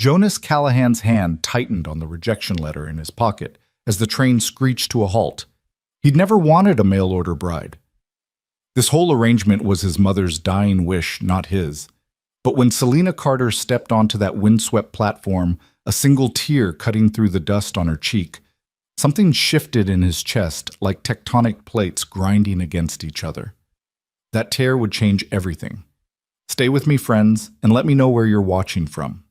Jonas Callahan's hand tightened on the rejection letter in his pocket as the train screeched to a halt. He'd never wanted a mail-order bride. This whole arrangement was his mother's dying wish, not his. But when Selena Carter stepped onto that windswept platform, a single tear cutting through the dust on her cheek, something shifted in his chest like tectonic plates grinding against each other. That tear would change everything. Stay with me, friends, and let me know where you're watching from.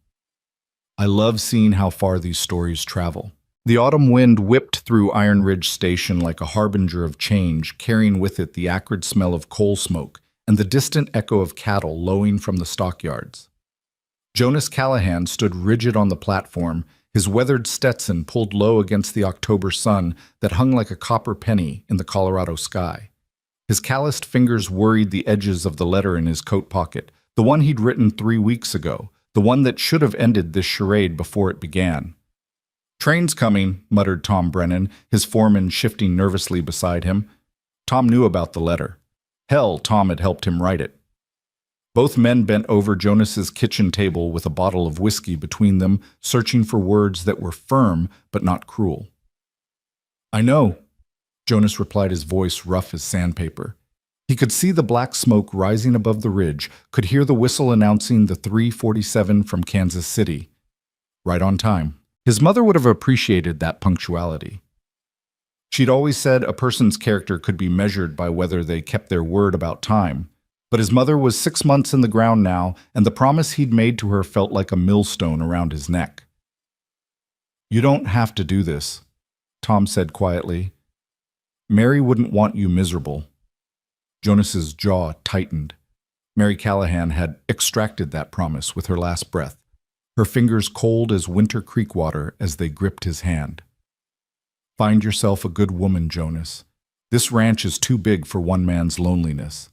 I love seeing how far these stories travel. The autumn wind whipped through Iron Ridge Station like a harbinger of change, carrying with it the acrid smell of coal smoke and the distant echo of cattle lowing from the stockyards. Jonas Callahan stood rigid on the platform, his weathered Stetson pulled low against the October sun that hung like a copper penny in the Colorado sky. His calloused fingers worried the edges of the letter in his coat pocket, the one he'd written 3 weeks ago, the one that should have ended this charade before it began. "Train's coming," muttered Tom Brennan, his foreman shifting nervously beside him. Tom knew about the letter. Hell, Tom had helped him write it. Both men bent over Jonas's kitchen table with a bottle of whiskey between them, searching for words that were firm but not cruel. "I know," Jonas replied, his voice rough as sandpaper. He could see the black smoke rising above the ridge, could hear the whistle announcing the 3:47 from Kansas City. Right on time. His mother would have appreciated that punctuality. She'd always said a person's character could be measured by whether they kept their word about time. But his mother was 6 months in the ground now, and the promise he'd made to her felt like a millstone around his neck. "You don't have to do this," Tom said quietly. "Mary wouldn't want you miserable." Jonas's jaw tightened. Mary Callahan had extracted that promise with her last breath, her fingers cold as winter creek water as they gripped his hand. "Find yourself a good woman, Jonas. This ranch is too big for one man's loneliness."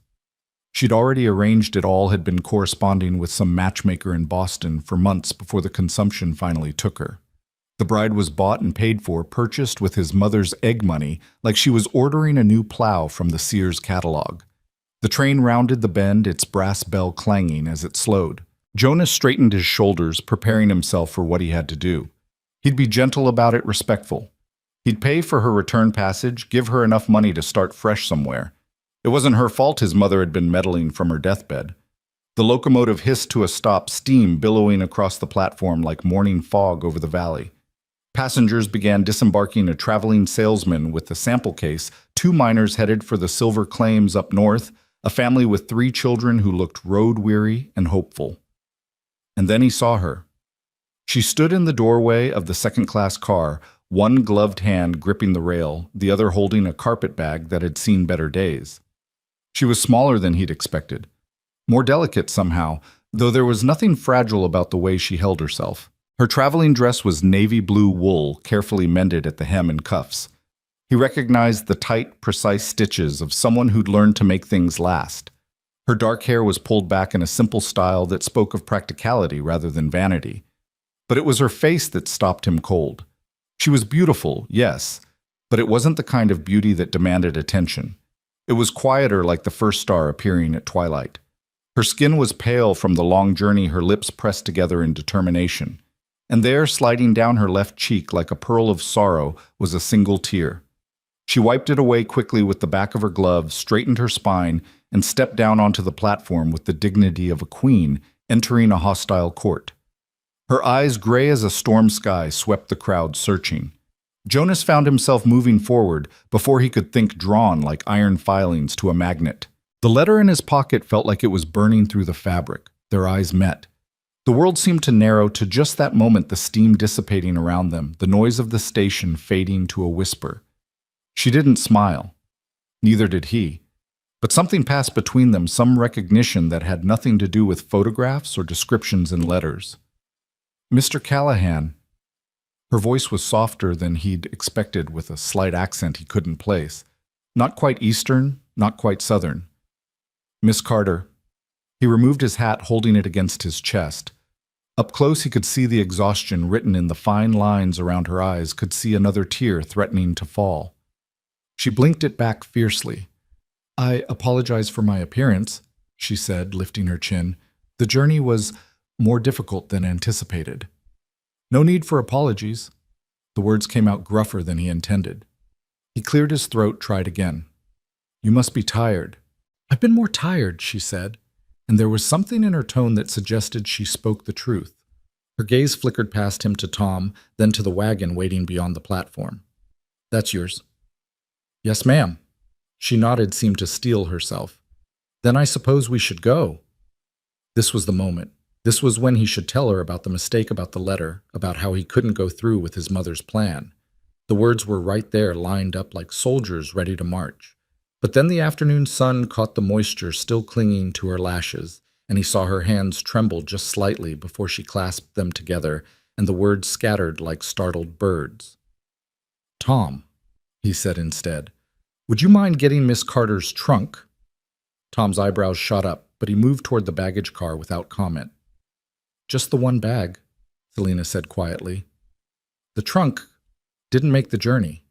She'd already arranged it all, had been corresponding with some matchmaker in Boston for months before the consumption finally took her. The bride was bought and paid for, purchased with his mother's egg money, like she was ordering a new plow from the Sears catalog. The train rounded the bend, its brass bell clanging as it slowed. Jonas straightened his shoulders, preparing himself for what he had to do. He'd be gentle about it, respectful. He'd pay for her return passage, give her enough money to start fresh somewhere. It wasn't her fault his mother had been meddling from her deathbed. The locomotive hissed to a stop, steam billowing across the platform like morning fog over the valley. Passengers began disembarking, a traveling salesman with a sample case, 2 miners headed for the silver claims up north, a family with 3 children who looked road-weary and hopeful. And then he saw her. She stood in the doorway of the second-class car, one gloved hand gripping the rail, the other holding a carpet bag that had seen better days. She was smaller than he'd expected, more delicate somehow, though there was nothing fragile about the way she held herself. Her traveling dress was navy blue wool, carefully mended at the hem and cuffs. He recognized the tight, precise stitches of someone who'd learned to make things last. Her dark hair was pulled back in a simple style that spoke of practicality rather than vanity. But it was her face that stopped him cold. She was beautiful, yes, but it wasn't the kind of beauty that demanded attention. It was quieter, like the first star appearing at twilight. Her skin was pale from the long journey, her lips pressed together in determination. And there, sliding down her left cheek like a pearl of sorrow, was a single tear. She wiped it away quickly with the back of her glove, straightened her spine, and stepped down onto the platform with the dignity of a queen entering a hostile court. Her eyes, gray as a storm sky, swept the crowd, searching. Jonas found himself moving forward before he could think, drawn like iron filings to a magnet. The letter in his pocket felt like it was burning through the fabric. Their eyes met. The world seemed to narrow to just that moment, the steam dissipating around them, the noise of the station fading to a whisper. She didn't smile. Neither did he. But something passed between them, some recognition that had nothing to do with photographs or descriptions in letters. "Mr. Callahan." Her voice was softer than he'd expected, with a slight accent he couldn't place. Not quite Eastern, not quite Southern. "Miss Carter." He removed his hat, holding it against his chest. Up close he could see the exhaustion written in the fine lines around her eyes, could see another tear threatening to fall. She blinked it back fiercely. "I apologize for my appearance," she said, lifting her chin. "The journey was more difficult than anticipated." No need for apologies. The words came out gruffer than he intended. He cleared his throat, tried again. You must be tired. I've been more tired, she said, and there was something in her tone that suggested she spoke the truth. Her gaze flickered past him to Tom, then to the wagon waiting beyond the platform. That's yours. Yes, ma'am. She nodded, seemed to steel herself. Then I suppose we should go. This was the moment. This was when he should tell her about the mistake about the letter, about how he couldn't go through with his mother's plan. The words were right there, lined up like soldiers ready to march. But then the afternoon sun caught the moisture still clinging to her lashes, and he saw her hands tremble just slightly before she clasped them together, and the words scattered like startled birds. Tom, he said instead, would you mind getting Miss Carter's trunk? Tom's eyebrows shot up, but he moved toward the baggage car without comment. Just the one bag, Selena said quietly. The trunk didn't make the journey.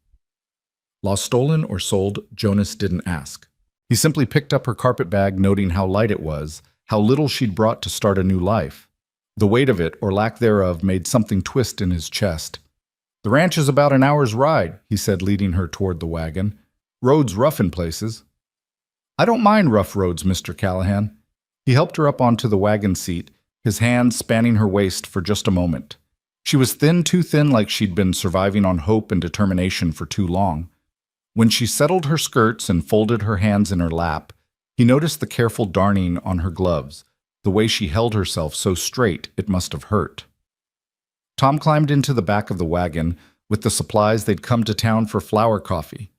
Lost, stolen, or sold, Jonas didn't ask. He simply picked up her carpet bag, noting how light it was, how little she'd brought to start a new life. The weight of it, or lack thereof, made something twist in his chest. The ranch is about an hour's ride, he said, leading her toward the wagon. Roads rough in places. I don't mind rough roads, Mr. Callahan. He helped her up onto the wagon seat, his hand spanning her waist for just a moment. She was thin, too thin, like she'd been surviving on hope and determination for too long. When she settled her skirts and folded her hands in her lap, he noticed the careful darning on her gloves, the way she held herself so straight it must have hurt. Tom climbed into the back of the wagon with the supplies they'd come to town for flour coffee.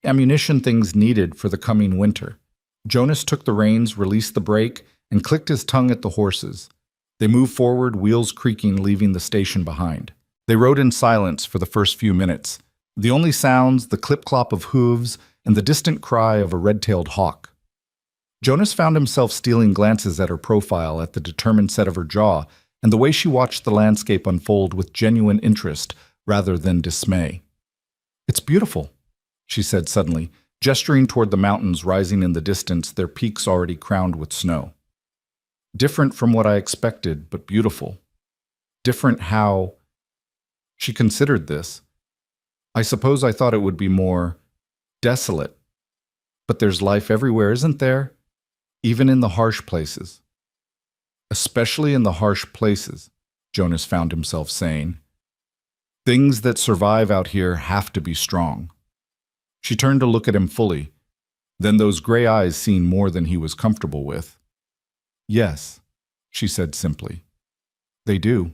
Ammunition things needed for the coming winter. Jonas took the reins, released the brake, and clicked his tongue at the horses. They moved forward, wheels creaking, leaving the station behind. They rode in silence for the first few minutes. The only sounds, the clip-clop of hooves, and the distant cry of a red-tailed hawk. Jonas found himself stealing glances at her profile, at the determined set of her jaw, and the way she watched the landscape unfold with genuine interest rather than dismay. It's beautiful, she said suddenly, gesturing toward the mountains rising in the distance, their peaks already crowned with snow. Different from what I expected, but beautiful. Different how... She considered this. I suppose I thought it would be more desolate. But there's life everywhere, isn't there? Even in the harsh places. Especially in the harsh places, Jonas found himself saying. Things that survive out here have to be strong. She turned to look at him fully. Then those gray eyes seen more than he was comfortable with. Yes, she said simply. They do.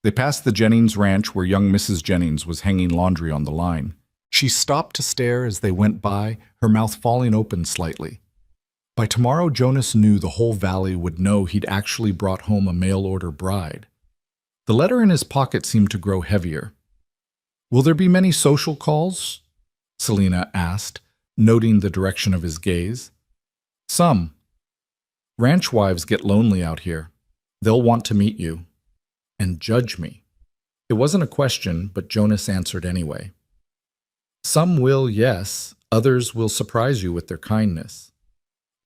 They passed the Jennings ranch where young Mrs. Jennings was hanging laundry on the line. She stopped to stare as they went by, her mouth falling open slightly. By tomorrow, Jonas knew the whole valley would know he'd actually brought home a mail-order bride. The letter in his pocket seemed to grow heavier. Will there be many social calls? Selena asked, noting the direction of his gaze. Some. Ranch wives get lonely out here. They'll want to meet you. And judge me. It wasn't a question, but Jonas answered anyway. Some will, yes. Others will surprise you with their kindness.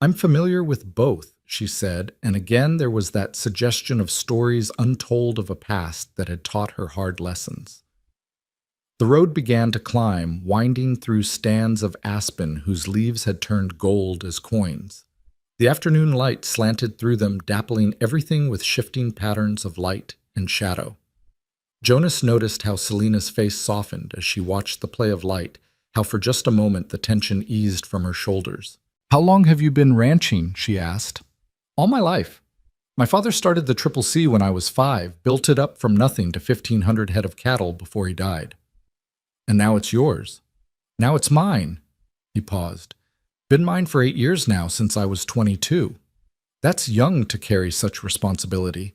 I'm familiar with both, she said, and again there was that suggestion of stories untold of a past that had taught her hard lessons. The road began to climb, winding through stands of aspen whose leaves had turned gold as coins. The afternoon light slanted through them, dappling everything with shifting patterns of light and shadow. Jonas noticed how Selena's face softened as she watched the play of light, how for just a moment the tension eased from her shoulders. How long have you been ranching? She asked. All my life. My father started the Triple C when I was 5, built it up from nothing to 1,500 head of cattle before he died. And now it's yours. Now it's mine. He paused. Been mine for 8 years now, since I was 22. That's young to carry such responsibility.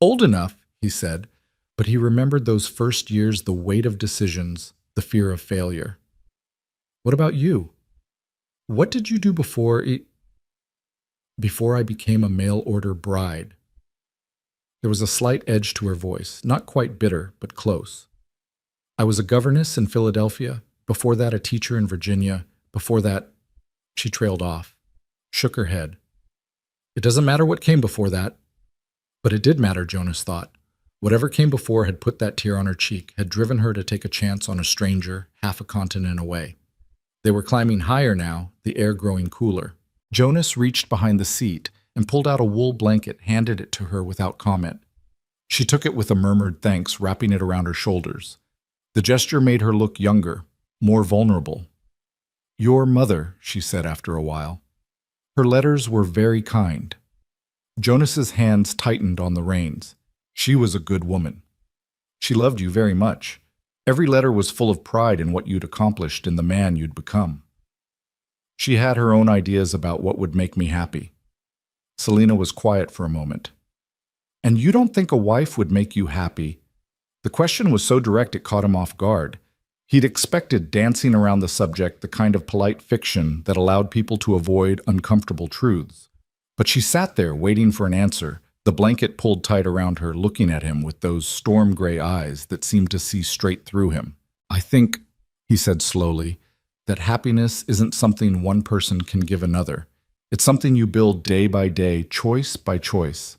Old enough, he said, but he remembered those first years, the weight of decisions, the fear of failure. What about you? What did you do before I became a mail-order bride? There was a slight edge to her voice, not quite bitter, but close. I was a governess in Philadelphia, before that a teacher in Virginia, before that... She trailed off, shook her head. It doesn't matter what came before that. But it did matter, Jonas thought. Whatever came before had put that tear on her cheek, had driven her to take a chance on a stranger half a continent away. They were climbing higher now, the air growing cooler. Jonas reached behind the seat and pulled out a wool blanket, handed it to her without comment. She took it with a murmured thanks, wrapping it around her shoulders. The gesture made her look younger, more vulnerable. "Your mother," she said after a while. "Her letters were very kind." Jonas's hands tightened on the reins. She was a good woman. She loved you very much. Every letter was full of pride in what you'd accomplished and the man you'd become. She had her own ideas about what would make me happy. Selena was quiet for a moment. "And you don't think a wife would make you happy?" The question was so direct it caught him off guard. He'd expected dancing around the subject, the kind of polite fiction that allowed people to avoid uncomfortable truths. But she sat there waiting for an answer, the blanket pulled tight around her, looking at him with those storm-gray eyes that seemed to see straight through him. "I think," he said slowly, "that happiness isn't something one person can give another. It's something you build day by day, choice by choice."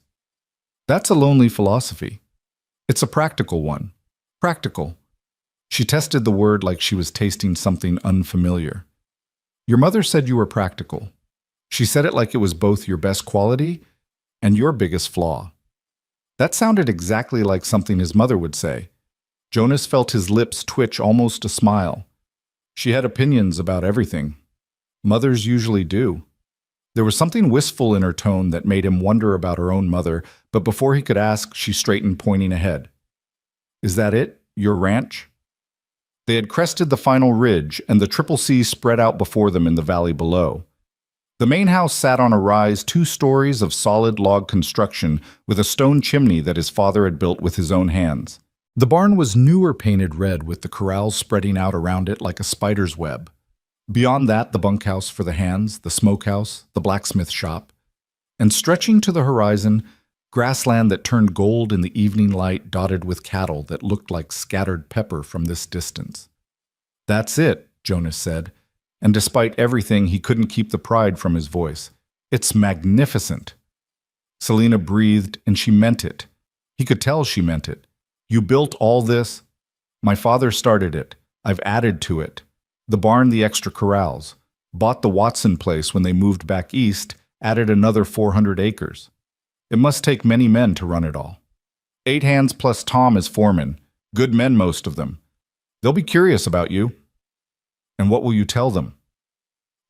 That's a lonely philosophy. It's a practical one. Practical. She tested the word like she was tasting something unfamiliar. "Your mother said you were practical." She said it like it was both your best quality and your biggest flaw. That sounded exactly like something his mother would say. Jonas felt his lips twitch almost a smile. She had opinions about everything. Mothers usually do. There was something wistful in her tone that made him wonder about her own mother, but before he could ask, she straightened, pointing ahead. "Is that it? Your ranch?" They had crested the final ridge, and the Triple C spread out before them in the valley below. The main house sat on a rise 2 stories of solid log construction with a stone chimney that his father had built with his own hands. The barn was newer, painted red with the corrals spreading out around it like a spider's web. Beyond that, the bunkhouse for the hands, the smokehouse, the blacksmith shop. And stretching to the horizon, grassland that turned gold in the evening light dotted with cattle that looked like scattered pepper from this distance. "That's it," Jonas said. And despite everything, he couldn't keep the pride from his voice. "It's magnificent." Selena breathed, and she meant it. He could tell she meant it. "You built all this?" "My father started it. I've added to it. The barn, the extra corrals. Bought the Watson place when they moved back east, added another 400 acres. It must take many men to run it all. 8 hands plus Tom as foreman. Good men, most of them. They'll be curious about you." "And what will you tell them?"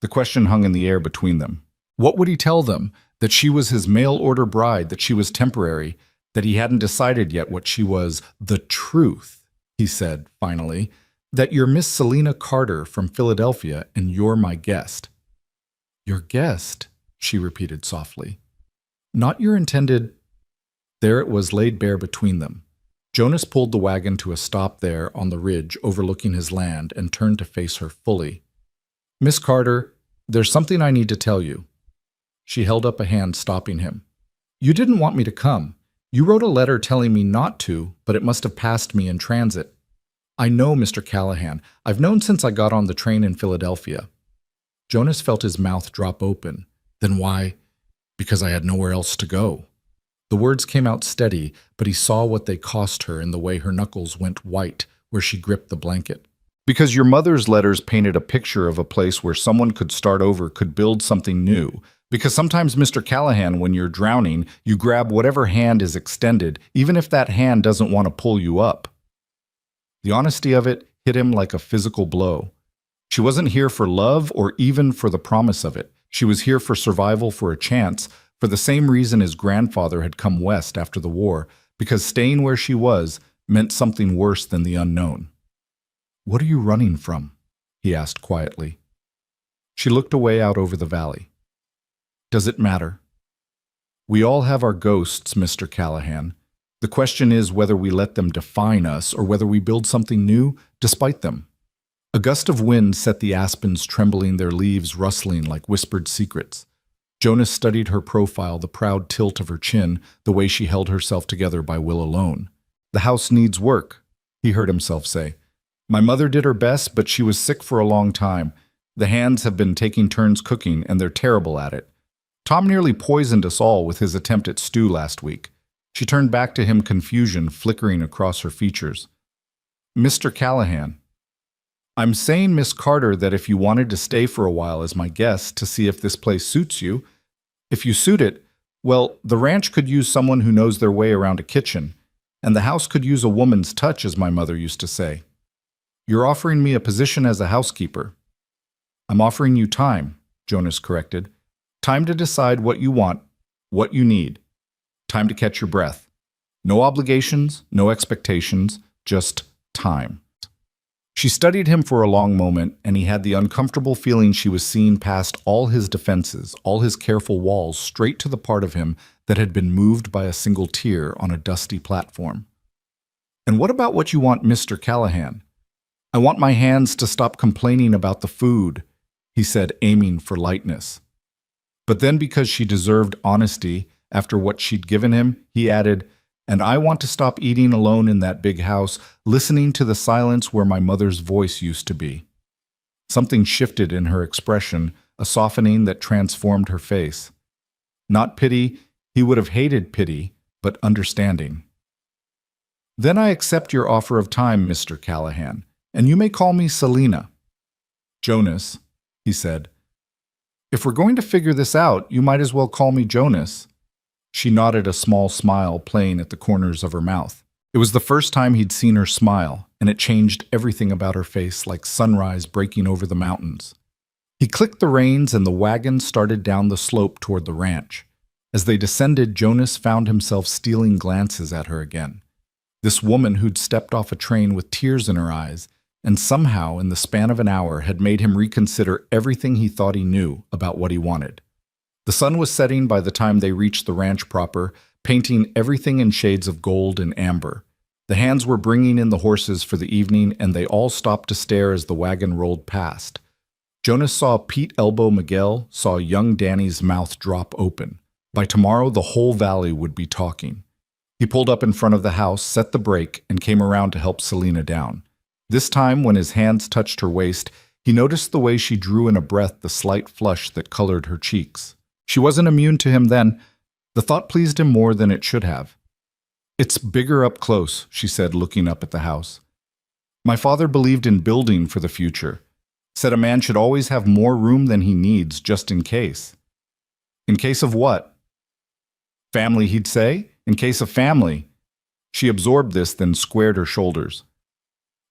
The question hung in the air between them. What would he tell them? That she was his mail-order bride, that she was temporary, that he hadn't decided yet what she was. "The truth," he said, finally, "that you're Miss Selena Carter from Philadelphia and you're my guest." "Your guest?" she repeated softly. "Not your intended—" There it was, laid bare between them. Jonas pulled the wagon to a stop there on the ridge overlooking his land and turned to face her fully. "Miss Carter, there's something I need to tell you." She held up a hand, stopping him. "You didn't want me to come. You wrote a letter telling me not to, but it must have passed me in transit. I know, Mr. Callahan. I've known since I got on the train in Philadelphia." Jonas felt his mouth drop open. "Then why?" "Because I had nowhere else to go." The words came out steady, but he saw what they cost her in the way her knuckles went white where she gripped the blanket. "Because your mother's letters painted a picture of a place where someone could start over, could build something new. Because sometimes, Mr. Callahan, when you're drowning, you grab whatever hand is extended, even if that hand doesn't want to pull you up." The honesty of it hit him like a physical blow. She wasn't here for love or even for the promise of it. She was here for survival, for a chance, for the same reason his grandfather had come west after the war, because staying where she was meant something worse than the unknown. "What are you running from?" he asked quietly. She looked away out over the valley. "Does it matter? We all have our ghosts, Mr. Callahan. The question is whether we let them define us or whether we build something new despite them." A gust of wind set the aspens trembling, their leaves rustling like whispered secrets. Jonas studied her profile, the proud tilt of her chin, the way she held herself together by will alone. "The house needs work," he heard himself say. "My mother did her best, but she was sick for a long time. The hands have been taking turns cooking, and they're terrible at it. Tom nearly poisoned us all with his attempt at stew last week. She turned back to him, confusion flickering across her features. Mr. Callahan, I'm saying, Miss Carter, that if you wanted to stay for a while as my guest to see if this place suits you, if you suit it, well, the ranch could use someone who knows their way around a kitchen, and the house could use a woman's touch, as my mother used to say. You're offering me a position as a housekeeper. I'm offering you time, Jonas corrected. Time to decide what you want, what you need. Time to catch your breath. No obligations, no expectations, just time. She studied him for a long moment, and he had the uncomfortable feeling she was seeing past all his defenses, all his careful walls, straight to the part of him that had been moved by a single tear on a dusty platform. And what about what you want, Mr. Callahan? I want my hands to stop complaining about the food, he said, aiming for lightness. But then, because she deserved honesty after what she'd given him, he added, and I want to stop eating alone in that big house, listening to the silence where my mother's voice used to be. Something shifted in her expression, a softening that transformed her face. Not pity, he would have hated pity, but understanding. Then I accept your offer of time, Mr. Callahan, and you may call me Selena. Jonas, he said. If we're going to figure this out, you might as well call me Jonas. She nodded, a small smile playing at the corners of her mouth. It was the first time he'd seen her smile, and it changed everything about her face, like sunrise breaking over the mountains. He clicked the reins, and the wagon started down the slope toward the ranch. As they descended, Jonas found himself stealing glances at her again. This woman who'd stepped off a train with tears in her eyes, and somehow, in the span of an hour, had made him reconsider everything he thought he knew about what he wanted. The sun was setting by the time they reached the ranch proper, painting everything in shades of gold and amber. The hands were bringing in the horses for the evening, and they all stopped to stare as the wagon rolled past. Jonas saw Pete elbow Miguel, saw young Danny's mouth drop open. By tomorrow, the whole valley would be talking. He pulled up in front of the house, set the brake, and came around to help Selena down. This time, when his hands touched her waist, he noticed the way she drew in a breath, the slight flush that colored her cheeks. She wasn't immune to him then. The thought pleased him more than it should have. It's bigger up close, she said, looking up at the house. My father believed in building for the future, said a man should always have more room than he needs just in case. In case of what? Family, he'd say. In case of family. She absorbed this, then squared her shoulders.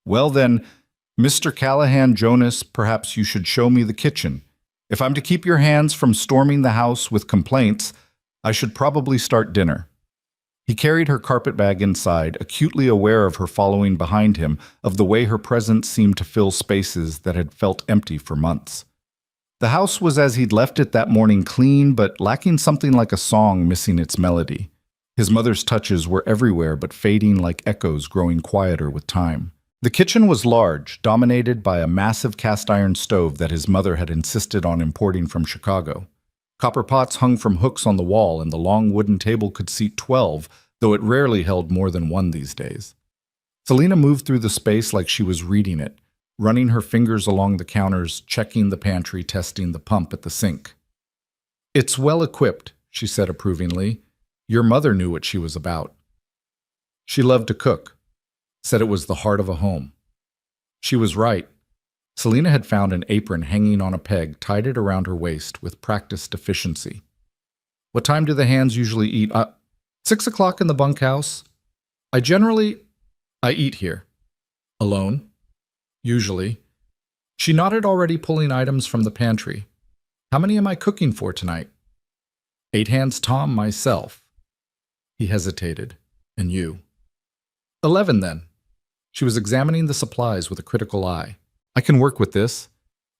Well then, Mr. Callahan, Jonas, perhaps you should show me the kitchen. If I'm to keep your hands from storming the house with complaints, I should probably start dinner. He carried her carpet bag inside, acutely aware of her following behind him, of the way her presence seemed to fill spaces that had felt empty for months. The house was as he'd left it that morning, clean, but lacking something like a song missing its melody. His mother's touches were everywhere, but fading like echoes, growing quieter with time. The kitchen was large, dominated by a massive cast-iron stove that his mother had insisted on importing from Chicago. Copper pots hung from hooks on the wall, and the long wooden table could seat 12, though it rarely held more than one these days. Selena moved through the space like she was reading it, running her fingers along the counters, checking the pantry, testing the pump at the sink. It's well equipped, she said approvingly. Your mother knew what she was about. She loved to cook. Said it was the heart of a home. She was right. Selena had found an apron hanging on a peg, tied it around her waist with practiced efficiency. What time do the hands usually eat? 6 o'clock in the bunkhouse. I eat here. Alone. Usually. She nodded, already pulling items from the pantry. How many am I cooking for tonight? 8 hands, Tom, myself. He hesitated. And you? 11 then. She was examining the supplies with a critical eye. I can work with this.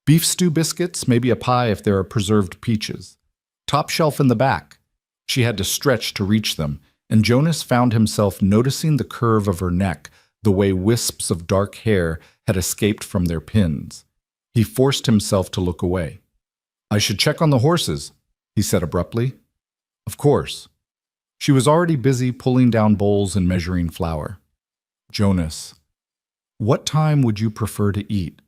Beef stew biscuits, maybe a pie if there are preserved peaches. Top shelf in the back. She had to stretch to reach them, and Jonas found himself noticing the curve of her neck, the way wisps of dark hair had escaped from their pins. He forced himself to look away. I should check on the horses, he said abruptly. Of course. She was already busy pulling down bowls and measuring flour. Jonas, what time would you prefer to eat?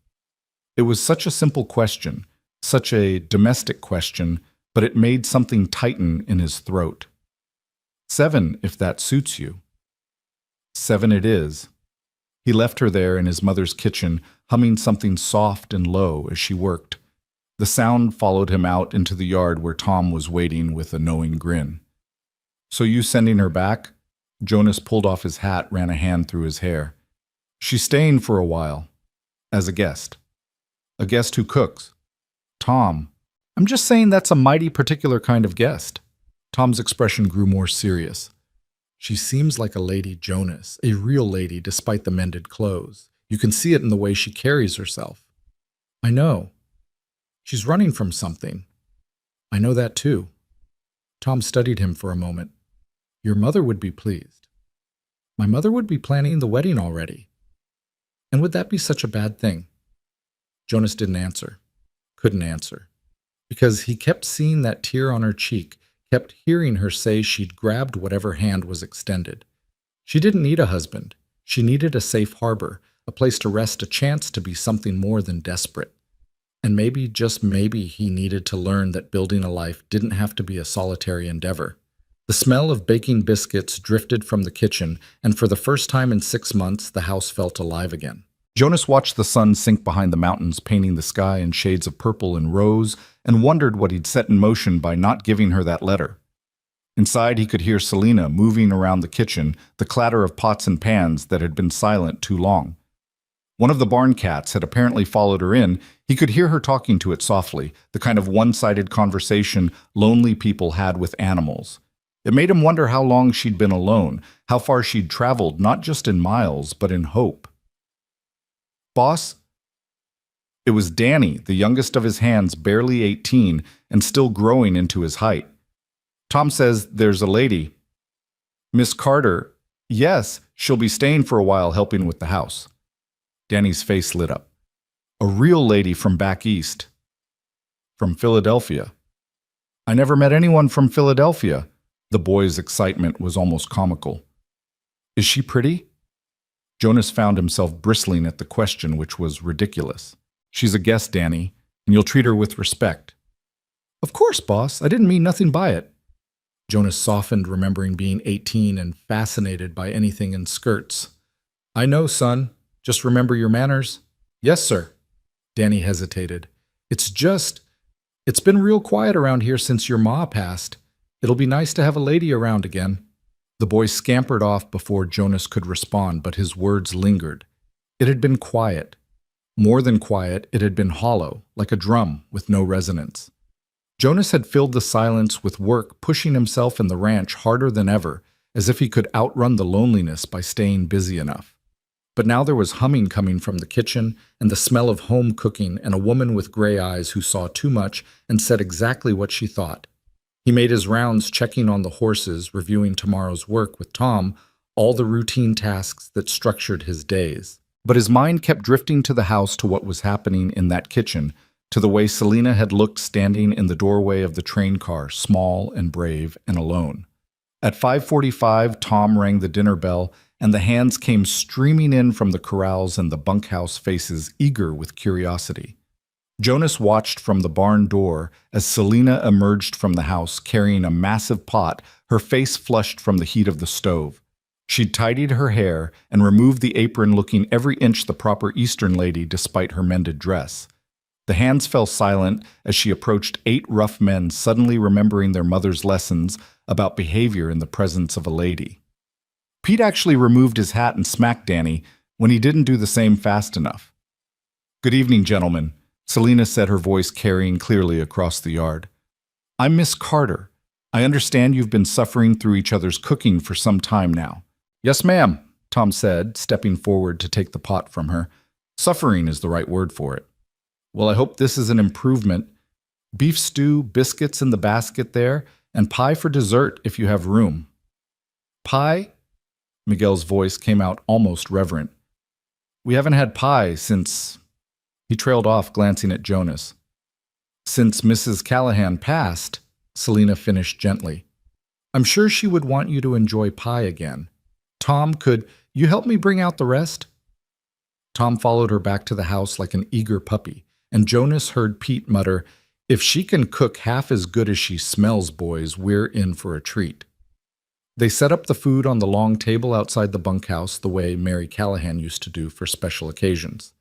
It was such a simple question, such a domestic question, but it made something tighten in his throat. 7, if that suits you. 7 it is. He left her there in his mother's kitchen, humming something soft and low as she worked. The sound followed him out into the yard where Tom was waiting with a knowing grin. So you sending her back? Jonas pulled off his hat, ran a hand through his hair. She's staying for a while. As a guest. A guest who cooks. Tom, I'm just saying that's a mighty particular kind of guest. Tom's expression grew more serious. She seems like a lady, Jonas, a real lady despite the mended clothes. You can see it in the way she carries herself. I know. She's running from something. I know that too. Tom studied him for a moment. Your mother would be pleased. My mother would be planning the wedding already. And would that be such a bad thing? Jonas didn't answer. Couldn't answer. Because he kept seeing that tear on her cheek, kept hearing her say she'd grabbed whatever hand was extended. She didn't need a husband. She needed a safe harbor, a place to rest, a chance to be something more than desperate. And maybe, just maybe, he needed to learn that building a life didn't have to be a solitary endeavor. The smell of baking biscuits drifted from the kitchen, and for the first time in 6 months, the house felt alive again. Jonas watched the sun sink behind the mountains, painting the sky in shades of purple and rose, and wondered what he'd set in motion by not giving her that letter. Inside, he could hear Selena moving around the kitchen, the clatter of pots and pans that had been silent too long. One of the barn cats had apparently followed her in. He could hear her talking to it softly, the kind of one-sided conversation lonely people had with animals. It made him wonder how long she'd been alone, how far she'd traveled, not just in miles, but in hope. Boss? It was Danny, the youngest of his hands, barely 18, and still growing into his height. Tom says there's a lady. Miss Carter. Yes, she'll be staying for a while helping with the house. Danny's face lit up. A real lady from back east. From Philadelphia. I never met anyone from Philadelphia. The boy's excitement was almost comical. Is she pretty? Jonas found himself bristling at the question, which was ridiculous. She's a guest, Danny, and you'll treat her with respect. Of course, boss. I didn't mean nothing by it. Jonas softened, remembering being 18 and fascinated by anything in skirts. I know, son. Just remember your manners. Yes, sir. Danny hesitated. It's been real quiet around here since your ma passed. It'll be nice to have a lady around again. The boy scampered off before Jonas could respond, but his words lingered. It had been quiet. More than quiet, it had been hollow, like a drum with no resonance. Jonas had filled the silence with work, pushing himself in the ranch harder than ever, as if he could outrun the loneliness by staying busy enough. But now there was humming coming from the kitchen, and the smell of home cooking, and a woman with gray eyes who saw too much and said exactly what she thought. He made his rounds, checking on the horses, reviewing tomorrow's work with Tom, all the routine tasks that structured his days. But his mind kept drifting to the house, to what was happening in that kitchen, to the way Selena had looked standing in the doorway of the train car, small and brave and alone. At 5:45, Tom rang the dinner bell, and the hands came streaming in from the corrals and the bunkhouse, faces eager with curiosity. Jonas watched from the barn door as Selena emerged from the house carrying a massive pot, her face flushed from the heat of the stove. She'd tidied her hair and removed the apron, looking every inch the proper Eastern lady despite her mended dress. The hands fell silent as she approached 8 rough men, suddenly remembering their mother's lessons about behavior in the presence of a lady. Pete actually removed his hat and smacked Danny when he didn't do the same fast enough. Good evening, gentlemen. Selena said, her voice carrying clearly across the yard. I'm Miss Carter. I understand you've been suffering through each other's cooking for some time now. Yes, ma'am, Tom said, stepping forward to take the pot from her. Suffering is the right word for it. Well, I hope this is an improvement. Beef stew, biscuits in the basket there, and pie for dessert if you have room. Pie? Miguel's voice came out almost reverent. We haven't had pie since... He trailed off, glancing at Jonas. Since Mrs. Callahan passed, Selena finished gently. I'm sure she would want you to enjoy pie again. Tom, could you help me bring out the rest? Tom followed her back to the house like an eager puppy, and Jonas heard Pete mutter, If she can cook half as good as she smells, boys, we're in for a treat. They set up the food on the long table outside the bunkhouse the way Mary Callahan used to do for special occasions.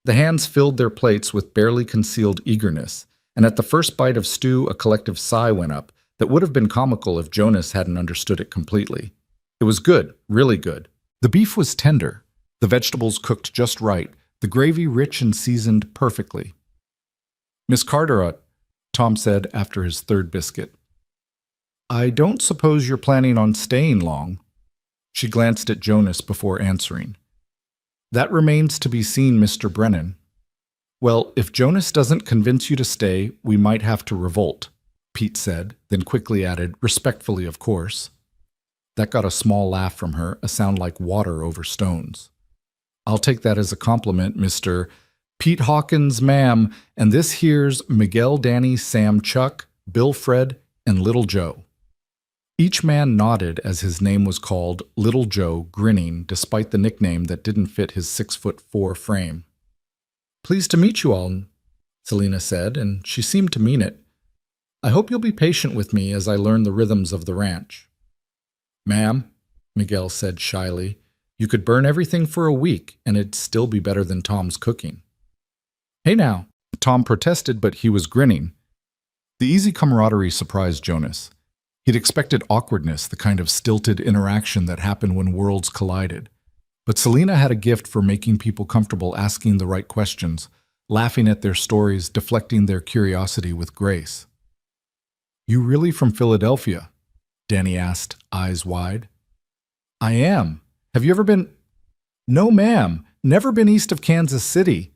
The hands filled their plates with barely concealed eagerness, and at the first bite of stew a collective sigh went up that would have been comical if Jonas hadn't understood it completely. It was good, really good. The beef was tender, the vegetables cooked just right, the gravy rich and seasoned perfectly. "Miss Carteret," Tom said after his third biscuit, "I don't suppose you're planning on staying long." She glanced at Jonas before answering. "That remains to be seen, Mr. Brennan." "Well, if Jonas doesn't convince you to stay, we might have to revolt," Pete said, then quickly added, "Respectfully, of course." That got a small laugh from her, a sound like water over stones. "I'll take that as a compliment, Mr. Pete Hawkins, ma'am, and this here's Miguel, Danny, Sam, Chuck, Bill, Fred, and Little Joe." Each man nodded as his name was called, Little Joe grinning despite the nickname that didn't fit his 6'4" frame. "Pleased to meet you all," Selena said, and she seemed to mean it. "I hope you'll be patient with me as I learn the rhythms of the ranch." "Ma'am," Miguel said shyly, "you could burn everything for a week, and it'd still be better than Tom's cooking." "Hey now," Tom protested, but he was grinning. The easy camaraderie surprised Jonas. He'd expected awkwardness, the kind of stilted interaction that happened when worlds collided. But Selena had a gift for making people comfortable asking the right questions, laughing at their stories, deflecting their curiosity with grace. "You really from Philadelphia?" Danny asked, eyes wide. "I am. Have you ever been—" "No, ma'am. Never been east of Kansas City."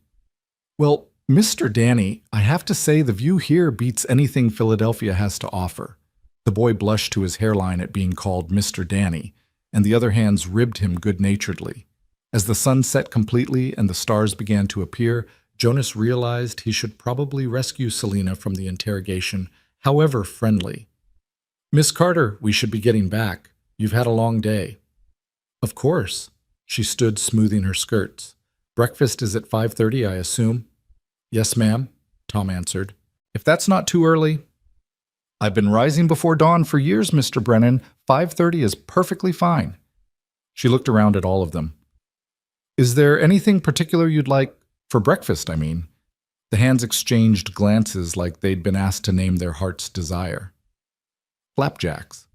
"Well, Mr. Danny, I have to say the view here beats anything Philadelphia has to offer." The boy blushed to his hairline at being called Mr. Danny, and the other hands ribbed him good-naturedly. As the sun set completely and the stars began to appear, Jonas realized he should probably rescue Selena from the interrogation, however friendly. "Miss Carter, we should be getting back. You've had a long day." "Of course." She stood smoothing her skirts. "Breakfast is at 5:30, I assume?" "Yes, ma'am," Tom answered. "If that's not too early—" "I've been rising before dawn for years, Mr. Brennan. 5:30 is perfectly fine." She looked around at all of them. "Is there anything particular you'd like for breakfast, I mean?" The hands exchanged glances like they'd been asked to name their heart's desire. "Flapjacks,"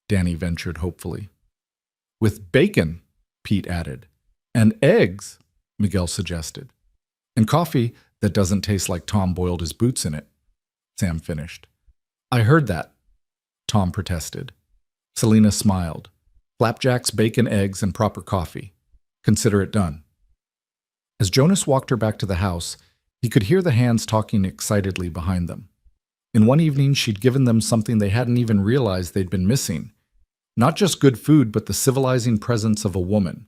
Danny ventured hopefully. "With bacon," Pete added. "And eggs," Miguel suggested. "And coffee that doesn't taste like Tom boiled his boots in it," Sam finished. "I heard that," Tom protested. Selena smiled. "Flapjacks, bacon, eggs, and proper coffee. Consider it done." As Jonas walked her back to the house, he could hear the hands talking excitedly behind them. In one evening, she'd given them something they hadn't even realized they'd been missing. Not just good food, but the civilizing presence of a woman.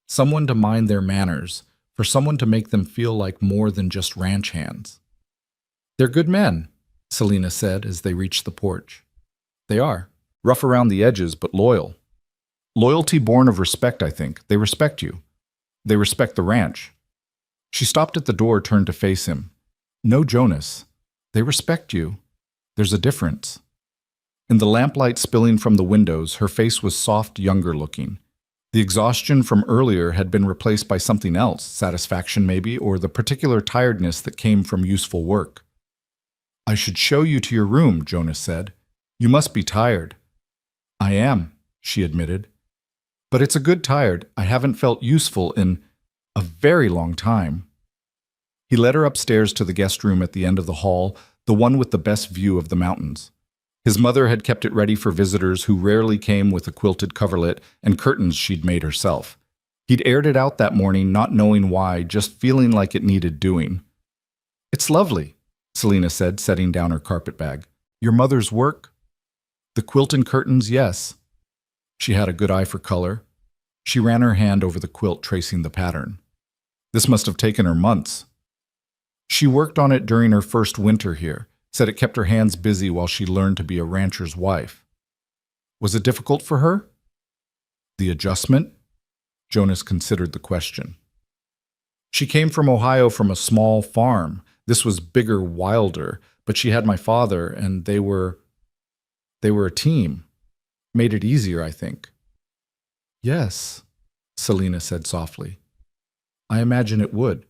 Someone to mind their manners, for someone to make them feel like more than just ranch hands. "They're good men," Selena said as they reached the porch. "They are. Rough around the edges, but loyal. Loyalty born of respect, I think. They respect you. They respect the ranch." She stopped at the door, turned to face him. "No, Jonas. They respect you. There's a difference." In the lamplight spilling from the windows, her face was soft, younger looking. The exhaustion from earlier had been replaced by something else, satisfaction maybe, or the particular tiredness that came from useful work. "I should show you to your room," Jonas said. "You must be tired." "I am," she admitted. "But it's a good tired. I haven't felt useful in a very long time." He led her upstairs to the guest room at the end of the hall, the one with the best view of the mountains. His mother had kept it ready for visitors who rarely came with a quilted coverlet and curtains she'd made herself. He'd aired it out that morning, not knowing why, just feeling like it needed doing. "It's lovely," Selena said, setting down her carpet bag. "Your mother's work?" "The quilt and curtains, yes." She had a good eye for color. She ran her hand over the quilt, tracing the pattern. "This must have taken her months." "She worked on it during her first winter here, said it kept her hands busy while she learned to be a rancher's wife." "Was it difficult for her?" "The adjustment?" Jonas considered the question. "She came from Ohio from a small farm. This was bigger, wilder, but she had my father, and they were a team." Made it easier, I think. Yes, Selena said softly. I imagine it would.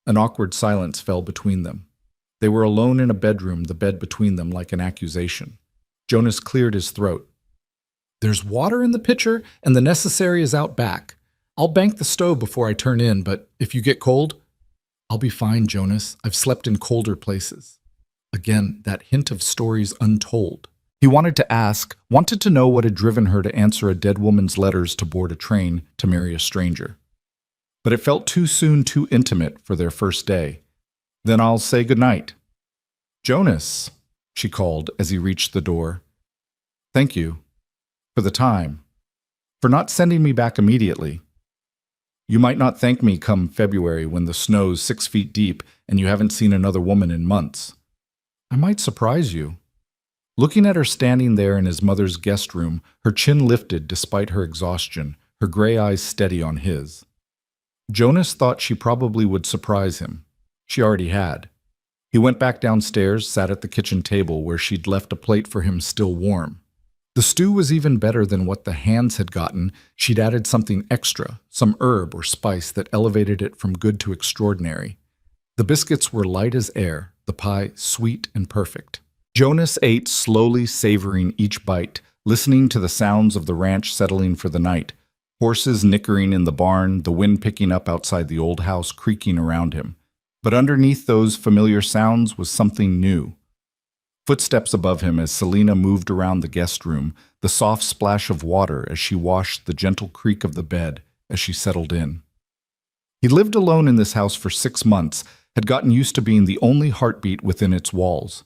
An awkward silence fell between them. They were alone in a bedroom, the bed between them like an accusation. Jonas cleared his throat. There's water in the pitcher, and the necessary is out back. I'll bank the stove before I turn in, but if you get cold, I'll be fine, Jonas. I've slept in colder places. Again, that hint of stories untold. He wanted to ask, wanted to know what had driven her to answer a dead woman's letters to board a train to marry a stranger. But it felt too soon, too intimate for their first day. Then I'll say goodnight. Jonas, she called as he reached the door. Thank you. For the time. For not sending me back immediately. You might not thank me come February when the snow's 6 feet deep and you haven't seen another woman in months. I might surprise you. Looking at her standing there in his mother's guest room, her chin lifted despite her exhaustion, her gray eyes steady on his. Jonas thought she probably would surprise him. She already had. He went back downstairs, sat at the kitchen table where she'd left a plate for him still warm. The stew was even better than what the hands had gotten. She'd added something extra, some herb or spice that elevated it from good to extraordinary. The biscuits were light as air, the pie sweet and perfect. Jonas ate slowly, savoring each bite, listening to the sounds of the ranch settling for the night. Horses nickering in the barn, the wind picking up outside the old house creaking around him. But underneath those familiar sounds was something new. Footsteps above him as Selena moved around the guest room, the soft splash of water as she washed the gentle creak of the bed as she settled in. He lived alone in this house for 6 months, had gotten used to being the only heartbeat within its walls.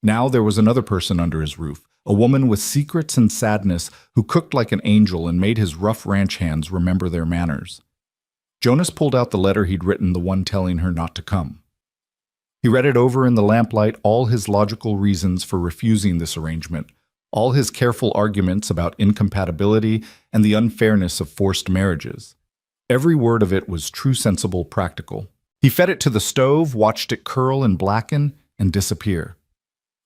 Now there was another person under his roof, a woman with secrets and sadness who cooked like an angel and made his rough ranch hands remember their manners. Jonas pulled out the letter he'd written, the one telling her not to come. He read it over in the lamplight, all his logical reasons for refusing this arrangement, all his careful arguments about incompatibility and the unfairness of forced marriages. Every word of it was true, sensible, practical. He fed it to the stove, watched it curl and blacken and disappear.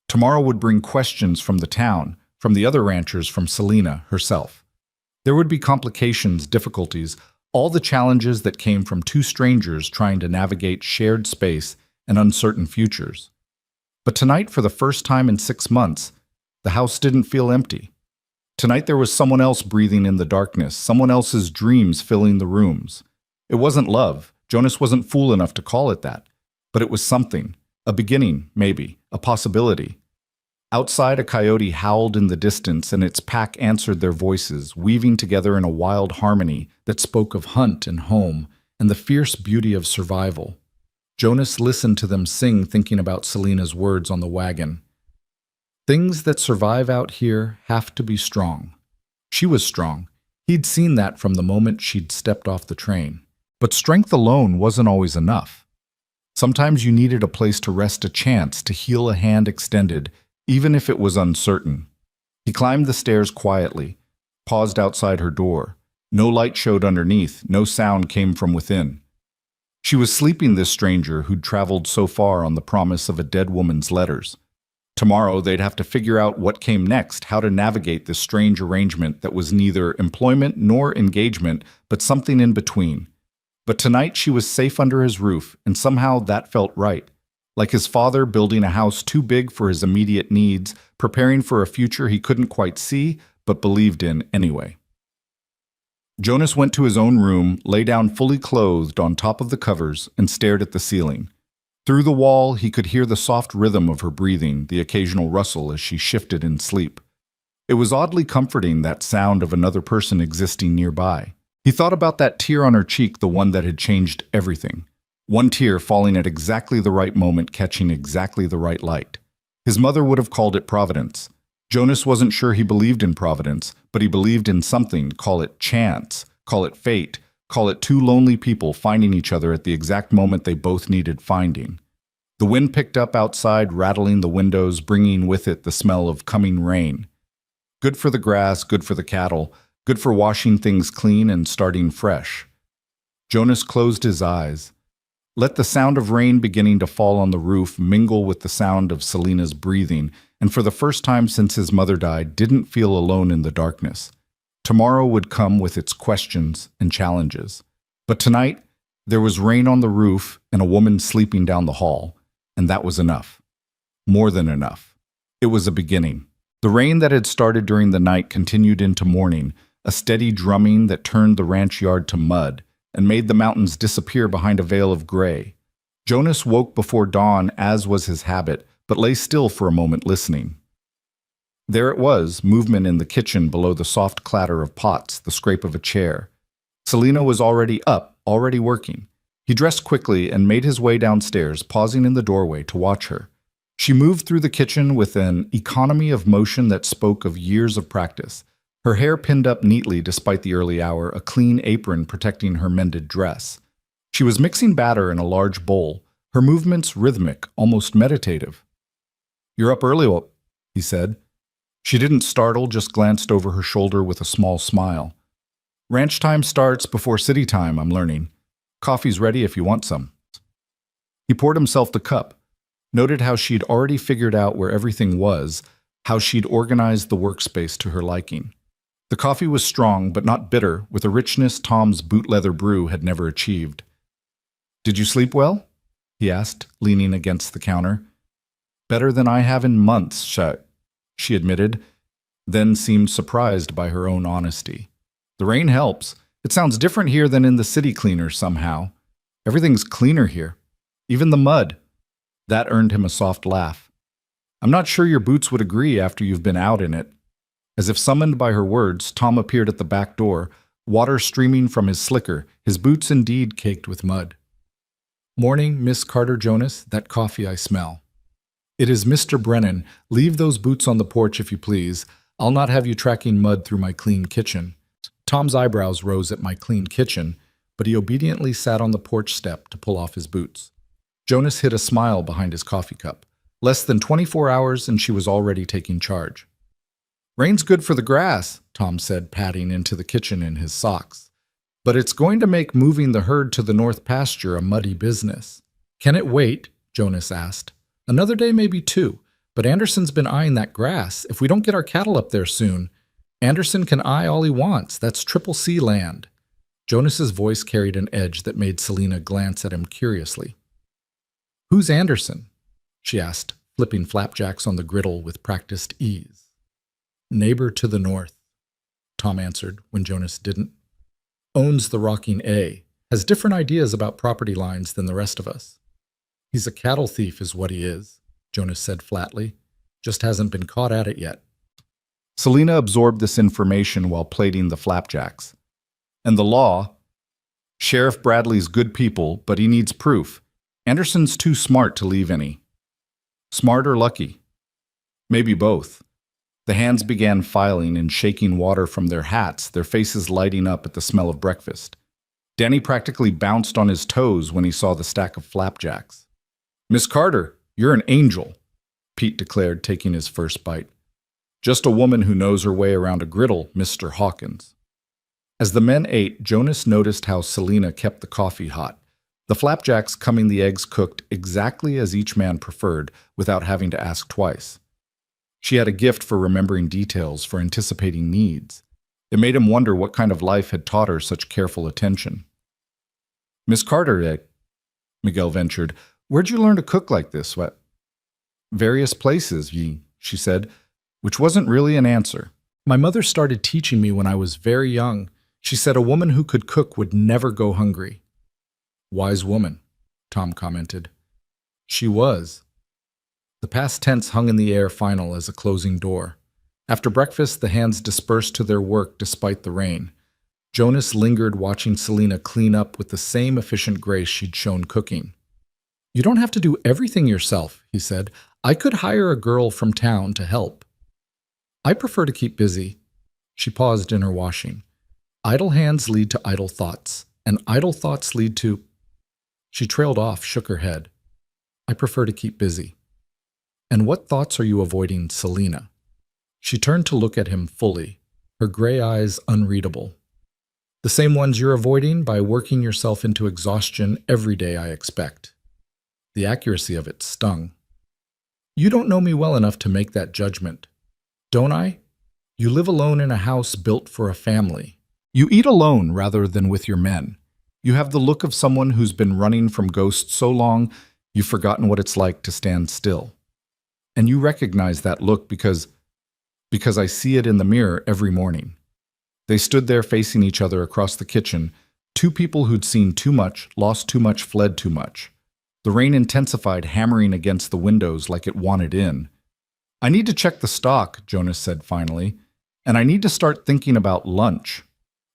Tomorrow would bring questions from the town, from the other ranchers, from Selena herself. There would be complications, difficulties, all the challenges that came from two strangers trying to navigate shared space and uncertain futures. But tonight, for the first time in 6 months, the house didn't feel empty. Tonight there was someone else breathing in the darkness, someone else's dreams filling the rooms. It wasn't love. Jonas wasn't fool enough to call it that. But it was something. A beginning, maybe. A possibility. Outside, a coyote howled in the distance, and its pack answered their voices, weaving together in a wild harmony that spoke of hunt and home and the fierce beauty of survival. Jonas listened to them sing, thinking about Selena's words on the wagon. Things that survive out here have to be strong. She was strong. He'd seen that from the moment she'd stepped off the train. But strength alone wasn't always enough. Sometimes you needed a place to rest, a chance to heal, a hand extended, even if it was uncertain. He climbed the stairs quietly, paused outside her door. No light showed underneath, no sound came from within. She was sleeping, this stranger who'd traveled so far on the promise of a dead woman's letters. Tomorrow they'd have to figure out what came next, how to navigate this strange arrangement that was neither employment nor engagement, but something in between. But tonight she was safe under his roof, and somehow that felt right. Like his father building a house too big for his immediate needs, preparing for a future he couldn't quite see, but believed in anyway. Jonas went to his own room, lay down fully clothed on top of the covers, and stared at the ceiling. Through the wall, he could hear the soft rhythm of her breathing, the occasional rustle as she shifted in sleep. It was oddly comforting, that sound of another person existing nearby. He thought about that tear on her cheek, the one that had changed everything. One tear falling at exactly the right moment, catching exactly the right light. His mother would have called it providence. Jonas wasn't sure he believed in providence, but he believed in something. Call it chance, call it fate, call it two lonely people finding each other at the exact moment they both needed finding. The wind picked up outside, rattling the windows, bringing with it the smell of coming rain. Good for the grass, good for the cattle, good for washing things clean and starting fresh. Jonas closed his eyes. Let the sound of rain beginning to fall on the roof mingle with the sound of Selena's breathing, and for the first time since his mother died, didn't feel alone in the darkness. Tomorrow would come with its questions and challenges. But tonight, there was rain on the roof and a woman sleeping down the hall, and that was enough. More than enough. It was a beginning. The rain that had started during the night continued into morning, a steady drumming that turned the ranch yard to mud and made the mountains disappear behind a veil of gray. Jonas woke before dawn, as was his habit, but lay still for a moment listening. There it was, movement in the kitchen below the soft clatter of pots, the scrape of a chair. Selena was already up, already working. He dressed quickly and made his way downstairs, pausing in the doorway to watch her. She moved through the kitchen with an economy of motion that spoke of years of practice. Her hair pinned up neatly despite the early hour, a clean apron protecting her mended dress. She was mixing batter in a large bowl, her movements rhythmic, almost meditative. "You're up early," he said. She didn't startle, just glanced over her shoulder with a small smile. "Ranch time starts before city time, I'm learning. Coffee's ready if you want some." He poured himself the cup, noted how she'd already figured out where everything was, how she'd organized the workspace to her liking. The coffee was strong, but not bitter, with a richness Tom's boot leather brew had never achieved. "Did you sleep well?" he asked, leaning against the counter. "Better than I have in months," she admitted, then seemed surprised by her own honesty. "The rain helps. It sounds different here than in the city cleaner somehow. Everything's cleaner here. Even the mud." That earned him a soft laugh. "I'm not sure your boots would agree after you've been out in it." As if summoned by her words, Tom appeared at the back door, water streaming from his slicker, his boots indeed caked with mud. "Morning, Miss Carter Jonas, that coffee I smell." "It is Mr. Brennan. Leave those boots on the porch if you please. I'll not have you tracking mud through my clean kitchen." Tom's eyebrows rose at my clean kitchen, but he obediently sat on the porch step to pull off his boots. Jonas hid a smile behind his coffee cup. Less than 24 hours and she was already taking charge. "Rain's good for the grass," Tom said, padding into the kitchen in his socks. "But it's going to make moving the herd to the north pasture a muddy business." "Can it wait?" Jonas asked. "Another day, maybe two, but Anderson's been eyeing that grass. If we don't get our cattle up there soon, Anderson can eye all he wants. That's Triple C land." Jonas's voice carried an edge that made Selena glance at him curiously. "Who's Anderson?" she asked, flipping flapjacks on the griddle with practiced ease. "Neighbor to the north," Tom answered when Jonas didn't. "Owns the Rocking A, has different ideas about property lines than the rest of us." "He's a cattle thief is what he is," Jonas said flatly. "Just hasn't been caught at it yet." Selena absorbed this information while plating the flapjacks. "And the law? Sheriff Bradley's good people, but he needs proof. Anderson's too smart to leave any." "Smart or lucky?" "Maybe both." The hands began filing and shaking water from their hats, their faces lighting up at the smell of breakfast. Danny practically bounced on his toes when he saw the stack of flapjacks. "Miss Carter, you're an angel," Pete declared, taking his first bite. "Just a woman who knows her way around a griddle, Mr. Hawkins." As the men ate, Jonas noticed how Selena kept the coffee hot, the flapjacks coming the eggs cooked exactly as each man preferred, without having to ask twice. She had a gift for remembering details, for anticipating needs. It made him wonder what kind of life had taught her such careful attention. "Miss Carter," Miguel ventured, "where'd you learn to cook like this?" "Various places," she said, which wasn't really an answer. "My mother started teaching me when I was very young. She said a woman who could cook would never go hungry." "Wise woman," Tom commented. "She was." The past tense hung in the air final as a closing door. After breakfast, the hands dispersed to their work despite the rain. Jonas lingered watching Selena clean up with the same efficient grace she'd shown cooking. "You don't have to do everything yourself," he said. "I could hire a girl from town to help." "I prefer to keep busy." She paused in her washing. "Idle hands lead to idle thoughts, and idle thoughts lead to—" She trailed off, shook her head. "I prefer to keep busy." "And what thoughts are you avoiding, Selena?" She turned to look at him fully, her gray eyes unreadable. The same ones you're avoiding by working yourself into exhaustion every day, I expect. The accuracy of it stung. You don't know me well enough to make that judgment. Don't I? You live alone in a house built for a family. You eat alone rather than with your men. You have the look of someone who's been running from ghosts so long you've forgotten what it's like to stand still. And you recognize that look because I see it in the mirror every morning. They stood there facing each other across the kitchen, two people who'd seen too much, lost too much, fled too much. The rain intensified, hammering against the windows like it wanted in. I need to check the stock, Jonas said finally, and I need to start thinking about lunch.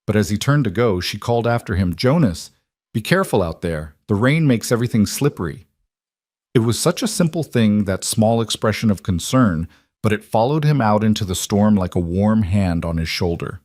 But as he turned to go, she called after him, Jonas, be careful out there. The rain makes everything slippery. It was such a simple thing, that small expression of concern, but it followed him out into the storm like a warm hand on his shoulder.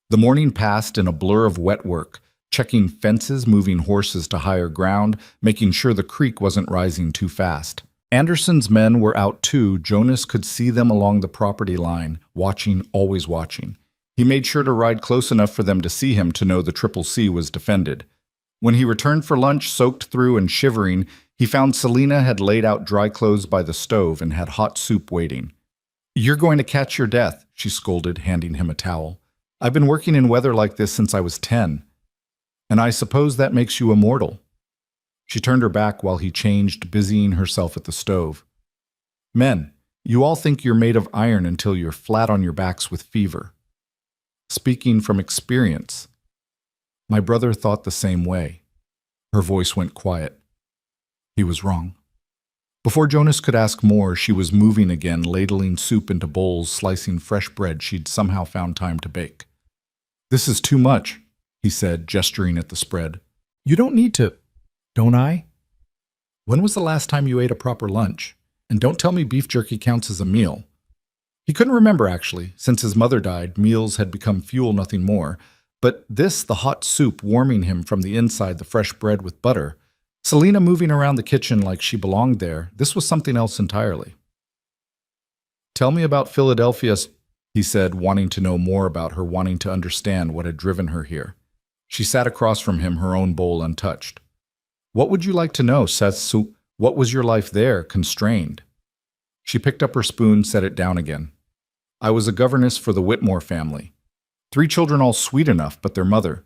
The morning passed in a blur of wet work, checking fences, moving horses to higher ground, making sure the creek wasn't rising too fast. Anderson's men were out too. Jonas could see them along the property line, watching, always watching. He made sure to ride close enough for them to see him to know the Triple C was defended. When he returned for lunch, soaked through and shivering, he found Selena had laid out dry clothes by the stove and had hot soup waiting. You're going to catch your death, she scolded, handing him a towel. I've been working in weather like this since I was 10. And I suppose that makes you immortal. She turned her back while he changed, busying herself at the stove. Men, you all think you're made of iron until you're flat on your backs with fever. Speaking from experience. My brother thought the same way. Her voice went quiet. He was wrong. Before Jonas could ask more, she was moving again, ladling soup into bowls, slicing fresh bread she'd somehow found time to bake. This is too much, he said, gesturing at the spread. You don't need to, don't I? When was the last time you ate a proper lunch? And don't tell me beef jerky counts as a meal. He couldn't remember, actually. Since his mother died, meals had become fuel, nothing more. But this, the hot soup warming him from the inside, the fresh bread with butter, Selena moving around the kitchen like she belonged there, this was something else entirely. Tell me about Philadelphia, he said, wanting to know more about her, wanting to understand what had driven her here. She sat across from him, her own bowl untouched. What would you like to know, Seth? What was your life there, constrained? She picked up her spoon, set it down again. I was a governess for the Whitmore family. 3 children all sweet enough, but their mother.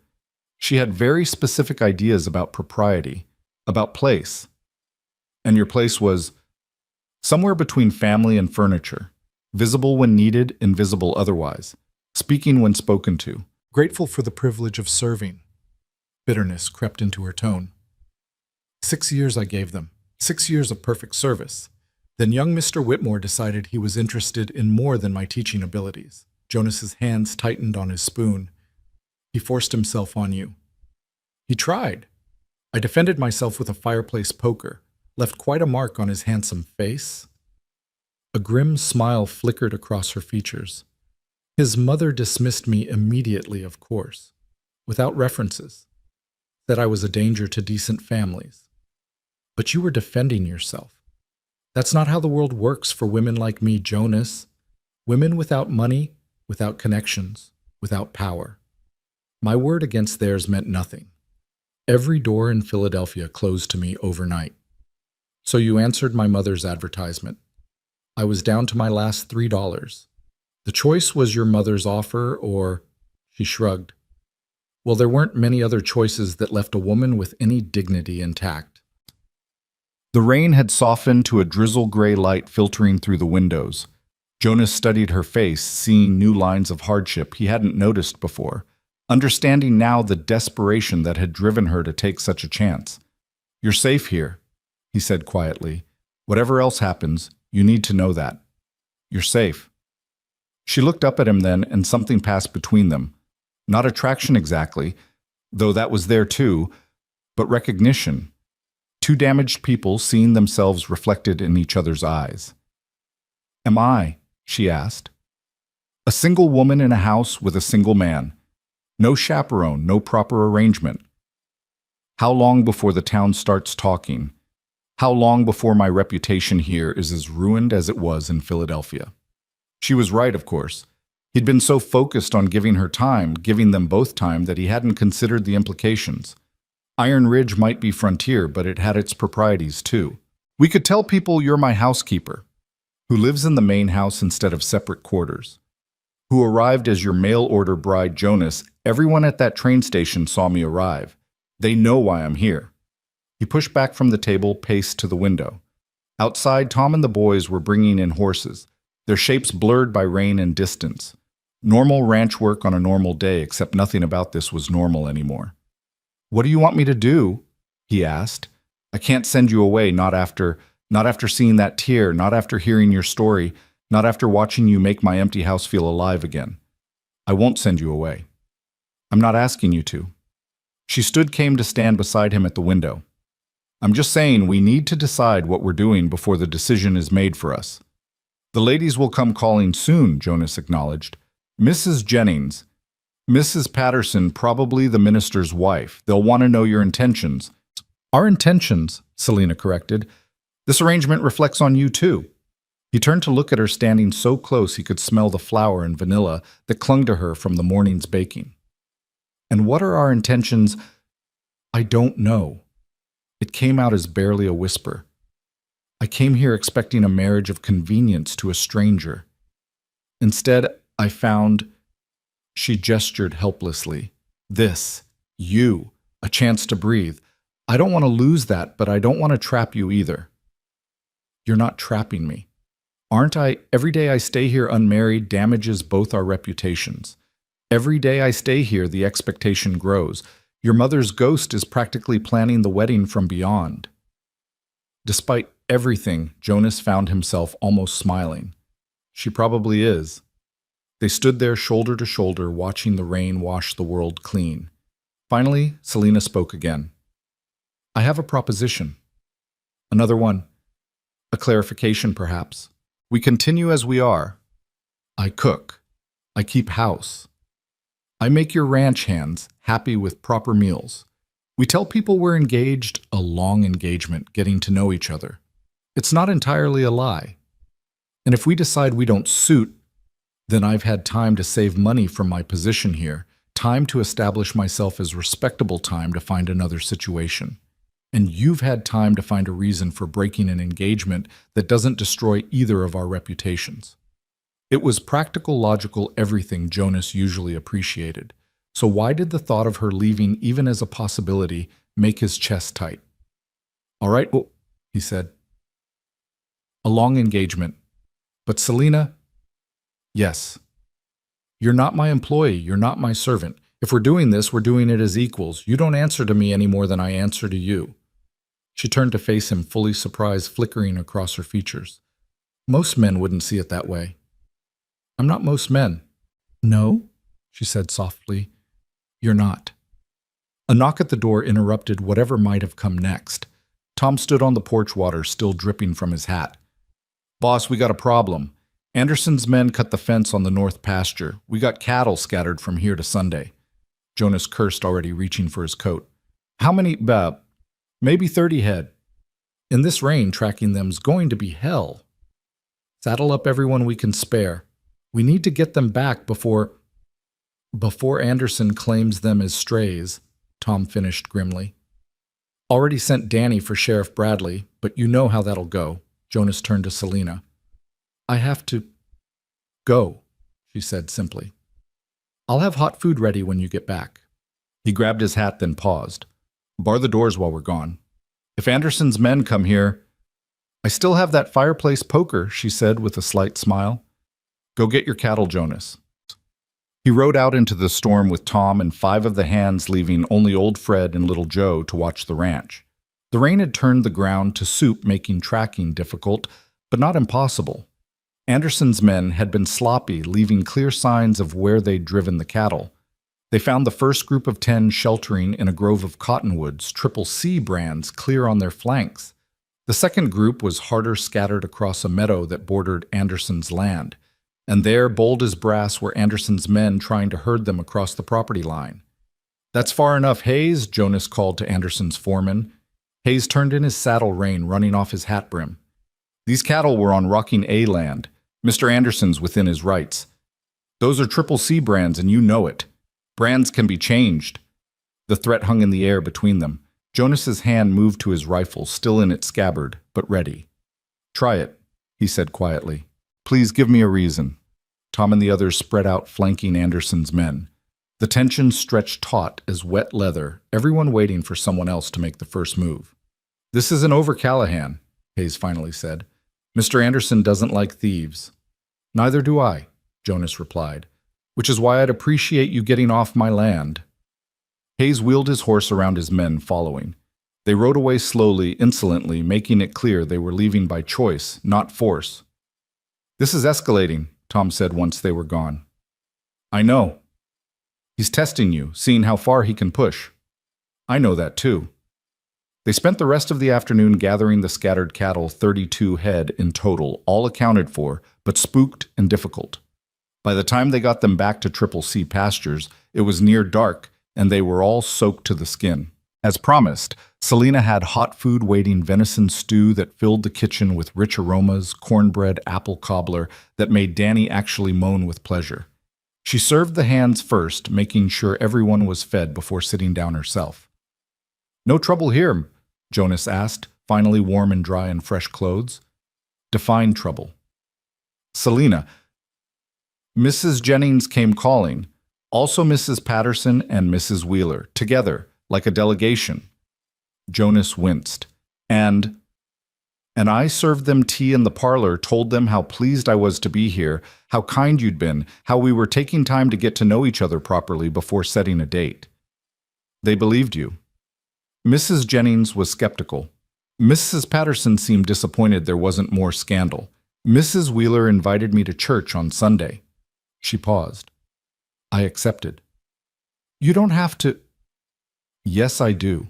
She had very specific ideas about propriety, about place. And your place was somewhere between family and furniture, visible when needed, invisible otherwise, speaking when spoken to, grateful for the privilege of serving. Bitterness crept into her tone. 6 years I gave them, 6 years of perfect service. Then young Mr. Whitmore decided he was interested in more than my teaching abilities. Jonas's hands tightened on his spoon. He forced himself on you. He tried. I defended myself with a fireplace poker, left quite a mark on his handsome face. A grim smile flickered across her features. His mother dismissed me immediately, of course, without references, that I was a danger to decent families. But you were defending yourself. That's not how the world works for women like me, Jonas. Women without money, without connections, without power. My word against theirs meant nothing. Every door in Philadelphia closed to me overnight. So you answered my mother's advertisement. I was down to my last $3. The choice was your mother's offer or, she shrugged. Well, there weren't many other choices that left a woman with any dignity intact. The rain had softened to a drizzle gray light filtering through the windows. Jonas studied her face, seeing new lines of hardship he hadn't noticed before, understanding now the desperation that had driven her to take such a chance. You're safe here, he said quietly. Whatever else happens, you need to know that. You're safe. She looked up at him then, and something passed between them. Not attraction exactly, though that was there too, but recognition. 2 damaged people seeing themselves reflected in each other's eyes. Am I? She asked. A single woman in a house with a single man. No chaperone, no proper arrangement. How long before the town starts talking? How long before my reputation here is as ruined as it was in Philadelphia? She was right, of course. He'd been so focused on giving her time, giving them both time, that he hadn't considered the implications. Iron Ridge might be frontier, but it had its proprieties too. We could tell people you're my housekeeper, who lives in the main house instead of separate quarters, who arrived as your mail-order bride Jonas. Everyone at that train station saw me arrive. They know why I'm here. He pushed back from the table, paced to the window. Outside, Tom and the boys were bringing in horses, their shapes blurred by rain and distance. Normal ranch work on a normal day, except nothing about this was normal anymore. "What do you want me to do?" he asked. "I can't send you away, not after seeing that tear, not after hearing your story, not after watching you make my empty house feel alive again. I won't send you away. I'm not asking you to." She came to stand beside him at the window. "I'm just saying we need to decide what we're doing before the decision is made for us." "The ladies will come calling soon," Jonas acknowledged. "Mrs. Jennings, Mrs. Patterson, probably the minister's wife. They'll want to know your intentions." "Our intentions," Selena corrected. "This arrangement reflects on you too." He turned to look at her standing so close he could smell the flour and vanilla that clung to her from the morning's baking. "And what are our intentions?" "I don't know." It came out as barely a whisper. "I came here expecting a marriage of convenience to a stranger. Instead, I found," she gestured helplessly, "this, you, a chance to breathe. I don't want to lose that, but I don't want to trap you either." "You're not trapping me. Aren't I? Every day I stay here unmarried damages both our reputations. Every day I stay here, the expectation grows. Your mother's ghost is practically planning the wedding from beyond." Despite everything, Jonas found himself almost smiling. She probably is. They stood there shoulder to shoulder, watching the rain wash the world clean. Finally, Selena spoke again. "I have a proposition. Another one. A clarification, perhaps. We continue as we are. I cook. I keep house. I make your ranch hands happy with proper meals. We tell people we're engaged, a long engagement, getting to know each other. It's not entirely a lie. And if we decide we don't suit, then I've had time to save money from my position here, time to establish myself as respectable, time to find another situation. And you've had time to find a reason for breaking an engagement that doesn't destroy either of our reputations." It was practical, logical, everything Jonas usually appreciated. So why did the thought of her leaving, even as a possibility, make his chest tight? "All right, well," he said. "A long engagement. But Selena..." "Yes. You're not my employee. You're not my servant. If we're doing this, we're doing it as equals. You don't answer to me any more than I answer to you." She turned to face him, fully surprise flickering across her features. "Most men wouldn't see it that way." "I'm not most men." "No?" she said softly. "You're not." A knock at the door interrupted whatever might have come next. Tom stood on the porch, water still dripping from his hat. "Boss, we got a problem. Anderson's men cut the fence on the north pasture. We got cattle scattered from here to Sunday." Jonas cursed, already reaching for his coat. "How many? Maybe 30 head. In this rain, tracking them's going to be hell. Saddle up everyone we can spare. We need to get them back before Anderson claims them as strays," Tom finished grimly. "Already sent Danny for Sheriff Bradley, but you know how that'll go." Jonas turned to Selena. "I have to go," she said simply. "I'll have hot food ready when you get back." He grabbed his hat, then paused. "Bar the doors while we're gone. If Anderson's men come here..." "I still have that fireplace poker," she said with a slight smile. "Go get your cattle, Jonas." He rode out into the storm with Tom and 5 of the hands, leaving only old Fred and little Joe to watch the ranch. The rain had turned the ground to soup, making tracking difficult, but not impossible. Anderson's men had been sloppy, leaving clear signs of where they'd driven the cattle. They found the first group of 10 sheltering in a grove of cottonwoods, Triple C brands clear on their flanks. The second group was harder, scattered across a meadow that bordered Anderson's land. And there, bold as brass, were Anderson's men trying to herd them across the property line. "That's far enough, Hayes," Jonas called to Anderson's foreman. Hayes turned in his saddle rein, running off his hat brim. "These cattle were on Rocking A land. Mr. Anderson's within his rights. Those are Triple C brands, and you know it. Brands can be changed. The threat hung in the air between them. Jonas's hand moved to his rifle, still in its scabbard, but ready. Try it, he said quietly. Please give me a reason. Tom and the others spread out, flanking Anderson's men. The tension stretched taut as wet leather, everyone waiting for someone else to make the first move. This isn't over, Callahan, Hayes finally said. Mr. Anderson doesn't like thieves. Neither do I, Jonas replied, which is why I'd appreciate you getting off my land. Hayes wheeled his horse around his men, following. They rode away slowly, insolently, making it clear they were leaving by choice, not force. This is escalating, Tom said once they were gone. I know. He's testing you, seeing how far he can push. I know that too. They spent the rest of the afternoon gathering the scattered cattle, 32 head in total, all accounted for, but spooked and difficult. By the time they got them back to Triple C pastures, it was near dark, and they were all soaked to the skin. As promised, Selena had hot food waiting venison stew that filled the kitchen with rich aromas, cornbread, apple cobbler that made Danny actually moan with pleasure. She served the hands first, making sure everyone was fed before sitting down herself. No trouble here, Jonas asked, finally warm and dry in fresh clothes. Define trouble. Selena. Mrs. Jennings came calling. Also Mrs. Patterson and Mrs. Wheeler, together, like a delegation. Jonas winced. And I served them tea in the parlor, told them how pleased I was to be here, how kind you'd been, how we were taking time to get to know each other properly before setting a date. They believed you. Mrs. Jennings was skeptical. Mrs. Patterson seemed disappointed there wasn't more scandal. Mrs. Wheeler invited me to church on Sunday. She paused. I accepted. You don't have to. Yes, I do.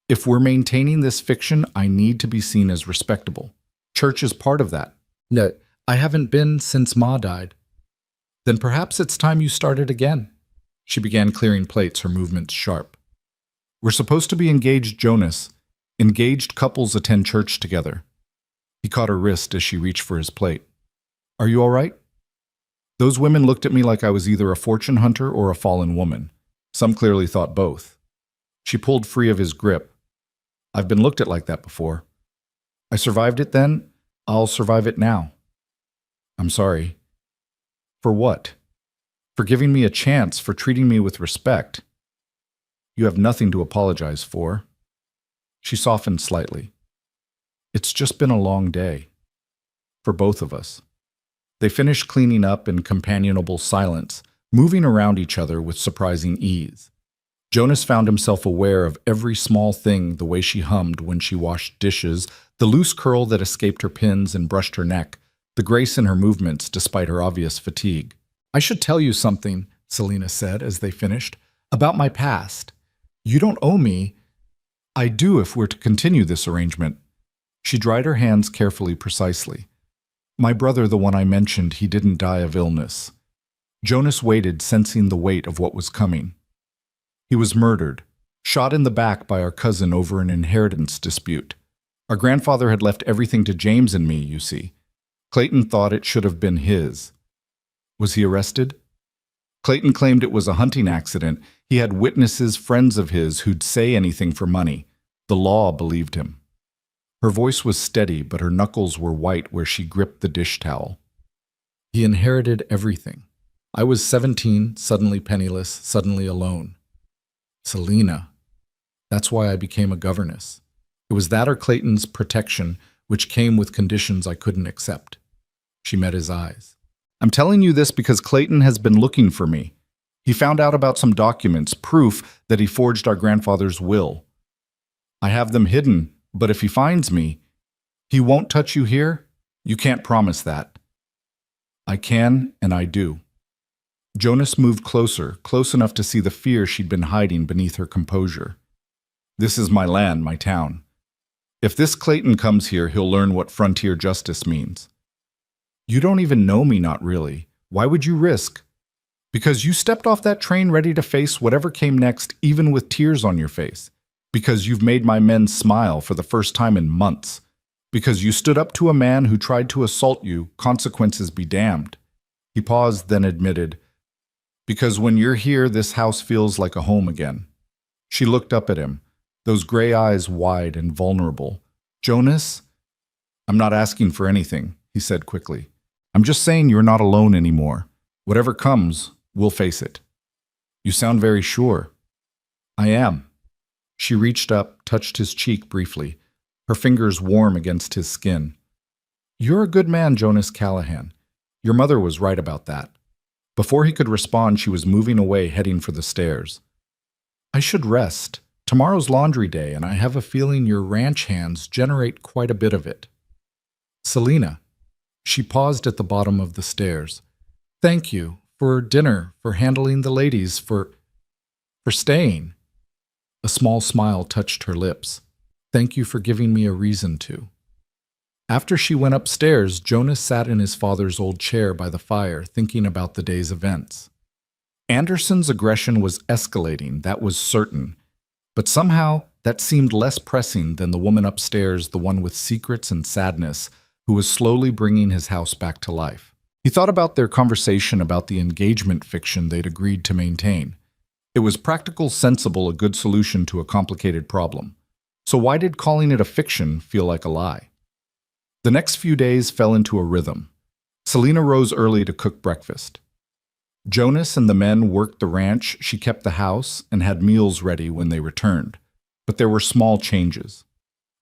If we're maintaining this fiction, I need to be seen as respectable. Church is part of that. No, I haven't been since Ma died. Then perhaps it's time you started again. She began clearing plates, her movements sharp. We're supposed to be engaged, Jonas. Engaged couples attend church together. He caught her wrist as she reached for his plate. Are you all right? Those women looked at me like I was either a fortune hunter or a fallen woman. Some clearly thought both. She pulled free of his grip. I've been looked at like that before. I survived it then. I'll survive it now. I'm sorry. For what? For giving me a chance, for treating me with respect. You have nothing to apologize for. She softened slightly. It's just been a long day. For both of us. They finished cleaning up in companionable silence, moving around each other with surprising ease. Jonas found himself aware of every small thing, the way she hummed when she washed dishes, the loose curl that escaped her pins and brushed her neck, the grace in her movements despite her obvious fatigue. I should tell you something, Selena said as they finished, about my past. You don't owe me. I do if we're to continue this arrangement. She dried her hands carefully, precisely. My brother, the one I mentioned, he didn't die of illness. Jonas waited, sensing the weight of what was coming. He was murdered, shot in the back by our cousin over an inheritance dispute. Our grandfather had left everything to James and me, you see. Clayton thought it should have been his. Was he arrested? Clayton claimed it was a hunting accident. He had witnesses, friends of his, who'd say anything for money. The law believed him. Her voice was steady, but her knuckles were white where she gripped the dish towel. He inherited everything. I was 17, suddenly penniless, suddenly alone. Selena. That's why I became a governess. It was that or Clayton's protection, which came with conditions I couldn't accept. She met his eyes. I'm telling you this because Clayton has been looking for me. He found out about some documents, proof that he forged our grandfather's will. I have them hidden, but if he finds me, he won't touch you here? You can't promise that. I can, and I do. Jonas moved closer, close enough to see the fear she'd been hiding beneath her composure. This is my land, my town. If this Clayton comes here, he'll learn what frontier justice means. You don't even know me, not really. Why would you risk? Because you stepped off that train ready to face whatever came next, even with tears on your face. Because you've made my men smile for the first time in months. Because you stood up to a man who tried to assault you, consequences be damned. He paused, then admitted, "Because when you're here, this house feels like a home again." She looked up at him, those gray eyes wide and vulnerable. "Jonas, I'm not asking for anything," he said quickly. "I'm just saying you're not alone anymore. Whatever comes, we'll face it." "You sound very sure." "I am." She reached up, touched his cheek briefly, her fingers warm against his skin. "You're a good man, Jonas Callahan. Your mother was right about that." Before he could respond, she was moving away, heading for the stairs. "I should rest. Tomorrow's laundry day, and I have a feeling your ranch hands generate quite a bit of it." "Selena." She paused at the bottom of the stairs. "Thank you for dinner, for handling the ladies, for staying." A small smile touched her lips. "Thank you for giving me a reason to." After she went upstairs, Jonas sat in his father's old chair by the fire, thinking about the day's events. Anderson's aggression was escalating, that was certain. But somehow, that seemed less pressing than the woman upstairs, the one with secrets and sadness, who was slowly bringing his house back to life. He thought about their conversation about the engagement fiction they'd agreed to maintain. It was practical, sensible, a good solution to a complicated problem. So why did calling it a fiction feel like a lie? The next few days fell into a rhythm. Selena rose early to cook breakfast. Jonas and the men worked the ranch, she kept the house, and had meals ready when they returned. But there were small changes.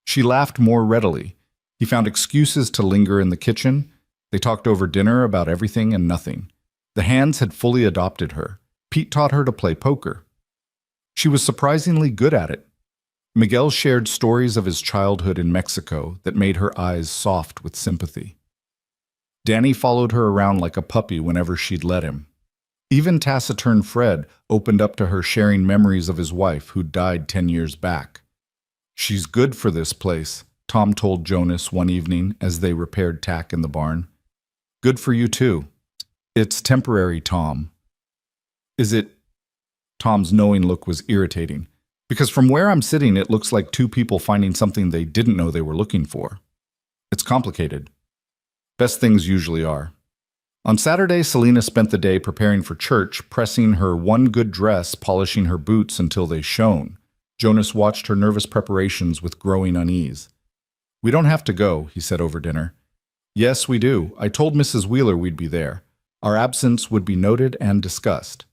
She laughed more readily. He found excuses to linger in the kitchen. They talked over dinner about everything and nothing. The hands had fully adopted her. Pete taught her to play poker. She was surprisingly good at it. Miguel shared stories of his childhood in Mexico that made her eyes soft with sympathy. Danny followed her around like a puppy whenever she'd let him. Even taciturn Fred opened up to her, sharing memories of his wife who'd died 10 years back. "She's good for this place," Tom told Jonas one evening as they repaired tack in the barn. "Good for you too." "It's temporary, Tom." "Is it?" Tom's knowing look was irritating. "Because from where I'm sitting, it looks like two people finding something they didn't know they were looking for. It's complicated. Best things usually are." On Saturday, Selena spent the day preparing for church, pressing her one good dress, polishing her boots until they shone. Jonas watched her nervous preparations with growing unease. "We don't have to go," he said over dinner. "Yes, we do. I told Mrs. Wheeler we'd be there. Our absence would be noted and discussed."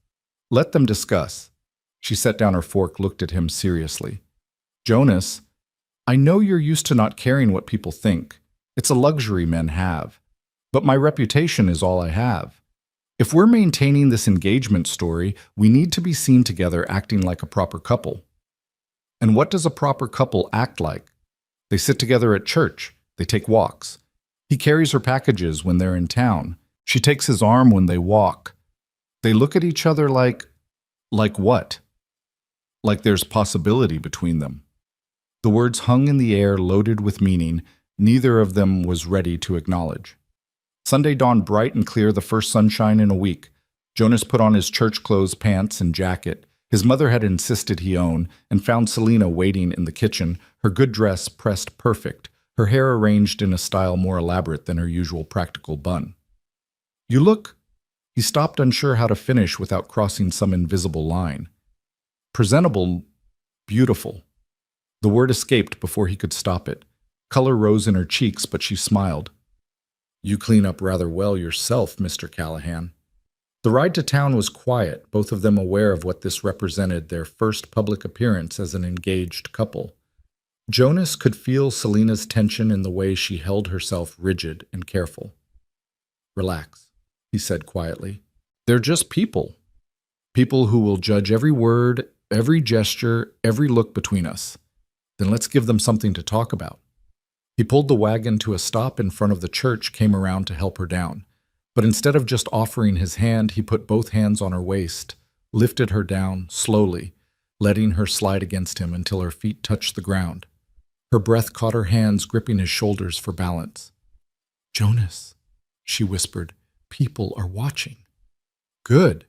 "Let them discuss." She set down her fork, looked at him seriously. "Jonas, I know you're used to not caring what people think. It's a luxury men have. But my reputation is all I have. If we're maintaining this engagement story, we need to be seen together acting like a proper couple." "And what does a proper couple act like?" "They sit together at church. They take walks. He carries her packages when they're in town. She takes his arm when they walk. They look at each other like what? Like there's possibility between them." The words hung in the air, loaded with meaning. Neither of them was ready to acknowledge. Sunday dawned bright and clear, the first sunshine in a week. Jonas put on his church clothes, pants, and jacket. His mother had insisted he own, and found Selena waiting in the kitchen, her good dress pressed perfect, her hair arranged in a style more elaborate than her usual practical bun. "You look—" He stopped, unsure how to finish without crossing some invisible line. "Presentable, beautiful." The word escaped before he could stop it. Color rose in her cheeks, but she smiled. "You clean up rather well yourself, Mr. Callahan." The ride to town was quiet, both of them aware of what this represented, their first public appearance as an engaged couple. Jonas could feel Selena's tension in the way she held herself rigid and careful. "Relax," he said quietly. "They're just people. People who will judge every word, every gesture, every look between us. Then let's give them something to talk about." He pulled the wagon to a stop in front of the church, came around to help her down. But instead of just offering his hand, he put both hands on her waist, lifted her down slowly, letting her slide against him until her feet touched the ground. Her breath caught her hands, gripping his shoulders for balance. "Jonas," she whispered, "people are watching." "Good."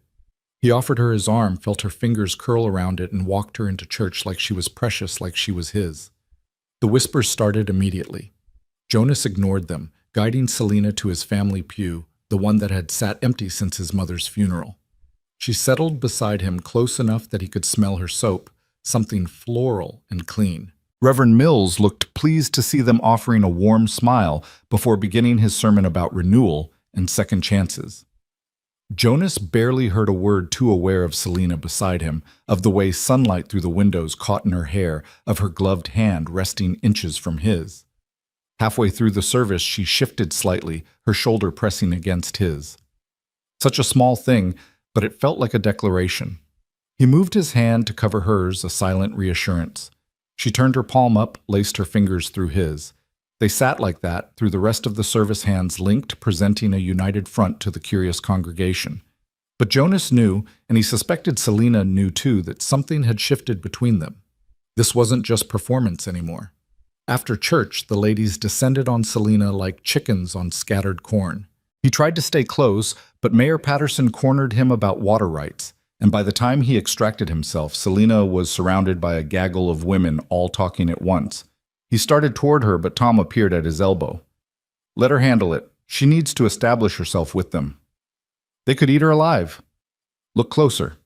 He offered her his arm, felt her fingers curl around it, and walked her into church like she was precious, like she was his. The whispers started immediately. Jonas ignored them, guiding Selena to his family pew, the one that had sat empty since his mother's funeral. She settled beside him close enough that he could smell her soap, something floral and clean. Reverend Mills looked pleased to see them, offering a warm smile before beginning his sermon about renewal and second chances. Jonas barely heard a word, too aware of Selena beside him, of the way sunlight through the windows caught in her hair, of her gloved hand resting inches from his. Halfway through the service, she shifted slightly, her shoulder pressing against his. Such a small thing, but it felt like a declaration. He moved his hand to cover hers, a silent reassurance. She turned her palm up, laced her fingers through his. They sat like that through the rest of the service, hands linked, presenting a united front to the curious congregation. But Jonas knew, and he suspected Selena knew too, that something had shifted between them. This wasn't just performance anymore. After church, the ladies descended on Selena like chickens on scattered corn. He tried to stay close, but Mayor Patterson cornered him about water rights, and by the time he extracted himself, Selena was surrounded by a gaggle of women all talking at once. He started toward her, but Tom appeared at his elbow. "Let her handle it. She needs to establish herself with them. They could eat her alive. Look closer."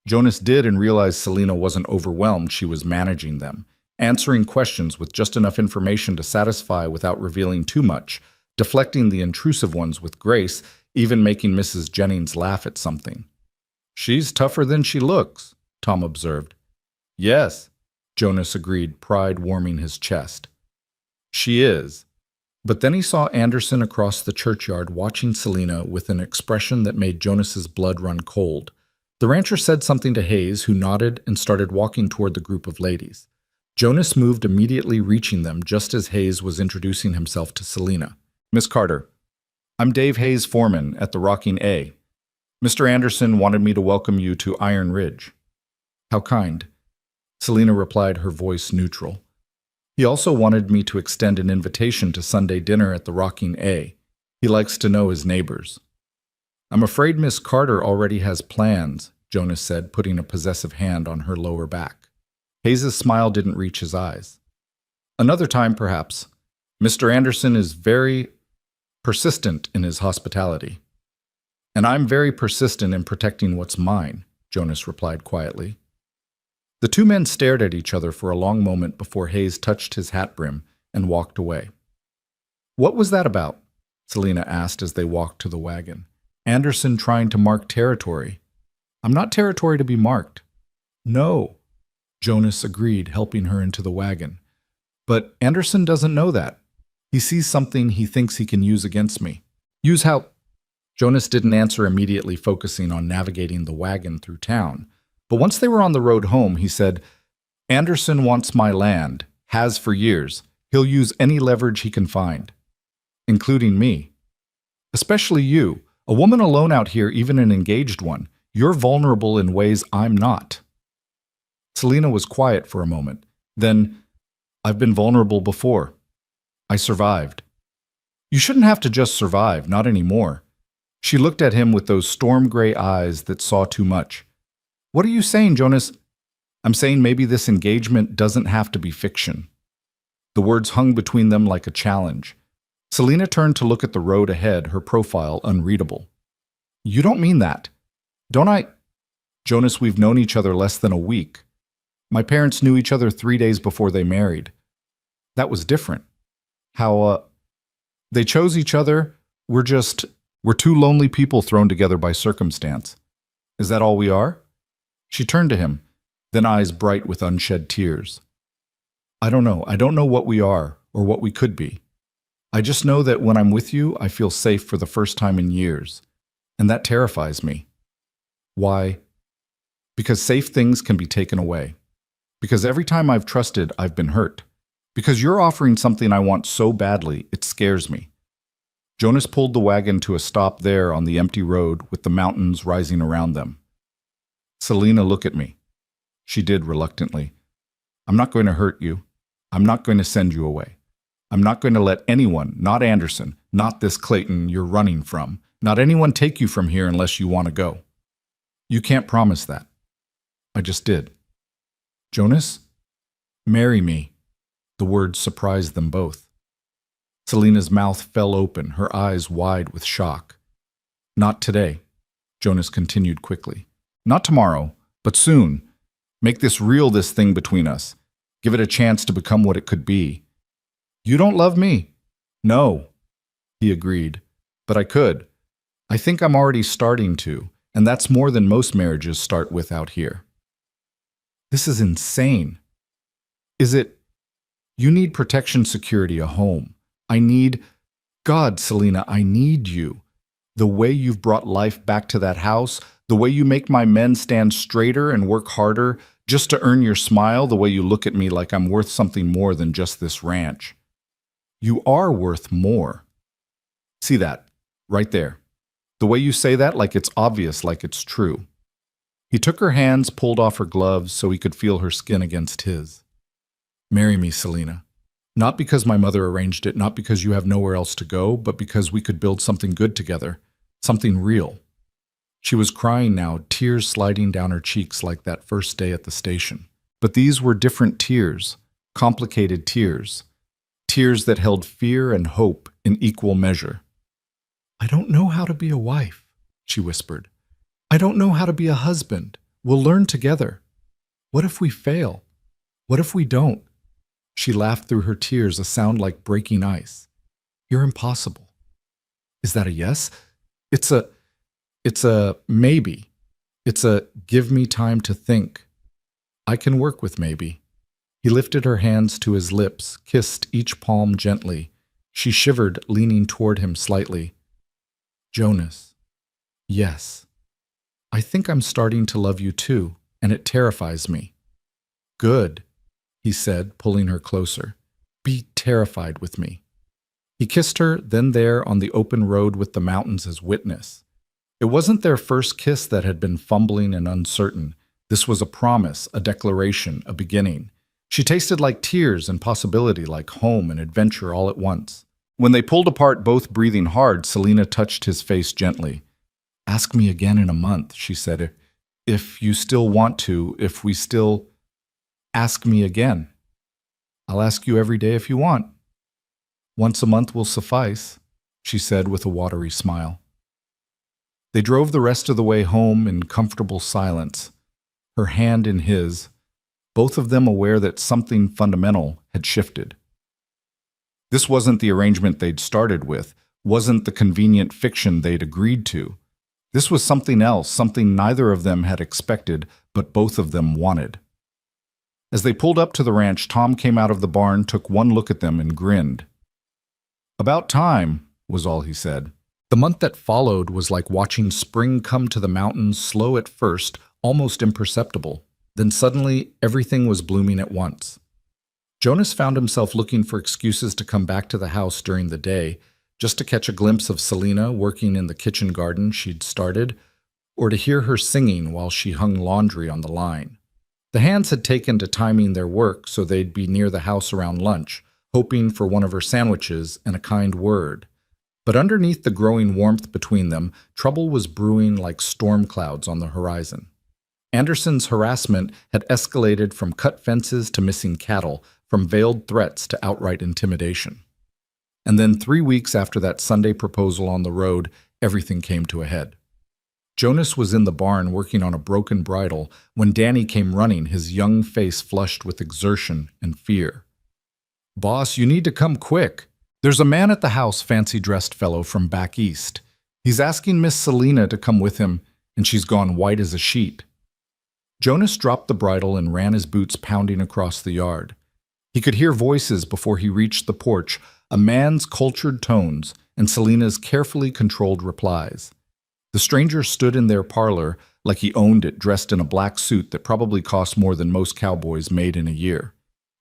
Jonas did and realized Selena wasn't overwhelmed. She was managing them, answering questions with just enough information to satisfy without revealing too much, deflecting the intrusive ones with grace, even making Mrs. Jennings laugh at something. "She's tougher than she looks," Tom observed. "Yes," Jonas agreed, pride warming his chest. "She is." But then he saw Anderson across the churchyard watching Selena with an expression that made Jonas's blood run cold. The rancher said something to Hayes, who nodded and started walking toward the group of ladies. Jonas moved, immediately reaching them just as Hayes was introducing himself to Selena. "Miss Carter, I'm Dave Hayes, foreman at the Rocking A. Mr. Anderson wanted me to welcome you to Iron Ridge." "How kind," Selena replied, her voice neutral. "He also wanted me to extend an invitation to Sunday dinner at the Rocking A. He likes to know his neighbors." "I'm afraid Miss Carter already has plans," Jonas said, putting a possessive hand on her lower back. Hayes' smile didn't reach his eyes. "Another time, perhaps. Mr. Anderson is very persistent in his hospitality." "And I'm very persistent in protecting what's mine," Jonas replied quietly. The two men stared at each other for a long moment before Hayes touched his hat brim and walked away. "What was that about?" Selena asked as they walked to the wagon. "Anderson trying to mark territory." "I'm not territory to be marked." "No," Jonas agreed, helping her into the wagon. "But Anderson doesn't know that. He sees something he thinks he can use against me." "Use how?" Jonas didn't answer immediately, focusing on navigating the wagon through town. But once they were on the road home, he said, "Anderson wants my land, has for years. He'll use any leverage he can find, including me. Especially you, a woman alone out here, even an engaged one. You're vulnerable in ways I'm not." Selena was quiet for a moment. Then, "I've been vulnerable before. I survived." "You shouldn't have to just survive, not anymore." She looked at him with those storm-gray eyes that saw too much. "What are you saying, Jonas?" "I'm saying maybe this engagement doesn't have to be fiction." The words hung between them like a challenge. Selena turned to look at the road ahead, her profile unreadable. "You don't mean that." "Don't I?" "Jonas, we've known each other less than a week. My parents knew each other 3 days before they married. That was different." "How, They chose each other. We're two lonely people thrown together by circumstance. Is that all we are?" She turned to him, then eyes bright with unshed tears. "I don't know. I don't know what we are or what we could be. I just know that when I'm with you, I feel safe for the first time in years. And that terrifies me." "Why?" "Because safe things can be taken away. Because every time I've trusted, I've been hurt. Because you're offering something I want so badly, it scares me." Jonas pulled the wagon to a stop there on the empty road with the mountains rising around them. "Selena, look at me." She did reluctantly. "I'm not going to hurt you. I'm not going to send you away. I'm not going to let anyone, not Anderson, not this Clayton you're running from, not anyone take you from here unless you want to go. You can't promise that." "I just did." "Jonas, marry me." The words surprised them both. Selena's mouth fell open, her eyes wide with shock. Not today, Jonas continued quickly. Not tomorrow, but soon. Make this real, this thing between us. Give it a chance to become what it could be. You don't love me? No, he agreed. But I could. I think I'm already starting to, and that's more than most marriages start with out here. This is insane. Is it? You need protection, security, a home. I need... God, Selena, I need you. The way you've brought life back to that house, the way you make my men stand straighter and work harder just to earn your smile, the way you look at me like I'm worth something more than just this ranch. You are worth more. See that? Right there. The way you say that, like it's obvious, like it's true. He took her hands, pulled off her gloves so he could feel her skin against his. Marry me, Selena. Not because my mother arranged it, not because you have nowhere else to go, but because we could build something good together, something real. She was crying now, tears sliding down her cheeks like that first day at the station. But these were different tears, complicated tears, tears that held fear and hope in equal measure. I don't know how to be a wife, she whispered. I don't know how to be a husband. We'll learn together. What if we fail? What if we don't? She laughed through her tears, a sound like breaking ice. You're impossible. Is that a yes? It's a maybe. It's a give me time to think. I can work with maybe. He lifted her hands to his lips, kissed each palm gently. She shivered, leaning toward him slightly. Jonas. Yes. I think I'm starting to love you too, and it terrifies me. Good, he said, pulling her closer. Be terrified with me. He kissed her, then there on the open road with the mountains as witness. It wasn't their first kiss that had been fumbling and uncertain. This was a promise, a declaration, a beginning. She tasted like tears and possibility, like home and adventure all at once. When they pulled apart, both breathing hard, Selena touched his face gently. Ask me again in a month, she said. If you still want to, if we still... Ask me again. I'll ask you every day if you want. Once a month will suffice, she said with a watery smile. They drove the rest of the way home in comfortable silence, her hand in his, both of them aware that something fundamental had shifted. This wasn't the arrangement they'd started with, wasn't the convenient fiction they'd agreed to. This was something else, something neither of them had expected, but both of them wanted. As they pulled up to the ranch, Tom came out of the barn, took one look at them, and grinned. About time, was all he said. The month that followed was like watching spring come to the mountains, slow at first, almost imperceptible. Then suddenly, everything was blooming at once. Jonas found himself looking for excuses to come back to the house during the day, just to catch a glimpse of Selena working in the kitchen garden she'd started, or to hear her singing while she hung laundry on the line. The hands had taken to timing their work so they'd be near the house around lunch, hoping for one of her sandwiches and a kind word. But underneath the growing warmth between them, trouble was brewing like storm clouds on the horizon. Anderson's harassment had escalated from cut fences to missing cattle, from veiled threats to outright intimidation. And then 3 weeks after that Sunday proposal on the road, everything came to a head. Jonas was in the barn working on a broken bridle when Danny came running, his young face flushed with exertion and fear. Boss, you need to come quick. There's a man at the house, fancy-dressed fellow from back east. He's asking Miss Selena to come with him, and she's gone white as a sheet. Jonas dropped the bridle and ran his boots pounding across the yard. He could hear voices before he reached the porch, a man's cultured tones and Selena's carefully controlled replies. The stranger stood in their parlor like he owned it, dressed in a black suit that probably cost more than most cowboys made in a year.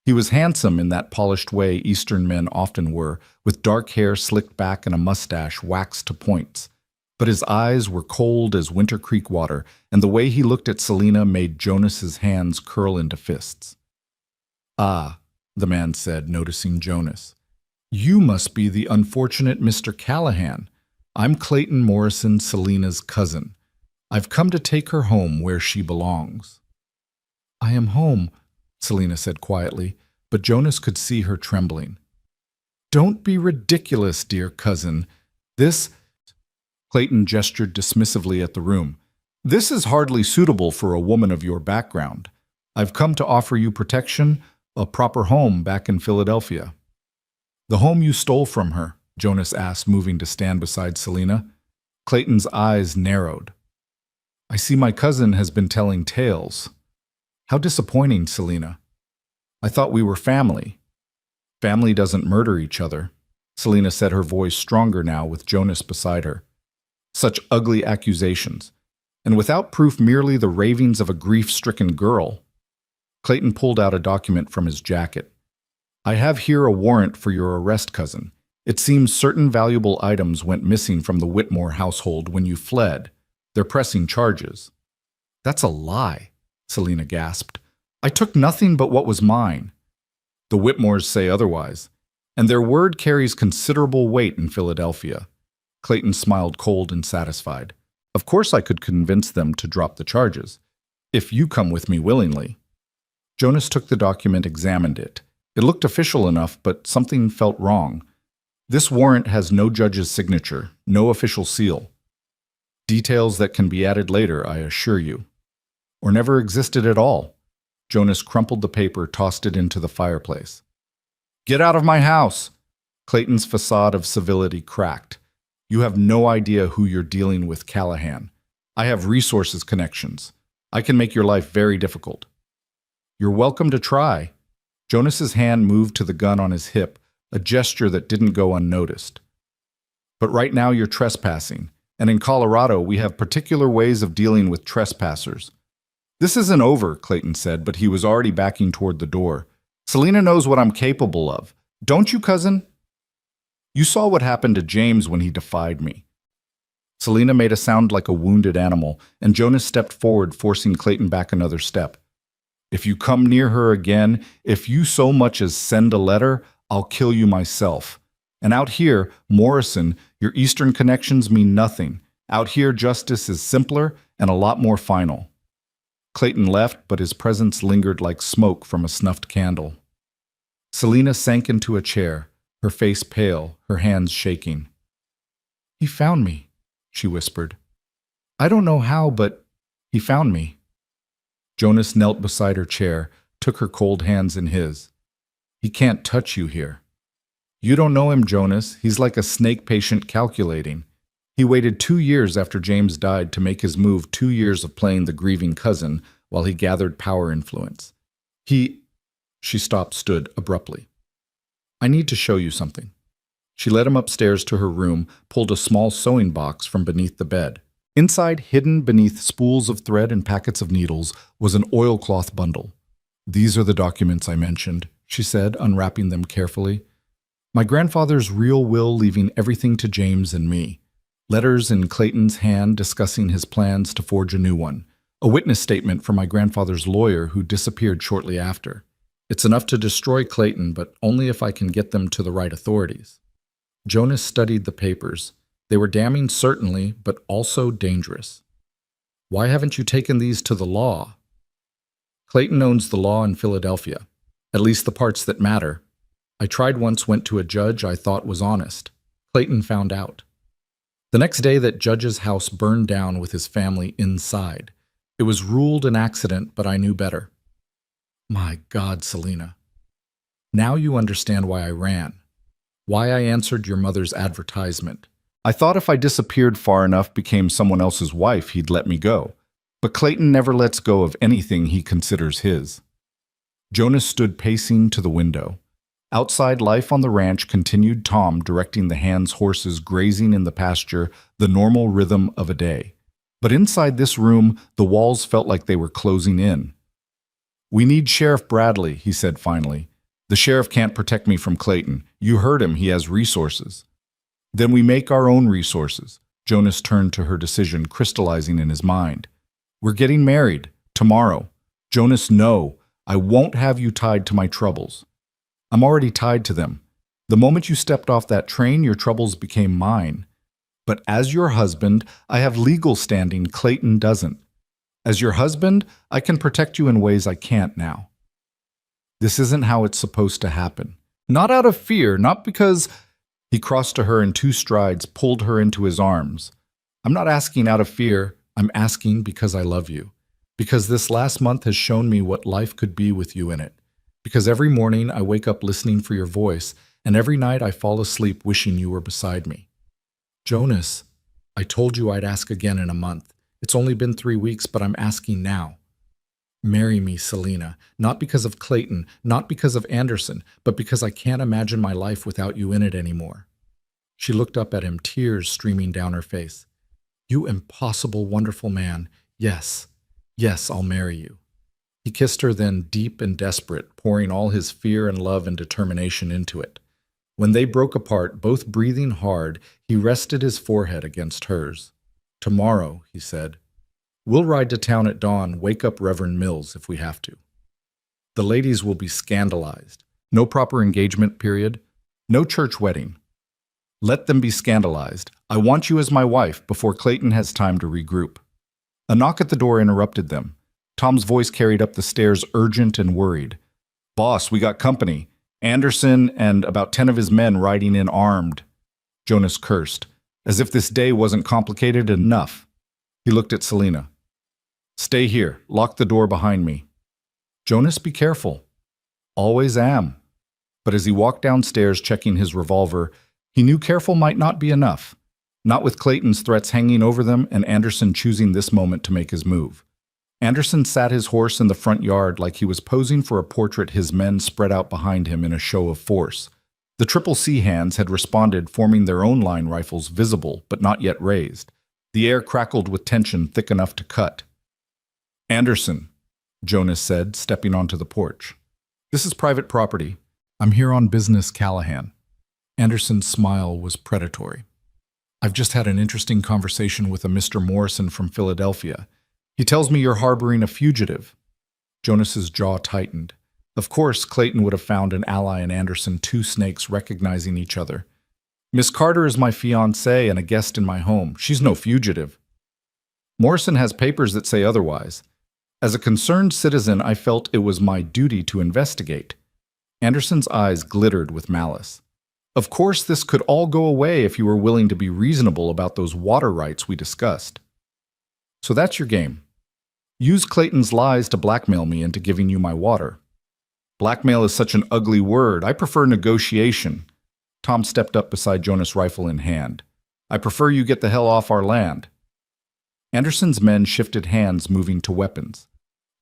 He was handsome in that polished way Eastern men often were, with dark hair slicked back and a mustache waxed to points. But his eyes were cold as Winter Creek water, and the way he looked at Selena made Jonas's hands curl into fists. Ah, the man said, noticing Jonas. You must be the unfortunate Mr. Callahan. I'm Clayton Morrison, Selena's cousin. I've come to take her home where she belongs. I am home, Selena said quietly, but Jonas could see her trembling. Don't be ridiculous, dear cousin. This... Clayton gestured dismissively at the room. This is hardly suitable for a woman of your background. I've come to offer you protection, a proper home back in Philadelphia. The home you stole from her, Jonas asked, moving to stand beside Selena. Clayton's eyes narrowed. I see my cousin has been telling tales. How disappointing, Selena. I thought we were family. Family doesn't murder each other. Selena said, her voice stronger now with Jonas beside her. Such ugly accusations, and without proof, merely the ravings of a grief-stricken girl. Clayton pulled out a document from his jacket. I have here a warrant for your arrest, cousin. It seems certain valuable items went missing from the Whitmore household when you fled. They're pressing charges. That's a lie, Selena gasped. I took nothing but what was mine. The Whitmores say otherwise, and their word carries considerable weight in Philadelphia. Clayton smiled cold and satisfied. Of course I could convince them to drop the charges, if you come with me willingly. Jonas took the document, examined it. It looked official enough, but something felt wrong. This warrant has no judge's signature, no official seal. Details that can be added later, I assure you. Or never existed at all. Jonas crumpled the paper, tossed it into the fireplace. Get out of my house! Clayton's facade of civility cracked. You have no idea who you're dealing with, Callahan. I have resources connections. I can make your life very difficult. You're welcome to try. Jonas's hand moved to the gun on his hip, a gesture that didn't go unnoticed. But right now you're trespassing, and in Colorado we have particular ways of dealing with trespassers. This isn't over, Clayton said, but he was already backing toward the door. Selena knows what I'm capable of. Don't you, cousin? You saw what happened to James when he defied me. Selena made a sound like a wounded animal, and Jonas stepped forward, forcing Clayton back another step. If you come near her again, if you so much as send a letter, I'll kill you myself. And out here, Morrison, your Eastern connections mean nothing. Out here, justice is simpler and a lot more final. Clayton left, but his presence lingered like smoke from a snuffed candle. Selena sank into a chair, her face pale, her hands shaking. He found me, she whispered. I don't know how, but he found me. Jonas knelt beside her chair, took her cold hands in his. He can't touch you here. You don't know him, Jonas. He's like a snake patient calculating. He waited 2 years after James died to make his move, 2 years of playing the grieving cousin while he gathered power influence. She stopped, stood abruptly. I need to show you something. She led him upstairs to her room, pulled a small sewing box from beneath the bed. Inside, hidden beneath spools of thread and packets of needles, was an oilcloth bundle. These are the documents I mentioned, she said, unwrapping them carefully. My grandfather's real will leaving everything to James and me. Letters in Clayton's hand discussing his plans to forge a new one. A witness statement from my grandfather's lawyer who disappeared shortly after. It's enough to destroy Clayton, but only if I can get them to the right authorities. Jonas studied the papers. They were damning, certainly, but also dangerous. Why haven't you taken these to the law? Clayton owns the law in Philadelphia, at least the parts that matter. I tried once, went to a judge I thought was honest. Clayton found out. The next day that judge's house burned down with his family inside. It was ruled an accident, but I knew better. My God, Selena. Now you understand why I ran. Why I answered your mother's advertisement. I thought if I disappeared far enough, became someone else's wife, he'd let me go. But Clayton never lets go of anything he considers his. Jonas stood pacing to the window. Outside, life on the ranch continued, Tom directing the hands' horses grazing in the pasture, the normal rhythm of a day. But inside this room, the walls felt like they were closing in. We need Sheriff Bradley, he said finally. The sheriff can't protect me from Clayton. You heard him, he has resources. Then we make our own resources. Jonas turned to her decision, crystallizing in his mind. We're getting married, tomorrow. Jonas, no, I won't have you tied to my troubles. I'm already tied to them. The moment you stepped off that train, your troubles became mine. But as your husband, I have legal standing, Clayton doesn't. As your husband, I can protect you in ways I can't now. This isn't how it's supposed to happen. Not out of fear, not because... He crossed to her in 2 strides, pulled her into his arms. I'm not asking out of fear. I'm asking because I love you. Because this last month has shown me what life could be with you in it. Because every morning I wake up listening for your voice, and every night I fall asleep wishing you were beside me. Jonas, I told you I'd ask again in a month. It's only been 3 weeks, but I'm asking now. Marry me, Selena, not because of Clayton, not because of Anderson, but because I can't imagine my life without you in it anymore. She looked up at him, tears streaming down her face. You impossible, wonderful man. Yes, yes, I'll marry you. He kissed her then, deep and desperate, pouring all his fear and love and determination into it. When they broke apart, both breathing hard, he rested his forehead against hers. Tomorrow, he said, we'll ride to town at dawn, wake up Reverend Mills if we have to. The ladies will be scandalized. No proper engagement period, no church wedding. Let them be scandalized. I want you as my wife before Clayton has time to regroup. A knock at the door interrupted them. Tom's voice carried up the stairs, urgent and worried. Boss, we got company. Anderson and about 10 of his men riding in armed. Jonas cursed, as if this day wasn't complicated enough. He looked at Selena. Stay here. Lock the door behind me. Jonas, be careful. Always am. But as he walked downstairs checking his revolver, he knew careful might not be enough. Not with Clayton's threats hanging over them and Anderson choosing this moment to make his move. Anderson sat his horse in the front yard like he was posing for a portrait his men spread out behind him in a show of force. The Triple C hands had responded, forming their own line rifles visible but not yet raised. The air crackled with tension thick enough to cut. Anderson, Jonas said, stepping onto the porch. This is private property. I'm here on business, Callahan. Anderson's smile was predatory. I've just had an interesting conversation with a Mr. Morrison from Philadelphia. He tells me you're harboring a fugitive. Jonas's jaw tightened. Of course, Clayton would have found an ally in Anderson, two snakes recognizing each other. Miss Carter is my fiancée and a guest in my home. She's no fugitive. Morrison has papers that say otherwise. As a concerned citizen, I felt it was my duty to investigate. Anderson's eyes glittered with malice. Of course, this could all go away if you were willing to be reasonable about those water rights we discussed. So that's your game. Use Clayton's lies to blackmail me into giving you my water. Blackmail is such an ugly word. I prefer negotiation. Tom stepped up beside Jonas, rifle in hand. I prefer you get the hell off our land. Anderson's men shifted hands, moving to weapons.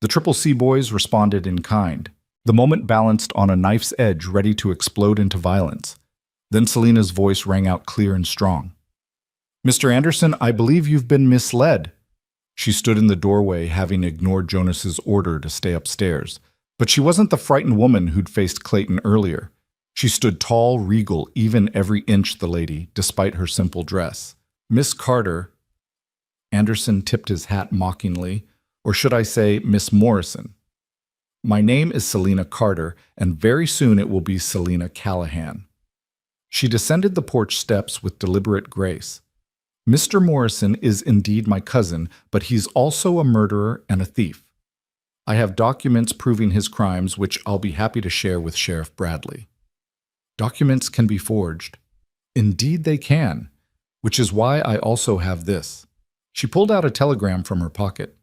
The Triple C boys responded in kind. The moment balanced on a knife's edge, ready to explode into violence. Then Selena's voice rang out clear and strong. Mr. Anderson, I believe you've been misled. She stood in the doorway, having ignored Jonas's order to stay upstairs. But she wasn't the frightened woman who'd faced Clayton earlier. She stood tall, regal, even every inch the lady, despite her simple dress. Miss Carter. Anderson tipped his hat mockingly, or should I say, Miss Morrison. My name is Selena Carter, and very soon it will be Selena Callahan. She descended the porch steps with deliberate grace. Mr. Morrison is indeed my cousin, but he's also a murderer and a thief. I have documents proving his crimes, which I'll be happy to share with Sheriff Bradley. Documents can be forged. Indeed they can, which is why I also have this. She pulled out a telegram from her pocket.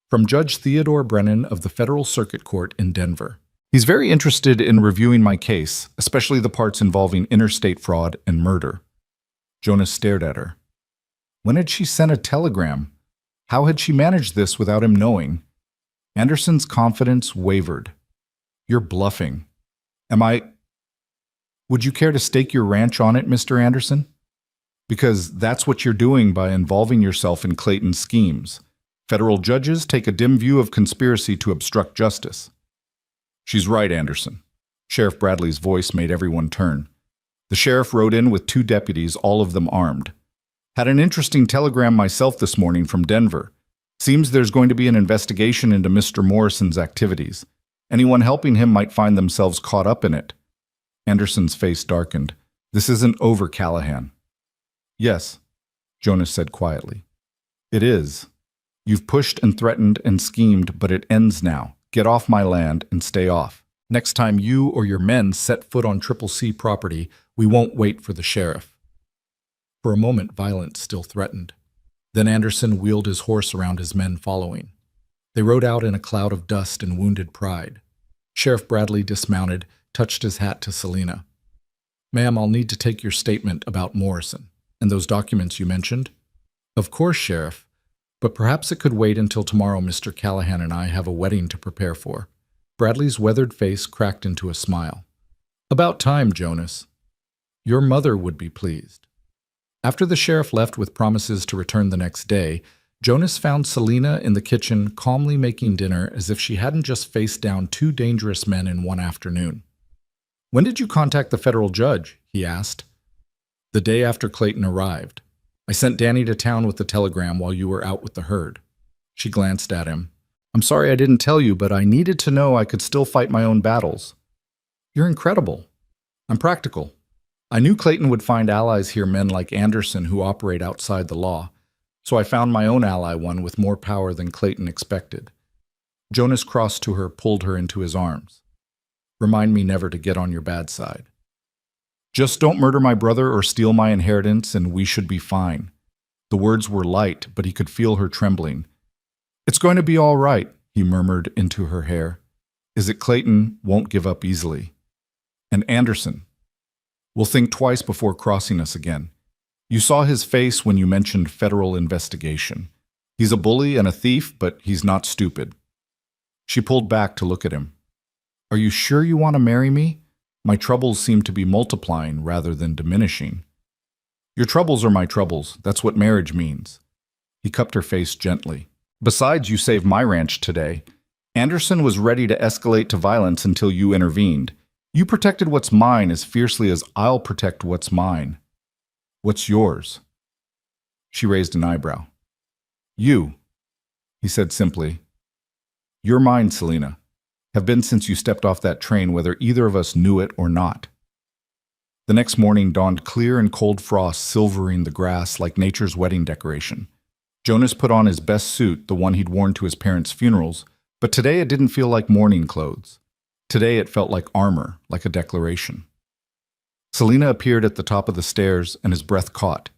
From Judge Theodore Brennan of the Federal Circuit Court in Denver. He's very interested in reviewing my case, especially the parts involving interstate fraud and murder. Jonas stared at her. When had she sent a telegram? How had she managed this without him knowing? Anderson's confidence wavered. You're bluffing. Would you care to stake your ranch on it, Mr. Anderson? Because that's what you're doing by involving yourself in Clayton's schemes. Federal judges take a dim view of conspiracy to obstruct justice. She's right, Anderson. Sheriff Bradley's voice made everyone turn. The sheriff rode in with 2 deputies, all of them armed. Had an interesting telegram myself this morning from Denver. Seems there's going to be an investigation into Mr. Morrison's activities. Anyone helping him might find themselves caught up in it. Anderson's face darkened. This isn't over, Callahan. Yes, Jonas said quietly. It is. You've pushed and threatened and schemed, but it ends now. Get off my land and stay off. Next time you or your men set foot on Triple C property, we won't wait for the sheriff. For a moment, violence still threatened. Then Anderson wheeled his horse around his men following. They rode out in a cloud of dust and wounded pride. Sheriff Bradley dismounted, touched his hat to Selina. "Ma'am, I'll need to take your statement about Morrison. And those documents you mentioned?" "Of course, Sheriff. But perhaps it could wait until tomorrow. Mr. Callahan and I have a wedding to prepare for." Bradley's weathered face cracked into a smile. "About time, Jonas. Your mother would be pleased." After the sheriff left with promises to return the next day, Jonas found Selina in the kitchen calmly making dinner as if she hadn't just faced down two dangerous men in one afternoon. "When did you contact the federal judge?" he asked. "The day after Clayton arrived. I sent Danny to town with the telegram while you were out with the herd." She glanced at him. "I'm sorry I didn't tell you, but I needed to know I could still fight my own battles." "You're incredible." "I'm practical. I knew Clayton would find allies here, men like Anderson who operate outside the law. So I found my own ally, one with more power than Clayton expected." Jonas crossed to her, pulled her into his arms. "Remind me never to get on your bad side. Just don't murder my brother or steal my inheritance, and we should be fine." The words were light, but he could feel her trembling. "It's going to be all right," he murmured into her hair. "Is it Clayton won't give up easily? And Anderson will think twice before crossing us again. You saw his face when you mentioned federal investigation. He's a bully and a thief, but he's not stupid." She pulled back to look at him. "Are you sure you want to marry me? My troubles seem to be multiplying rather than diminishing." "Your troubles are my troubles. That's what marriage means." He cupped her face gently. "Besides, you saved my ranch today. Anderson was ready to escalate to violence until you intervened. You protected what's mine as fiercely as I'll protect what's mine." "What's yours?" She raised an eyebrow. "You," he said simply. "You're mine, Selina. Have been since you stepped off that train, whether either of us knew it or not." The next morning dawned clear and cold frost silvering the grass like nature's wedding decoration. Jonas put on his best suit, the one he'd worn to his parents' funerals, but today it didn't feel like mourning clothes. Today it felt like armor, like a declaration. Selina appeared at the top of the stairs, and his breath caught.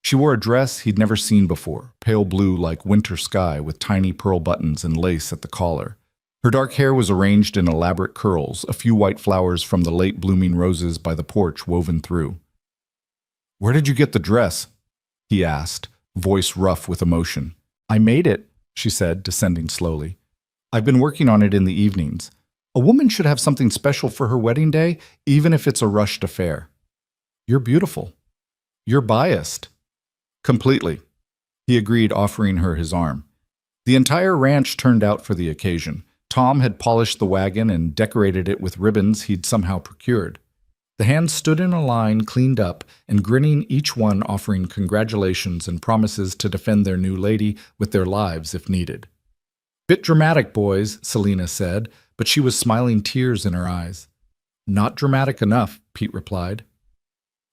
She wore a dress he'd never seen before, pale blue like winter sky with tiny pearl buttons and lace at the collar. Her dark hair was arranged in elaborate curls, a few white flowers from the late blooming roses by the porch woven through. "Where did you get the dress?" he asked, voice rough with emotion. "I made it," she said, descending slowly. "I've been working on it in the evenings. A woman should have something special for her wedding day, even if it's a rushed affair." "You're beautiful." "You're biased." "Completely," he agreed, offering her his arm. The entire ranch turned out for the occasion. Tom had polished the wagon and decorated it with ribbons he'd somehow procured. The hands stood in a line, cleaned up, and grinning, each one offering congratulations and promises to defend their new lady with their lives if needed. "Bit dramatic, boys," Selina said, but she was smiling, tears in her eyes. "Not dramatic enough," Pete replied.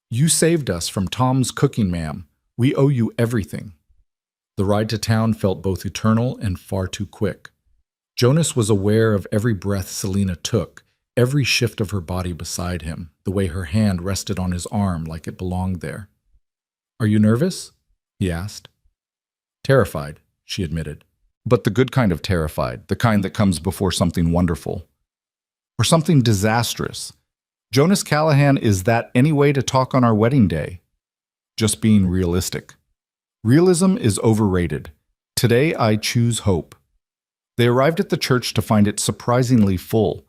"You saved us from Tom's cooking, ma'am. We owe you everything." The ride to town felt both eternal and far too quick. Jonas was aware of every breath Selina took, every shift of her body beside him, the way her hand rested on his arm like it belonged there. "Are you nervous?" he asked. "Terrified," she admitted. But the good kind of terrified, the kind that comes before something wonderful. Or something disastrous. Jonas Callahan is that any way to talk on our wedding day? Just being realistic. Realism is overrated. Today I choose hope. They arrived at the church to find it surprisingly full.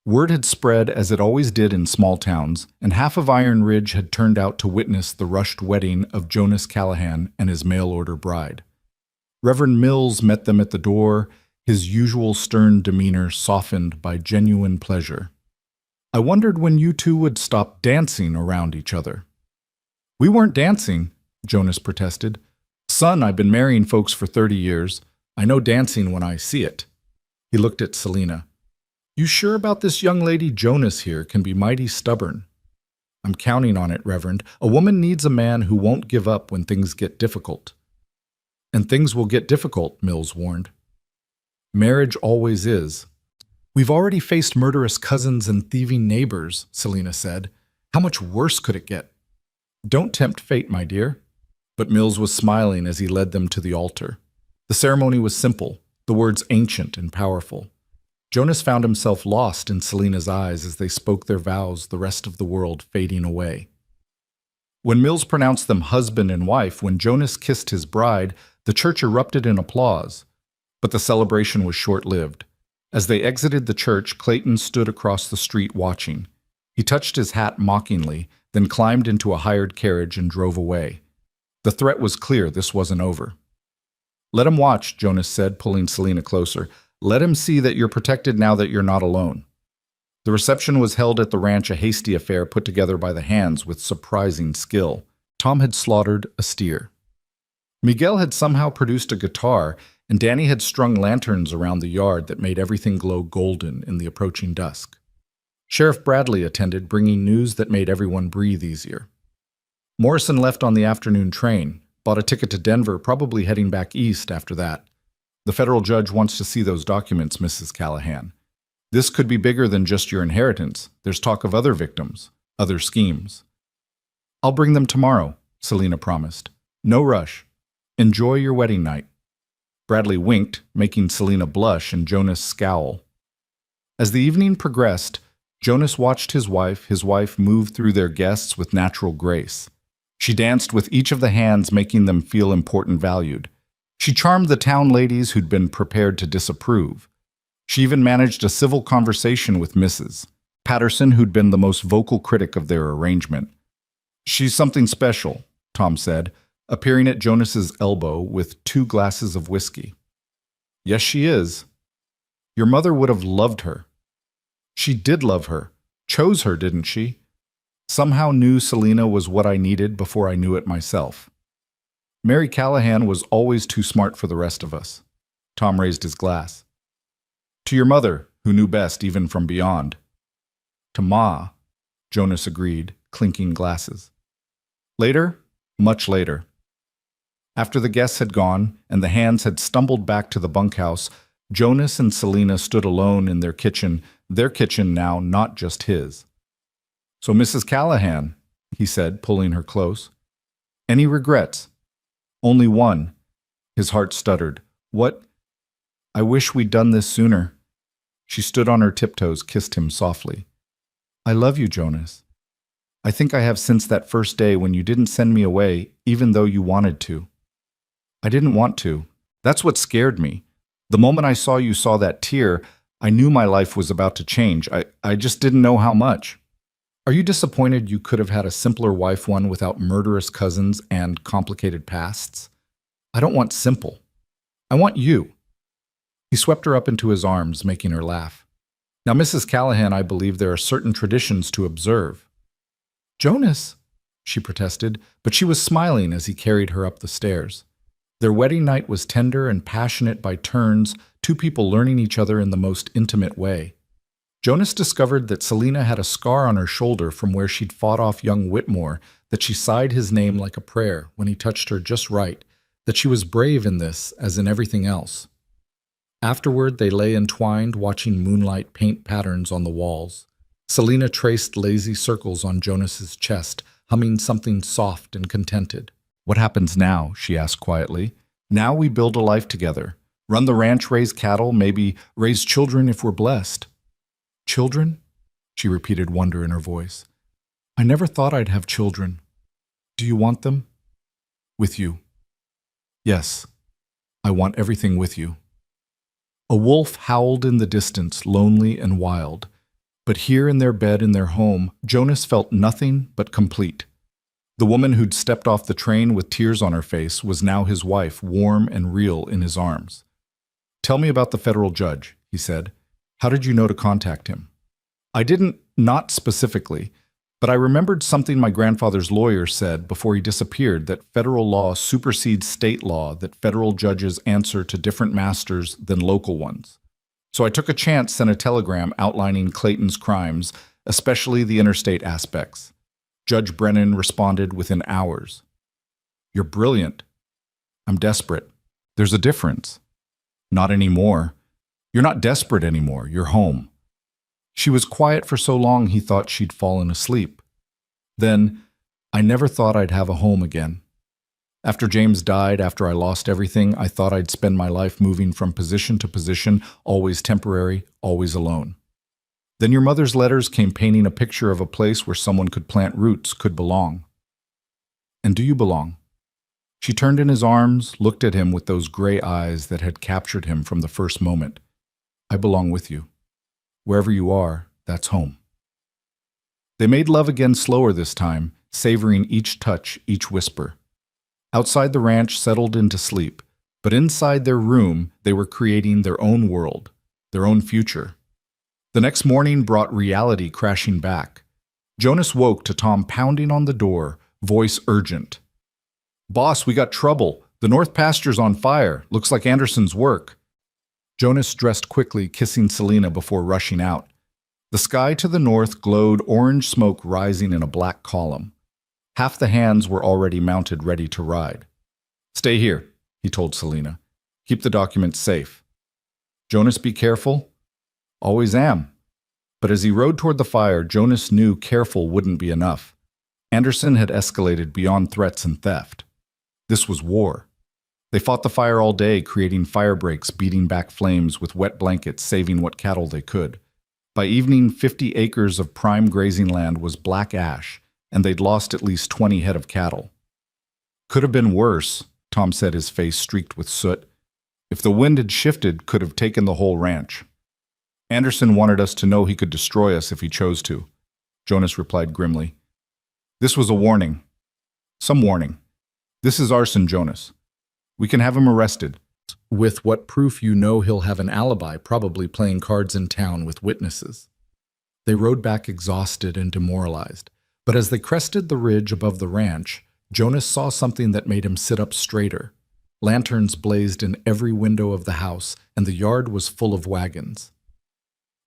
Word had spread, as it always did in small towns, and half of Iron Ridge had turned out to witness the rushed wedding of Jonas Callahan and his mail-order bride. Reverend Mills met them at the door, his usual stern demeanor softened by genuine pleasure. "I wondered when you two would stop dancing around each other." "We weren't dancing," Jonas protested. "Son, I've been marrying folks for 30 years. I know dancing when I see it." He looked at Selina. "You sure about this young lady Jonas here can be mighty stubborn?" "I'm counting on it, Reverend. A woman needs a man who won't give up when things get difficult." "And things will get difficult," Mills warned. "Marriage always is." "We've already faced murderous cousins and thieving neighbors," Selina said. "How much worse could it get?" "Don't tempt fate, my dear." But Mills was smiling as he led them to the altar. The ceremony was simple, the words ancient and powerful. Jonas found himself lost in Selena's eyes as they spoke their vows, the rest of the world fading away. When Mills pronounced them husband and wife, when Jonas kissed his bride, the church erupted in applause. But the celebration was short-lived. As they exited the church, Clayton stood across the street watching. He touched his hat mockingly, then climbed into a hired carriage and drove away. The threat was clear, this wasn't over. "Let him watch," Jonas said, pulling Selena closer. "Let him see that you're protected now that you're not alone." The reception was held at the ranch, a hasty affair put together by the hands with surprising skill. Tom had slaughtered a steer. Miguel had somehow produced a guitar, and Danny had strung lanterns around the yard that made everything glow golden in the approaching dusk. Sheriff Bradley attended, bringing news that made everyone breathe easier. Morrison left on the afternoon train, bought a ticket to Denver, probably heading back east after that. "The federal judge wants to see those documents, Mrs. Callahan. This could be bigger than just your inheritance. There's talk of other victims, other schemes." "I'll bring them tomorrow," Selena promised. "No rush. Enjoy your wedding night." Bradley winked, making Selena blush and Jonas scowl. As the evening progressed, Jonas watched his wife move through their guests with natural grace. She danced with each of the hands, making them feel important, valued. She charmed the town ladies who'd been prepared to disapprove. She even managed a civil conversation with Mrs. Patterson, who'd been the most vocal critic of their arrangement. "She's something special," Tom said, appearing at Jonas's elbow with 2 glasses of whiskey. "Yes, she is. Your mother would have loved her." "She did love her. Chose her, didn't she? Somehow knew Selena was what I needed before I knew it myself. Mary Callahan was always too smart for the rest of us." Tom raised his glass. "To your mother, who knew best even from beyond." "To Ma," Jonas agreed, clinking glasses. Later, much later. After the guests had gone and the hands had stumbled back to the bunkhouse, Jonas and Selena stood alone in their kitchen now, not just his. "So, Mrs. Callahan," he said, pulling her close, "any regrets?" "Only one." His heart stuttered. "What? I wish we'd done this sooner." She stood on her tiptoes, kissed him softly. "I love you, Jonas. I think I have since that first day when you didn't send me away, even though you wanted to. I didn't want to. That's what scared me. The moment I saw you saw that tear, I knew my life was about to change. I just didn't know how much. Are you disappointed you could have had a simpler wife, one without murderous cousins and complicated pasts? I don't want simple. I want you." He swept her up into his arms, making her laugh. "Now, Mrs. Callahan, I believe there are certain traditions to observe." "Jonas," she protested, but she was smiling as he carried her up the stairs. Their wedding night was tender and passionate by turns, 2 people learning each other in the most intimate way. Jonas discovered that Selena had a scar on her shoulder from where she'd fought off young Whitmore, that she sighed his name like a prayer when he touched her just right, that she was brave in this as in everything else. Afterward, they lay entwined, watching moonlight paint patterns on the walls. Selena traced lazy circles on Jonas's chest, humming something soft and contented. "What happens now?" she asked quietly. "Now we build a life together. Run the ranch, raise cattle, maybe raise children if we're blessed." "Children?" she repeated, wonder in her voice. "I never thought I'd have children. Do you want them?" "With you." "Yes, I want everything with you." A wolf howled in the distance, lonely and wild. But here in their bed in their home, Jonas felt nothing but complete. The woman who'd stepped off the train with tears on her face was now his wife, warm and real in his arms. "Tell me about the federal judge," he said. "How did you know to contact him?" "I didn't, not specifically, but I remembered something my grandfather's lawyer said before he disappeared, that federal law supersedes state law, that federal judges answer to different masters than local ones. So I took a chance, sent a telegram outlining Clayton's crimes, especially the interstate aspects. Judge Brennan responded within hours. "You're brilliant." "I'm desperate." "There's a difference." "Not anymore. You're not desperate anymore. You're home." She was quiet for so long he thought she'd fallen asleep. Then, "I never thought I'd have a home again." After James died, after I lost everything, I thought I'd spend my life moving from position to position, always temporary, always alone. Then your mother's letters came painting a picture of a place where someone could plant roots, could belong. And do you belong? She turned in his arms, looked at him with those gray eyes that had captured him from the first moment. I belong with you. Wherever you are, that's home. They made love again slower this time, savoring each touch, each whisper. Outside the ranch settled into sleep, but inside their room they were creating their own world, their own future. The next morning brought reality crashing back. Jonas woke to Tom pounding on the door, voice urgent. "Boss, we got trouble. The north pasture's on fire. Looks like Anderson's work." Jonas dressed quickly, kissing Selena before rushing out. The sky to the north glowed orange smoke rising in a black column. Half the hands were already mounted, ready to ride. "Stay here," he told Selena. "Keep the documents safe." "Jonas, be careful." "Always am." But as he rode toward the fire, Jonas knew careful wouldn't be enough. Anderson had escalated beyond threats and theft. This was war. They fought the fire all day, creating fire breaks, beating back flames with wet blankets, saving what cattle they could. By evening, 50 acres of prime grazing land was black ash, and they'd lost at least 20 head of cattle. "Could have been worse," Tom said, his face streaked with soot. "If the wind had shifted, could have taken the whole ranch." "Anderson wanted us to know he could destroy us if he chose to," Jonas replied grimly. "This was a warning. Some warning. This is arson, Jonas. We can have him arrested. With what proof you know he'll have an alibi, probably playing cards in town with witnesses." They rode back exhausted and demoralized, but as they crested the ridge above the ranch, Jonas saw something that made him sit up straighter. Lanterns blazed in every window of the house, and the yard was full of wagons.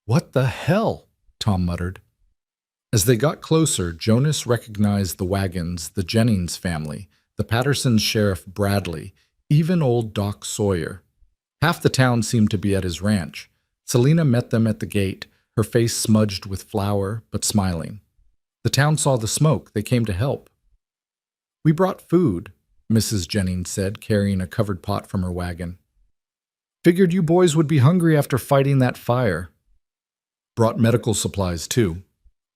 "What the hell?" Tom muttered. As they got closer, Jonas recognized the wagons, the Jennings family, the Patterson's Sheriff Bradley, even old Doc Sawyer. Half the town seemed to be at his ranch. Selena met them at the gate, her face smudged with flour, but smiling. The town saw the smoke. They came to help. "We brought food," Mrs. Jennings said, carrying a covered pot from her wagon. "Figured you boys would be hungry after fighting that fire." "Brought medical supplies, too,"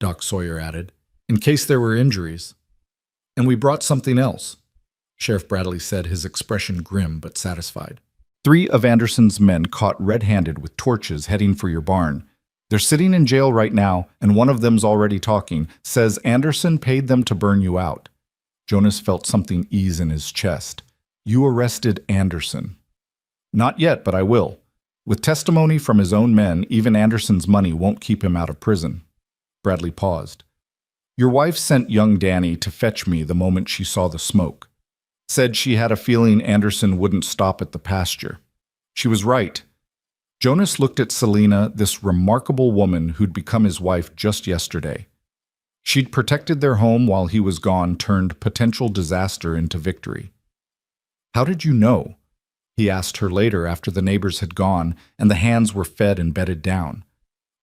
Doc Sawyer added, "in case there were injuries. And we brought something else," Sheriff Bradley said, his expression grim but satisfied. "3 of Anderson's men caught red-handed with torches heading for your barn. They're sitting in jail right now, and one of them's already talking, says Anderson paid them to burn you out." Jonas felt something ease in his chest. "You arrested Anderson." "Not yet, but I will. With testimony from his own men, even Anderson's money won't keep him out of prison." Bradley paused. "Your wife sent young Danny to fetch me the moment she saw the smoke. Said she had a feeling Anderson wouldn't stop at the pasture. She was right." Jonas looked at Selena, this remarkable woman who'd become his wife just yesterday. She'd protected their home while he was gone, turned potential disaster into victory. "How did you know?" he asked her later after the neighbors had gone and the hands were fed and bedded down.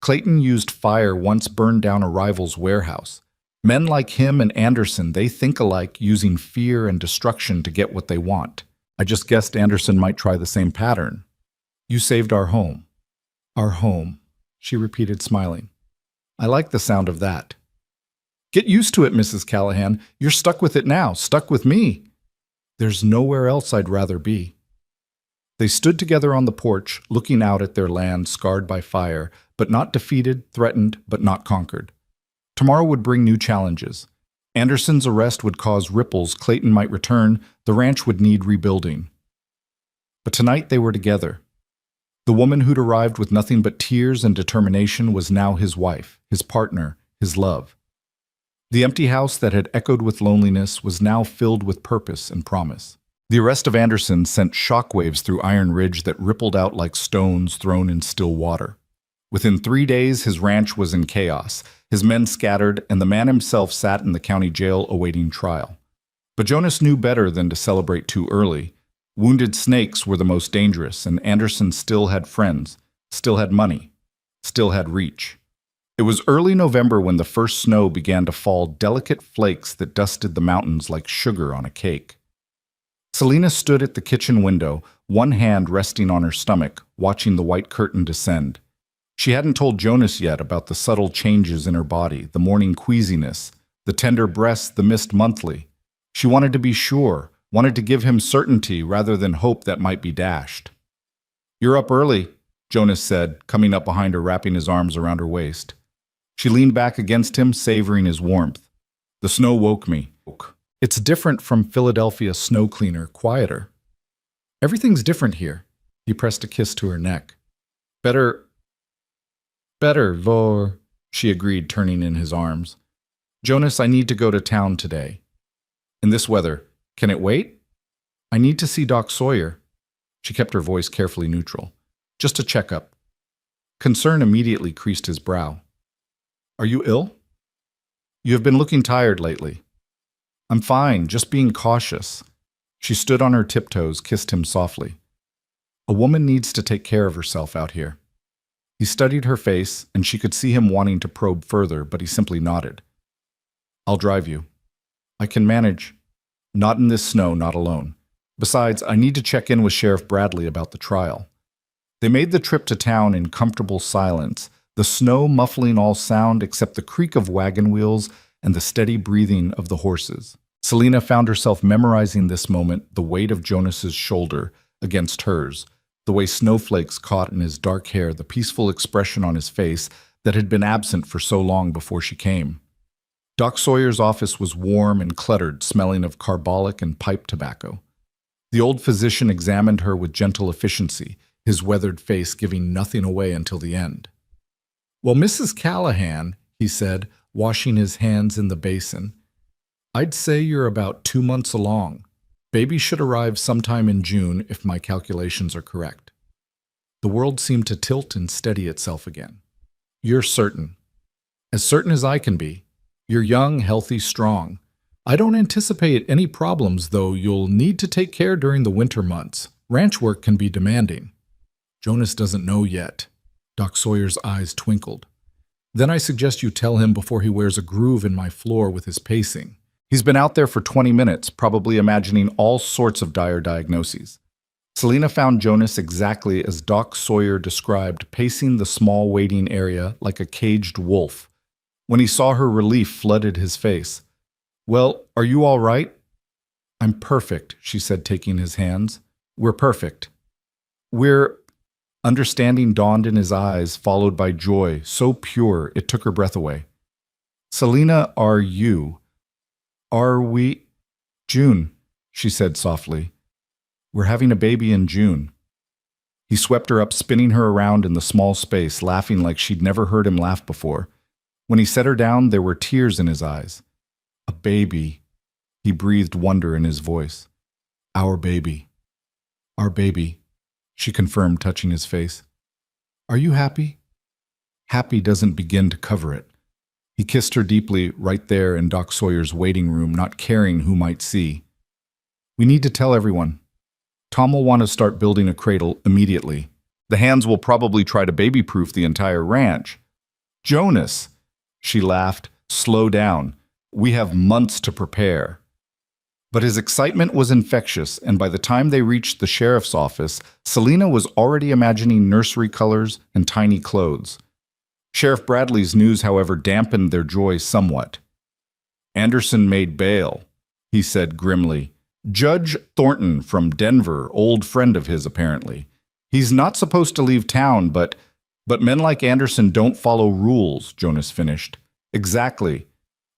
"Clayton used fire once burned down a rival's warehouse. Men like him and Anderson, they think alike, using fear and destruction to get what they want. I just guessed Anderson might try the same pattern. You saved our home." "Our home," she repeated, smiling. "I like the sound of that." "Get used to it, Mrs. Callahan. You're stuck with it now, stuck with me." "There's nowhere else I'd rather be." They stood together on the porch, looking out at their land scarred by fire, but not defeated, threatened, but not conquered. Tomorrow would bring new challenges. Anderson's arrest would cause ripples, Clayton might return, the ranch would need rebuilding. But tonight they were together. The woman who'd arrived with nothing but tears and determination was now his wife, his partner, his love. The empty house that had echoed with loneliness was now filled with purpose and promise. The arrest of Anderson sent shockwaves through Iron Ridge that rippled out like stones thrown in still water. Within 3 days, his ranch was in chaos. His men scattered, and the man himself sat in the county jail awaiting trial. But Jonas knew better than to celebrate too early. Wounded snakes were the most dangerous, and Anderson still had friends, still had money, still had reach. It was early November when the first snow began to fall, delicate flakes that dusted the mountains like sugar on a cake. Selena stood at the kitchen window, one hand resting on her stomach, watching the white curtain descend. She hadn't told Jonas yet about the subtle changes in her body, the morning queasiness, the tender breasts, the missed monthly. She wanted to be sure, wanted to give him certainty rather than hope that might be dashed. "You're up early," Jonas said, coming up behind her, wrapping his arms around her waist. She leaned back against him, savoring his warmth. "The snow woke me." "It's different from Philadelphia snow cleaner, quieter." "Everything's different here." He pressed a kiss to her neck. Better, Vor," she agreed, turning in his arms. "Jonas, I need to go to town today." "In this weather, can it wait?" "I need to see Doc Sawyer." She kept her voice carefully neutral. "Just a checkup." Concern immediately creased his brow. "Are you ill?" "You have been looking tired lately." "I'm fine, just being cautious." She stood on her tiptoes, kissed him softly. "A woman needs to take care of herself out here." He studied her face, and she could see him wanting to probe further, but he simply nodded. "I'll drive you." "I can manage." "Not in this snow, not alone. Besides, I need to check in with Sheriff Bradley about the trial." They made the trip to town in comfortable silence, the snow muffling all sound except the creak of wagon wheels and the steady breathing of the horses. Selena found herself memorizing this moment, the weight of Jonas's shoulder against hers, the way snowflakes caught in his dark hair, the peaceful expression on his face that had been absent for so long before she came. Doc Sawyer's office was warm and cluttered, smelling of carbolic and pipe tobacco. The old physician examined her with gentle efficiency, his weathered face giving nothing away until the end. "Well, Mrs. Callahan," he said, washing his hands in the basin, "I'd say you're about 2 months along. Baby should arrive sometime in June if my calculations are correct." The world seemed to tilt and steady itself again. "You're certain." "As certain as I can be. You're young, healthy, strong. I don't anticipate any problems, though you'll need to take care during the winter months. Ranch work can be demanding." "Jonas doesn't know yet." Doc Sawyer's eyes twinkled. "Then I suggest you tell him before he wears a groove in my floor with his pacing. He's been out there for 20 minutes, probably imagining all sorts of dire diagnoses." Selena found Jonas exactly as Doc Sawyer described, pacing the small waiting area like a caged wolf. When he saw her, relief flooded his face. "Well, are you all right?" "I'm perfect," she said, taking his hands. "We're perfect." "We're—" Understanding dawned in his eyes, followed by joy, so pure it took her breath away. "Selena, are you? Are we—" "June," she said softly. "We're having a baby in June." He swept her up, spinning her around in the small space, laughing like she'd never heard him laugh before. When he set her down, there were tears in his eyes. "A baby," he breathed wonder in his voice. "Our baby. Our baby," she confirmed, touching his face. "Are you happy?" Happy doesn't begin to cover it. He kissed her deeply right there in Doc Sawyer's waiting room, not caring who might see. "We need to tell everyone. Tom will want to start building a cradle immediately. The hands will probably try to baby-proof the entire ranch." "Jonas," she laughed, "slow down. We have months to prepare." But his excitement was infectious, and by the time they reached the sheriff's office, Selena was already imagining nursery colors and tiny clothes. Sheriff Bradley's news, however, dampened their joy somewhat. "Anderson made bail," he said grimly. "Judge Thornton from Denver, old friend of his apparently. He's not supposed to leave town, but men like Anderson don't follow rules," Jonas finished. "Exactly.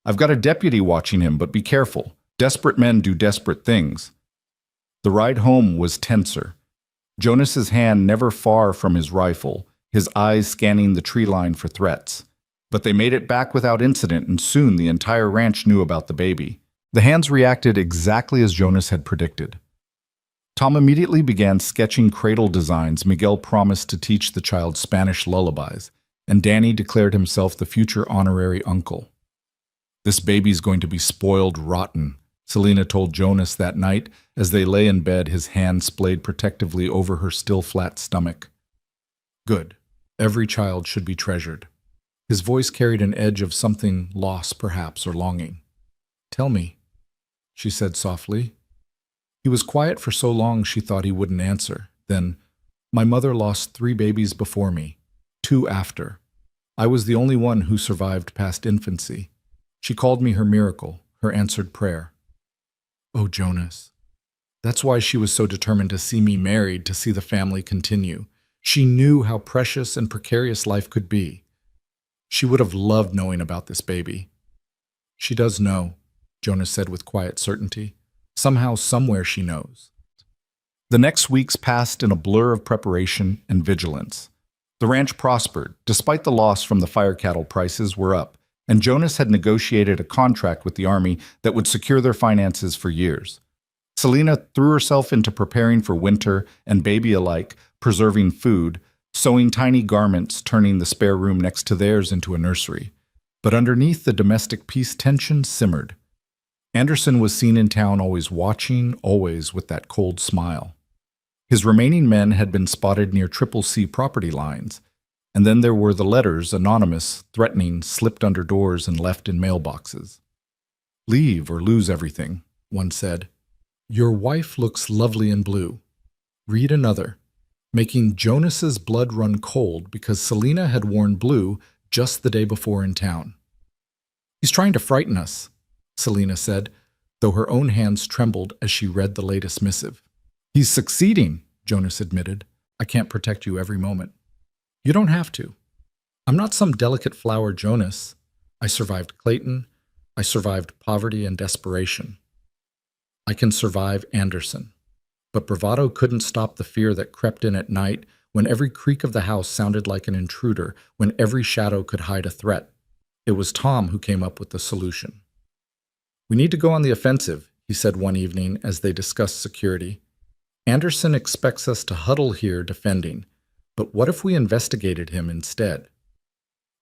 I've got a deputy watching him, but be careful. Desperate men do desperate things." The ride home was tenser. Jonas's hand never far from his rifle, his eyes scanning the tree line for threats. But they made it back without incident, and soon the entire ranch knew about the baby. The hands reacted exactly as Jonas had predicted. Tom immediately began sketching cradle designs. Miguel promised to teach the child Spanish lullabies, and Danny declared himself the future honorary uncle. "This baby's going to be spoiled rotten," Selena told Jonas that night as they lay in bed, his hand splayed protectively over her still flat stomach. "Good. Every child should be treasured." His voice carried an edge of something lost, perhaps, or longing. "Tell me," she said softly. He was quiet for so long she thought he wouldn't answer. Then, my mother lost 3 babies before me, 2 after. I was the only one who survived past infancy. She called me her miracle, her answered prayer. Oh, Jonas. That's why she was so determined to see me married, to see the family continue. She knew how precious and precarious life could be. She would have loved knowing about this baby. She does know, Jonas said with quiet certainty. Somehow, somewhere she knows. The next weeks passed in a blur of preparation and vigilance. The ranch prospered, despite the loss from the fire cattle prices were up, and Jonas had negotiated a contract with the army that would secure their finances for years. Selena threw herself into preparing for winter and baby alike, preserving food, sewing tiny garments, turning the spare room next to theirs into a nursery. But underneath the domestic peace, tension simmered. Anderson was seen in town, always watching, always with that cold smile. His remaining men had been spotted near Triple C property lines, and then there were the letters, anonymous, threatening, slipped under doors and left in mailboxes. Leave or lose everything, one said. Your wife looks lovely in blue. Read another, making Jonas's blood run cold because Selena had worn blue just the day before in town. He's trying to frighten us, Selena said, though her own hands trembled as she read the latest missive. He's succeeding, Jonas admitted. I can't protect you every moment. You don't have to. I'm not some delicate flower, Jonas. I survived Clayton. I survived poverty and desperation. I can survive Anderson. But bravado couldn't stop the fear that crept in at night when every creak of the house sounded like an intruder, when every shadow could hide a threat. It was Tom who came up with the solution. We need to go on the offensive, he said one evening as they discussed security. Anderson expects us to huddle here defending, but what if we investigated him instead?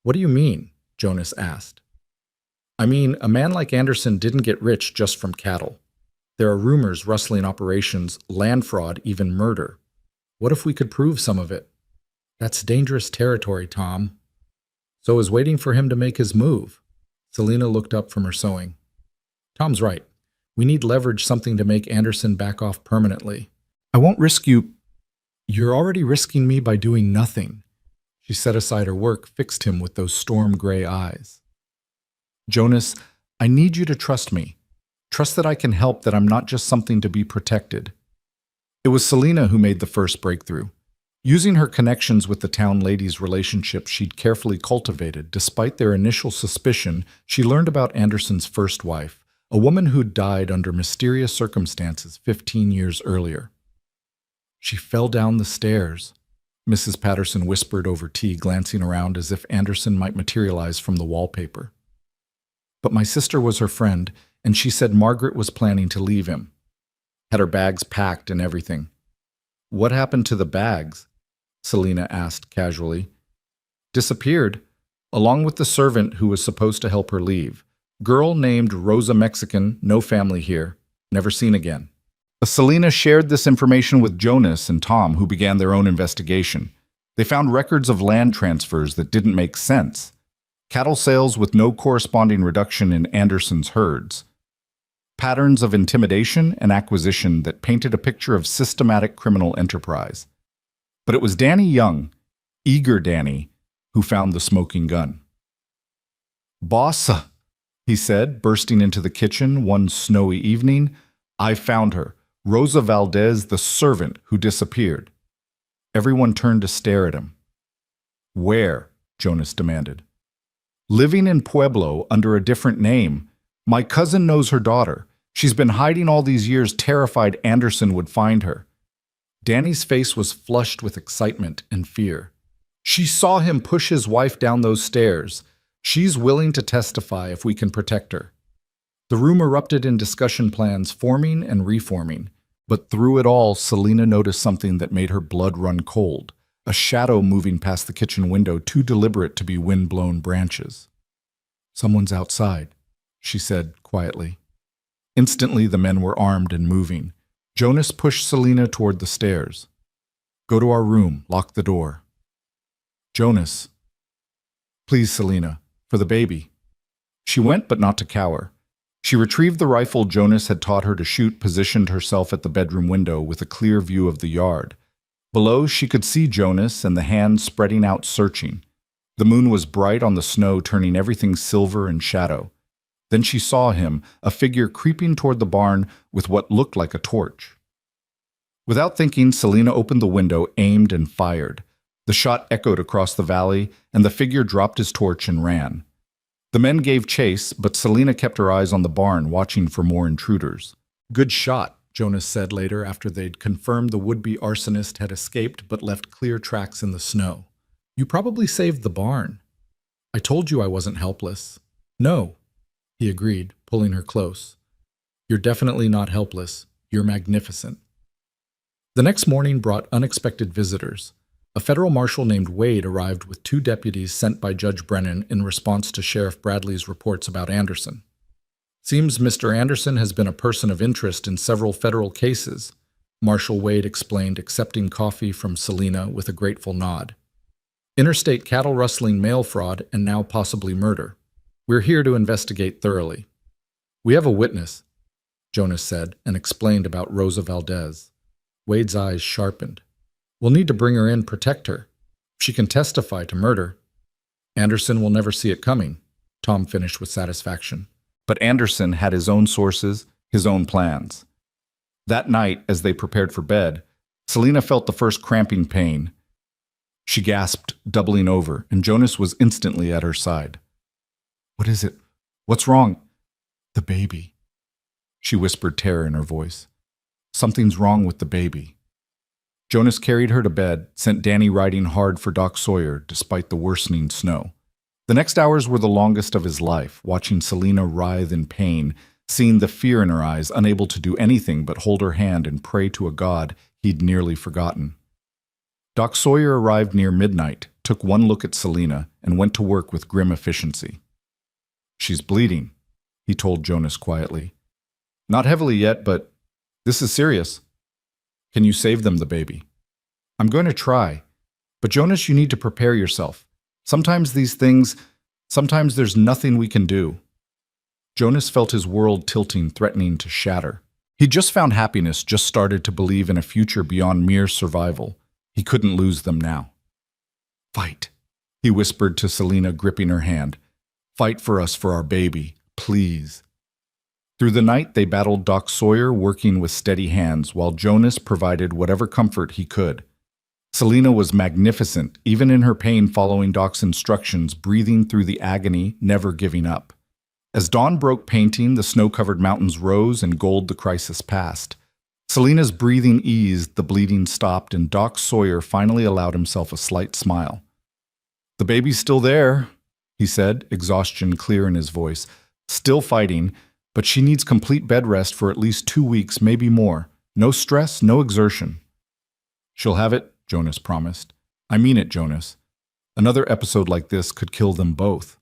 What do you mean? Jonas asked. I mean, a man like Anderson didn't get rich just from cattle. There are rumors, rustling operations, land fraud, even murder. What if we could prove some of it? That's dangerous territory, Tom. So I was waiting for him to make his move. Selena looked up from her sewing. Tom's right. We need leverage, something to make Anderson back off permanently. I won't risk you. You're already risking me by doing nothing. She set aside her work, fixed him with those storm-gray eyes. Jonas, I need you to trust me. Trust that I can help, that I'm not just something to be protected. It was Selena who made the first breakthrough. Using her connections with the town ladies' relationships she'd carefully cultivated, despite their initial suspicion, she learned about Anderson's first wife, a woman who'd died under mysterious circumstances 15 years earlier. She fell down the stairs, Mrs. Patterson whispered over tea, glancing around as if Anderson might materialize from the wallpaper. But my sister was her friend, and she said Margaret was planning to leave him. Had her bags packed and everything. What happened to the bags? Selena asked casually. Disappeared, along with the servant who was supposed to help her leave. Girl named Rosa Mexican, no family here, never seen again. Selena shared this information with Jonas and Tom, who began their own investigation. They found records of land transfers that didn't make sense. Cattle sales with no corresponding reduction in Anderson's herds. Patterns of intimidation and acquisition that painted a picture of systematic criminal enterprise. But it was Danny Young, eager Danny, who found the smoking gun. Boss, he said, bursting into the kitchen one snowy evening, I found her, Rosa Valdez, the servant who disappeared. Everyone turned to stare at him. Where? Jonas demanded. Living in Pueblo under a different name. My cousin knows her daughter. She's been hiding all these years, terrified Anderson would find her. Danny's face was flushed with excitement and fear. She saw him push his wife down those stairs. She's willing to testify if we can protect her. The room erupted in discussion plans, forming and reforming. But through it all, Selena noticed something that made her blood run cold. A shadow moving past the kitchen window, too deliberate to be wind-blown branches. Someone's outside, she said quietly. Instantly, the men were armed and moving. Jonas pushed Selena toward the stairs. Go to our room, lock the door. Jonas. Please, Selena, for the baby. She went, but not to cower. She retrieved the rifle Jonas had taught her to shoot, positioned herself at the bedroom window with a clear view of the yard. Below, she could see Jonas and the hand spreading out searching. The moon was bright on the snow, turning everything silver and shadow. Then she saw him, a figure creeping toward the barn with what looked like a torch. Without thinking, Selena opened the window, aimed, and fired. The shot echoed across the valley, and the figure dropped his torch and ran. The men gave chase, but Selena kept her eyes on the barn, watching for more intruders. "Good shot," Jonas said later after they'd confirmed the would-be arsonist had escaped but left clear tracks in the snow. "You probably saved the barn." "I told you I wasn't helpless." "No," he agreed, pulling her close. "You're definitely not helpless. You're magnificent." The next morning brought unexpected visitors. A federal marshal named Wade arrived with 2 deputies sent by Judge Brennan in response to Sheriff Bradley's reports about Anderson. "Seems Mr. Anderson has been a person of interest in several federal cases," Marshal Wade explained, accepting coffee from Selena with a grateful nod. "Interstate cattle rustling, mail fraud, and now possibly murder. We're here to investigate thoroughly." "We have a witness," Jonas said, and explained about Rosa Valdez. Wade's eyes sharpened. "We'll need to bring her in, protect her. She can testify to murder." "Anderson will never see it coming," Tom finished with satisfaction. But Anderson had his own sources, his own plans. That night, as they prepared for bed, Selena felt the first cramping pain. She gasped, doubling over, and Jonas was instantly at her side. "What is it? What's wrong?" "The baby," she whispered, terror in her voice. "Something's wrong with the baby." Jonas carried her to bed, sent Danny riding hard for Doc Sawyer despite the worsening snow. The next hours were the longest of his life, watching Selena writhe in pain, seeing the fear in her eyes, unable to do anything but hold her hand and pray to a god he'd nearly forgotten. Doc Sawyer arrived near midnight, took one look at Selena, and went to work with grim efficiency. "She's bleeding," he told Jonas quietly. "Not heavily yet, but this is serious. Can you save them the baby?" "I'm going to try. But Jonas, you need to prepare yourself. Sometimes there's nothing we can do." Jonas felt his world tilting, threatening to shatter. He'd just found happiness, just started to believe in a future beyond mere survival. He couldn't lose them now. "Fight," he whispered to Selena, gripping her hand. "Fight for us, for our baby, please." Through the night, they battled Doc Sawyer, working with steady hands, while Jonas provided whatever comfort he could. Selena was magnificent, even in her pain, following Doc's instructions, breathing through the agony, never giving up. As dawn broke, painting, the snow-covered mountains rose, and gold the crisis passed. Selena's breathing eased, the bleeding stopped, and Doc Sawyer finally allowed himself a slight smile. "The baby's still there," he said, exhaustion clear in his voice. "Still fighting. But she needs complete bed rest for at least 2 weeks, maybe more. No stress, no exertion." "She'll have it," Jonas promised. "I mean it, Jonas. Another episode like this could kill them both."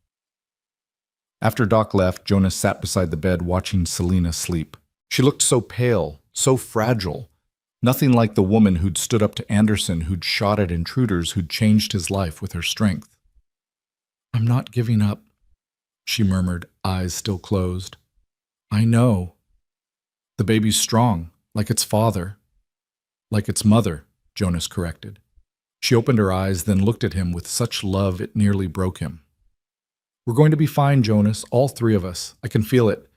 After Doc left, Jonas sat beside the bed watching Selena sleep. She looked so pale, so fragile. Nothing like the woman who'd stood up to Anderson, who'd shot at intruders, who'd changed his life with her strength. "I'm not giving up," she murmured, eyes still closed. "I know." "The baby's strong, like its father." "Like its mother," Jonas corrected. She opened her eyes, then looked at him with such love it nearly broke him. "We're going to be fine, Jonas, all 3 of us. I can feel it."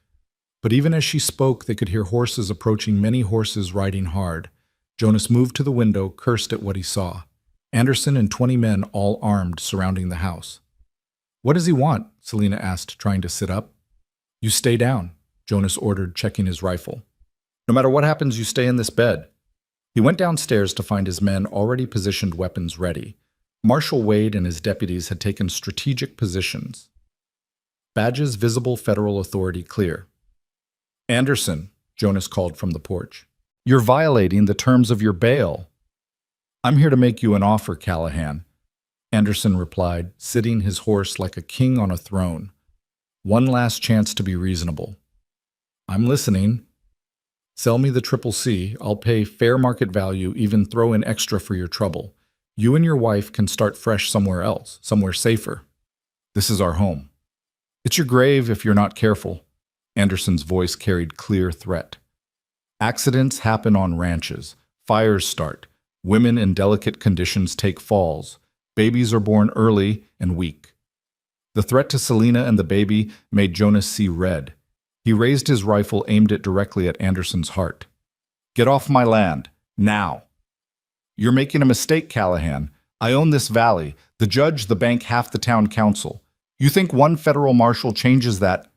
But even as she spoke, they could hear horses approaching, many horses riding hard. Jonas moved to the window, cursed at what he saw. Anderson and 20 men, all armed, surrounding the house. "What does he want?" Selena asked, trying to sit up. "You stay down," Jonas ordered, checking his rifle. "No matter what happens, you stay in this bed." He went downstairs to find his men already positioned, weapons ready. Marshal Wade and his deputies had taken strategic positions. Badges visible, federal authority clear. "Anderson," Jonas called from the porch. "You're violating the terms of your bail." "I'm here to make you an offer, Callahan," Anderson replied, sitting his horse like a king on a throne. "One last chance to be reasonable." "I'm listening." "Sell me the CCC. I'll pay fair market value, even throw in extra for your trouble. You and your wife can start fresh somewhere else, somewhere safer. This is our home." "It's your grave if you're not careful." Anderson's voice carried clear threat. Accidents happen on ranches. Fires start. Women in delicate conditions take falls. Babies are born early and weak. The threat to Selena and the baby made Jonas see red. He raised his rifle, aimed it directly at Anderson's heart. "Get off my land, now." "You're making a mistake, Callahan. I own this valley, the judge, the bank, half the town council. You think one federal marshal changes that?"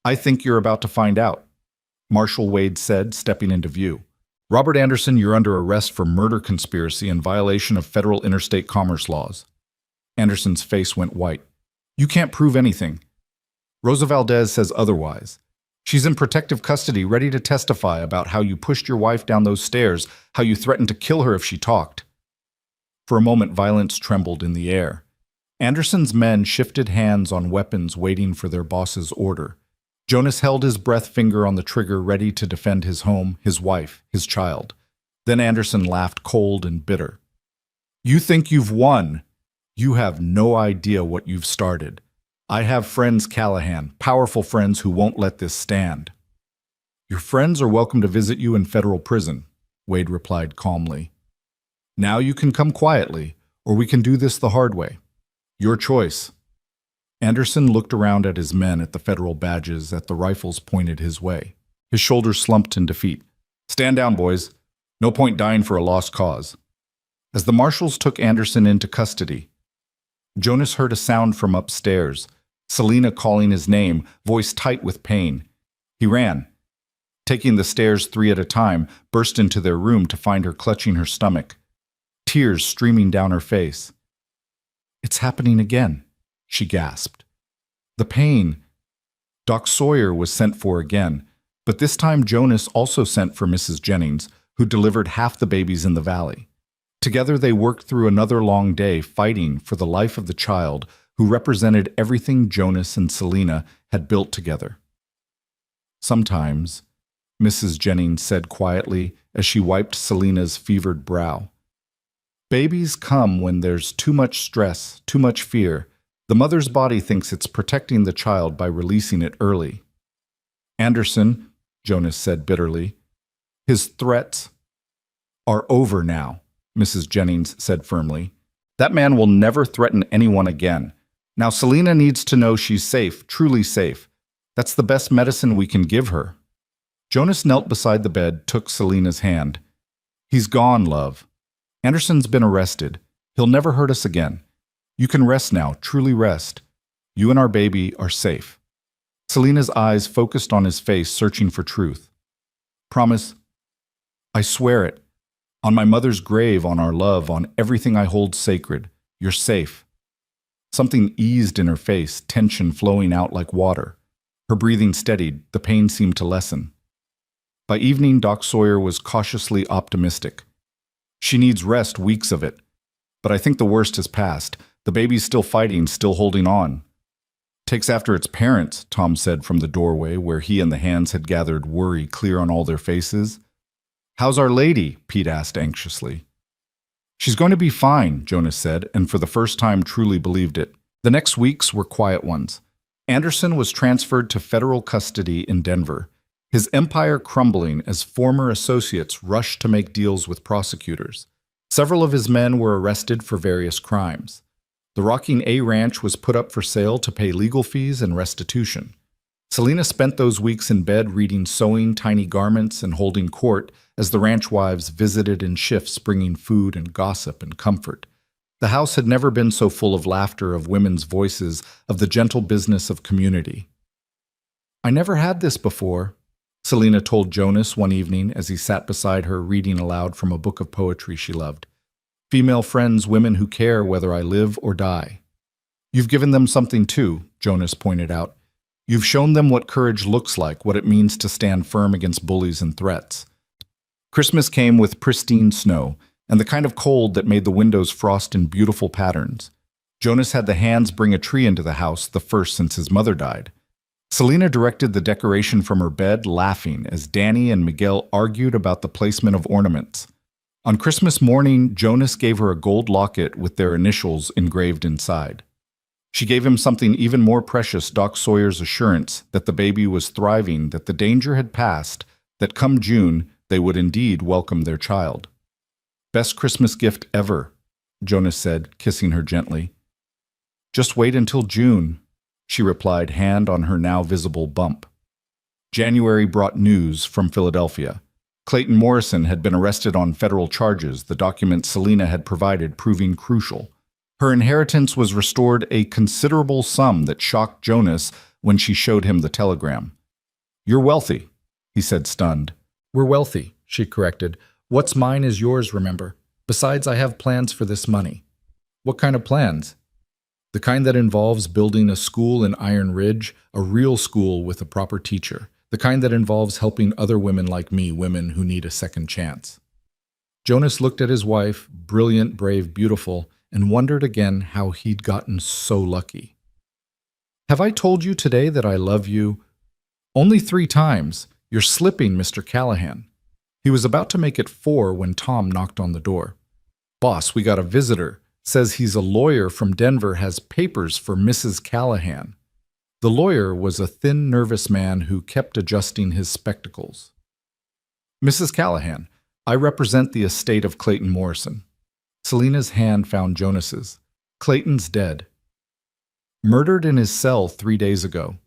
"I think you're about to find out," Marshal Wade said, stepping into view. "Robert Anderson, you're under arrest for murder conspiracy in violation of federal interstate commerce laws." Anderson's face went white. "You can't prove anything." "Rosa Valdez says otherwise. She's in protective custody, ready to testify about how you pushed your wife down those stairs, how you threatened to kill her if she talked." For a moment, violence trembled in the air. Anderson's men shifted hands on weapons, waiting for their boss's order. Jonas held his breath, finger on the trigger, ready to defend his home, his wife, his child. Then Anderson laughed, cold and bitter. "You think you've won? You have no idea what you've started. I have friends, Callahan, powerful friends who won't let this stand." "Your friends are welcome to visit you in federal prison," Wade replied calmly. "Now you can come quietly, or we can do this the hard way. Your choice." Anderson looked around at his men, at the federal badges, at the rifles pointed his way. His shoulders slumped in defeat. "Stand down, boys. No point dying for a lost cause." As the marshals took Anderson into custody, Jonas heard a sound from upstairs, Selena calling his name, voice tight with pain. He ran, taking the stairs 3 at a time, burst into their room to find her clutching her stomach, tears streaming down her face. "It's happening again," she gasped. "The pain." Doc Sawyer was sent for again, but this time Jonas also sent for Mrs. Jennings, who delivered half the babies in the valley. Together they worked through another long day, fighting for the life of the child who represented everything Jonas and Selena had built together. "Sometimes," Mrs. Jennings said quietly as she wiped Selena's fevered brow, "babies come when there's too much stress, too much fear. The mother's body thinks it's protecting the child by releasing it early." "Anderson," Jonas said bitterly, "his threats are over now," Mrs. Jennings said firmly. "That man will never threaten anyone again. Now Selena needs to know she's safe, truly safe. That's the best medicine we can give her." Jonas knelt beside the bed, took Selena's hand. "He's gone, love. Anderson's been arrested. He'll never hurt us again. You can rest now, truly rest. You and our baby are safe." Selena's eyes focused on his face, searching for truth. "Promise?" "I swear it. On my mother's grave, on our love, on everything I hold sacred. You're safe." Something eased in her face, tension flowing out like water. Her breathing steadied, the pain seemed to lessen. By evening, Doc Sawyer was cautiously optimistic. "She needs rest, weeks of it. But I think the worst has passed. The baby's still fighting, still holding on." "Takes after its parents," Tom said from the doorway where he and the hands had gathered, worry clear on all their faces. "How's Our Lady?" Pete asked anxiously. "She's going to be fine," Jonas said, and for the first time truly believed it. The next weeks were quiet ones. Anderson was transferred to federal custody in Denver, his empire crumbling as former associates rushed to make deals with prosecutors. Several of his men were arrested for various crimes. The Rocking A Ranch was put up for sale to pay legal fees and restitution. Selena spent those weeks in bed reading Sewing Tiny Garments and holding court as the ranch wives visited in shifts, bringing food and gossip and comfort. The house had never been so full of laughter, of women's voices, of the gentle business of community. "I never had this before," Selena told Jonas one evening as he sat beside her reading aloud from a book of poetry she loved. "Female friends, women who care whether I live or die." "You've given them something too," Jonas pointed out. "You've shown them what courage looks like, what it means to stand firm against bullies and threats." Christmas came with pristine snow, and the kind of cold that made the windows frost in beautiful patterns. Jonas had the hands bring a tree into the house, the first since his mother died. Selena directed the decoration from her bed, laughing as Danny and Miguel argued about the placement of ornaments. On Christmas morning, Jonas gave her a gold locket with their initials engraved inside. She gave him something even more precious, Doc Sawyer's assurance that the baby was thriving, that the danger had passed, that come June they would indeed welcome their child. Best Christmas gift ever, Jonas said, kissing her gently. Just wait until June, she replied, hand on her now visible bump. January brought news from Philadelphia. Clayton Morrison had been arrested on federal charges, the documents Selena had provided proving crucial. Her inheritance was restored, a considerable sum that shocked Jonas when she showed him the telegram. You're wealthy, he said, stunned. We're wealthy, she corrected. What's mine is yours, remember. Besides, I have plans for this money. What kind of plans? The kind that involves building a school in Iron Ridge, a real school with a proper teacher. The kind that involves helping other women like me, women who need a second chance. Jonas looked at his wife, brilliant, brave, beautiful, and wondered again how he'd gotten so lucky. Have I told you today that I love you? Only 3 times. You're slipping, Mr. Callahan. He was about to make it 4 when Tom knocked on the door. Boss, we got a visitor. Says he's a lawyer from Denver, has papers for Mrs. Callahan. The lawyer was a thin, nervous man who kept adjusting his spectacles. Mrs. Callahan, I represent the estate of Clayton Morrison. Selena's hand found Jonas's. Clayton's dead. Murdered in his cell 3 days ago.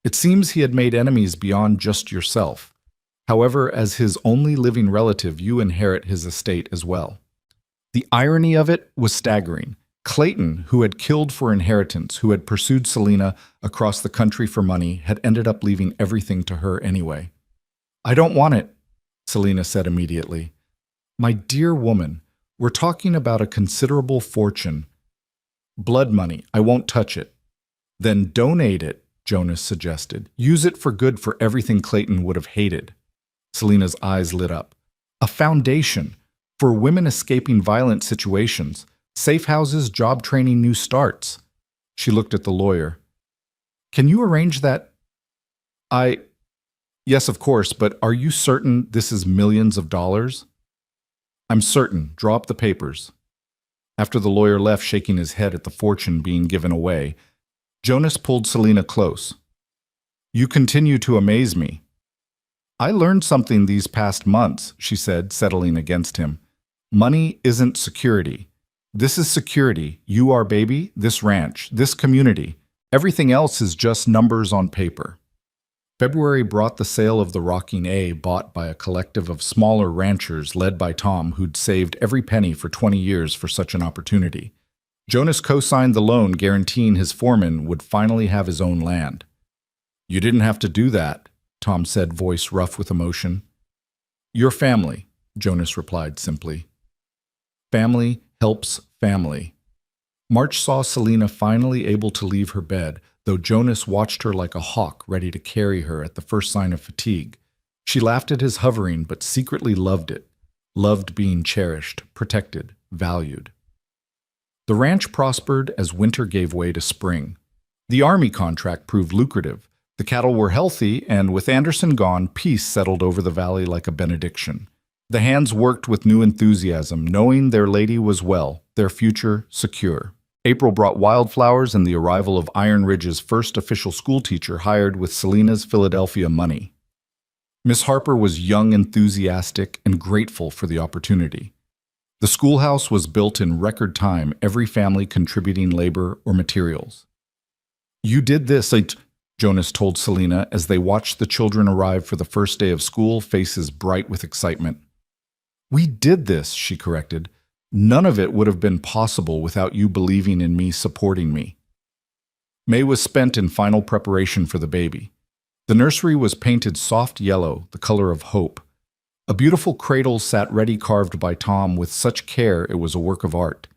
It seems he had made enemies beyond just yourself. However, as his only living relative, you inherit his estate as well. The irony of it was staggering. Clayton, who had killed for inheritance, who had pursued Selena across the country for money, had ended up leaving everything to her anyway. I don't want it, Selena said immediately. My dear woman, we're talking about a considerable fortune. Blood money, I won't touch it. Then donate it, Jonas suggested. Use it for good for everything Clayton would have hated. Selena's eyes lit up. A foundation for women escaping violent situations. Safe houses, job training, new starts. She looked at the lawyer. Can you arrange that? Yes, of course, but are you certain this is millions of dollars? I'm certain. Draw up the papers. After the lawyer left, shaking his head at the fortune being given away, Jonas pulled Selena close. You continue to amaze me. I learned something these past months, she said, settling against him. Money isn't security. This is security. You, our baby, this ranch, this community. Everything else is just numbers on paper. February brought the sale of the Rocking A, bought by a collective of smaller ranchers led by Tom, who'd saved every penny for 20 years for such an opportunity. Jonas co-signed the loan, guaranteeing his foreman would finally have his own land. You didn't have to do that, Tom said, voice rough with emotion. Your family, Jonas replied simply. Family helps family. March saw Selena finally able to leave her bed, though Jonas watched her like a hawk ready to carry her at the first sign of fatigue. She laughed at his hovering, but secretly loved it. Loved being cherished, protected, valued. The ranch prospered as winter gave way to spring. The army contract proved lucrative. The cattle were healthy, and with Anderson gone, peace settled over the valley like a benediction. The hands worked with new enthusiasm, knowing their lady was well, their future secure. April brought wildflowers and the arrival of Iron Ridge's first official schoolteacher hired with Selena's Philadelphia money. Miss Harper was young, enthusiastic, and grateful for the opportunity. The schoolhouse was built in record time, every family contributing labor or materials. You did this, Jonas told Selena as they watched the children arrive for the first day of school, faces bright with excitement. We did this, she corrected. None of it would have been possible without you believing in me, supporting me. May was spent in final preparation for the baby. The nursery was painted soft yellow, the color of hope. A beautiful cradle sat ready, carved by Tom with such care it was a work of art.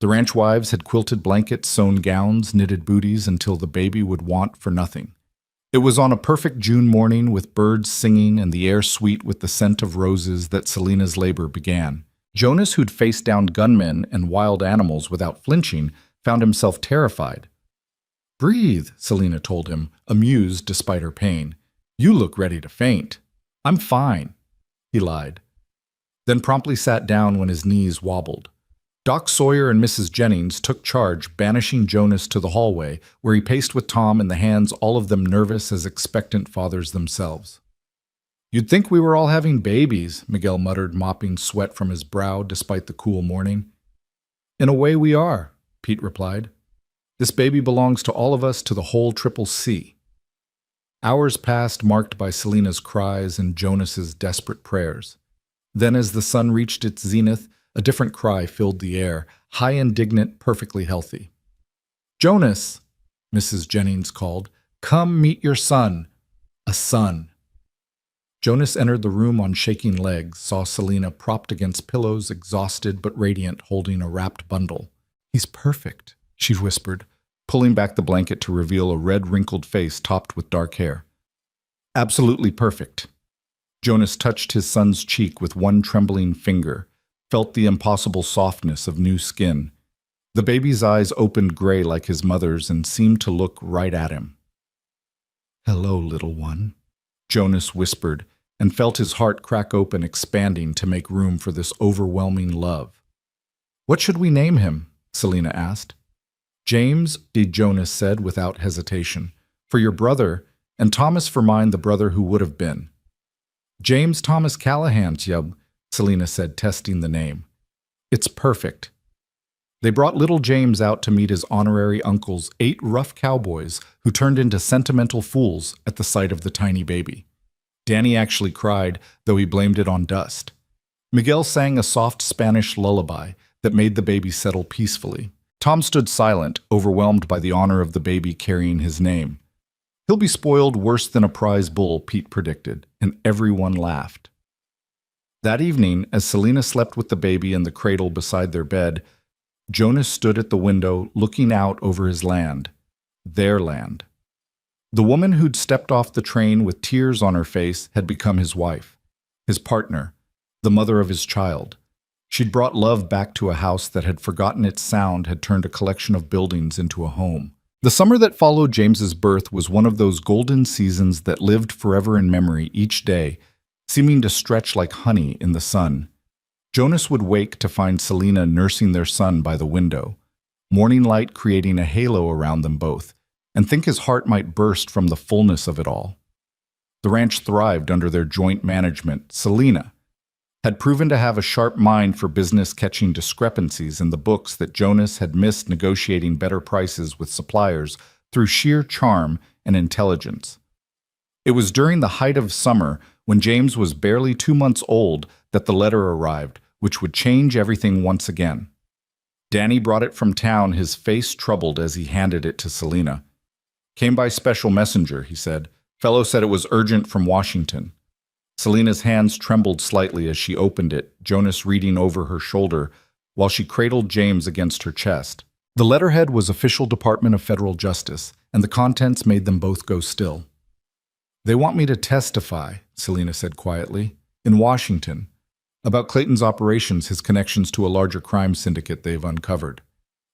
The ranch wives had quilted blankets, sewn gowns, knitted booties until the baby would want for nothing. It was on a perfect June morning with birds singing and the air sweet with the scent of roses that Selena's labor began. Jonas, who'd faced down gunmen and wild animals without flinching, found himself terrified. Breathe, Selena told him, amused despite her pain. You look ready to faint. I'm fine, he lied. Then promptly sat down when his knees wobbled. Doc Sawyer and Mrs. Jennings took charge, banishing Jonas to the hallway, where he paced with Tom in the hands, all of them nervous as expectant fathers themselves. "You'd think we were all having babies," Miguel muttered, mopping sweat from his brow despite the cool morning. "In a way we are," Pete replied. "This baby belongs to all of us, to the whole Triple C." Hours passed, marked by Selena's cries and Jonas's desperate prayers. Then, as the sun reached its zenith, a different cry filled the air, high, indignant, perfectly healthy. "Jonas," Mrs. Jennings called, "come meet your son. A son." Jonas entered the room on shaking legs, saw Selena propped against pillows, exhausted but radiant, holding a wrapped bundle. "He's perfect," she whispered, pulling back the blanket to reveal a red, wrinkled face topped with dark hair. "Absolutely perfect." Jonas touched his son's cheek with one trembling finger, felt the impossible softness of new skin. The baby's eyes opened gray like his mother's and seemed to look right at him. "Hello, little one," Jonas whispered, and felt his heart crack open, expanding to make room for this overwhelming love. "What should we name him?" Selena asked. "James," Jonas said without hesitation, "for your brother, and Thomas for mine, the brother who would have been." "James Thomas Callahan, yub," Selena said, testing the name. "It's perfect." They brought little James out to meet his honorary uncles, 8 rough cowboys who turned into sentimental fools at the sight of the tiny baby. Danny actually cried, though he blamed it on dust. Miguel sang a soft Spanish lullaby that made the baby settle peacefully. Tom stood silent, overwhelmed by the honor of the baby carrying his name. "He'll be spoiled worse than a prize bull," Pete predicted, and everyone laughed. That evening, as Selena slept with the baby in the cradle beside their bed, Jonas stood at the window looking out over his land, their land. The woman who'd stepped off the train with tears on her face had become his wife, his partner, the mother of his child. She'd brought love back to a house that had forgotten its sound, had turned a collection of buildings into a home. The summer that followed James's birth was one of those golden seasons that lived forever in memory each day, seeming to stretch like honey in the sun. Jonas would wake to find Selena nursing their son by the window, morning light creating a halo around them both, and think his heart might burst from the fullness of it all. The ranch thrived under their joint management. Selena had proven to have a sharp mind for business, catching discrepancies in the books that Jonas had missed, negotiating better prices with suppliers through sheer charm and intelligence. It was during the height of summer, when James was barely 2 months old, that the letter arrived, which would change everything once again. Danny brought it from town, his face troubled as he handed it to Selena. "Came by special messenger," he said. "Fellow said it was urgent from Washington." Selena's hands trembled slightly as she opened it, Jonas reading over her shoulder, while she cradled James against her chest. The letterhead was Official Department of Federal Justice, and the contents made them both go still. "They want me to testify," Selena said quietly, "in Washington, about Clayton's operations, his connections to a larger crime syndicate they've uncovered."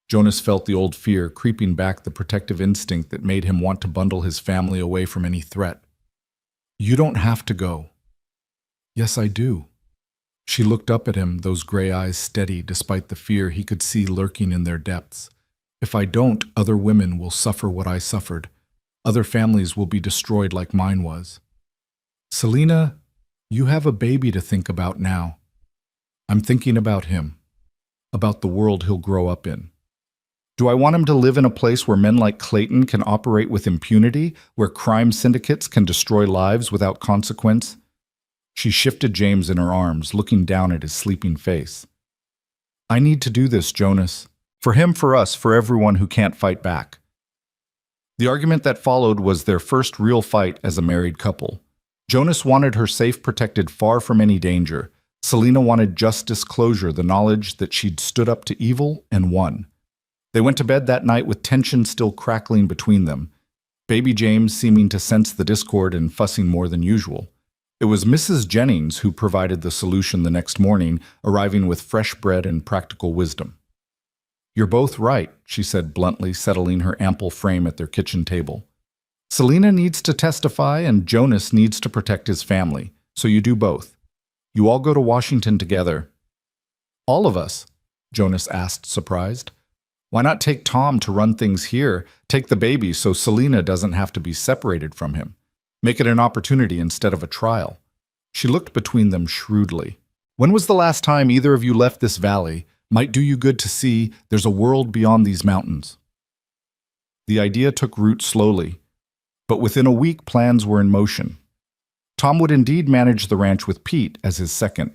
Jonas felt the old fear creeping back, the protective instinct that made him want to bundle his family away from any threat. "You don't have to go." "Yes, I do." She looked up at him, those gray eyes steady despite the fear he could see lurking in their depths. "If I don't, other women will suffer what I suffered. Other families will be destroyed like mine was." "Selena, you have a baby to think about now." "I'm thinking about him, about the world he'll grow up in. Do I want him to live in a place where men like Clayton can operate with impunity, where crime syndicates can destroy lives without consequence?" She shifted James in her arms, looking down at his sleeping face. "I need to do this, Jonas. For him, for us, for everyone who can't fight back." The argument that followed was their first real fight as a married couple. Jonas wanted her safe, protected, far from any danger. Selena wanted just disclosure, the knowledge that she'd stood up to evil and won. They went to bed that night with tension still crackling between them, baby James seeming to sense the discord and fussing more than usual. It was Mrs. Jennings who provided the solution the next morning, arriving with fresh bread and practical wisdom. "You're both right," she said bluntly, settling her ample frame at their kitchen table. "Selena needs to testify and Jonas needs to protect his family, so you do both. You all go to Washington together." "All of us," Jonas asked, surprised. Why not take Tom to run things here, take the baby so Selena doesn't have to be separated from him? Make it an opportunity instead of a trial. She looked between them shrewdly. When was the last time either of you left this valley? Might do you good to see there's a world beyond these mountains. The idea took root slowly, but within a week plans were in motion. Tom would indeed manage the ranch with Pete as his second.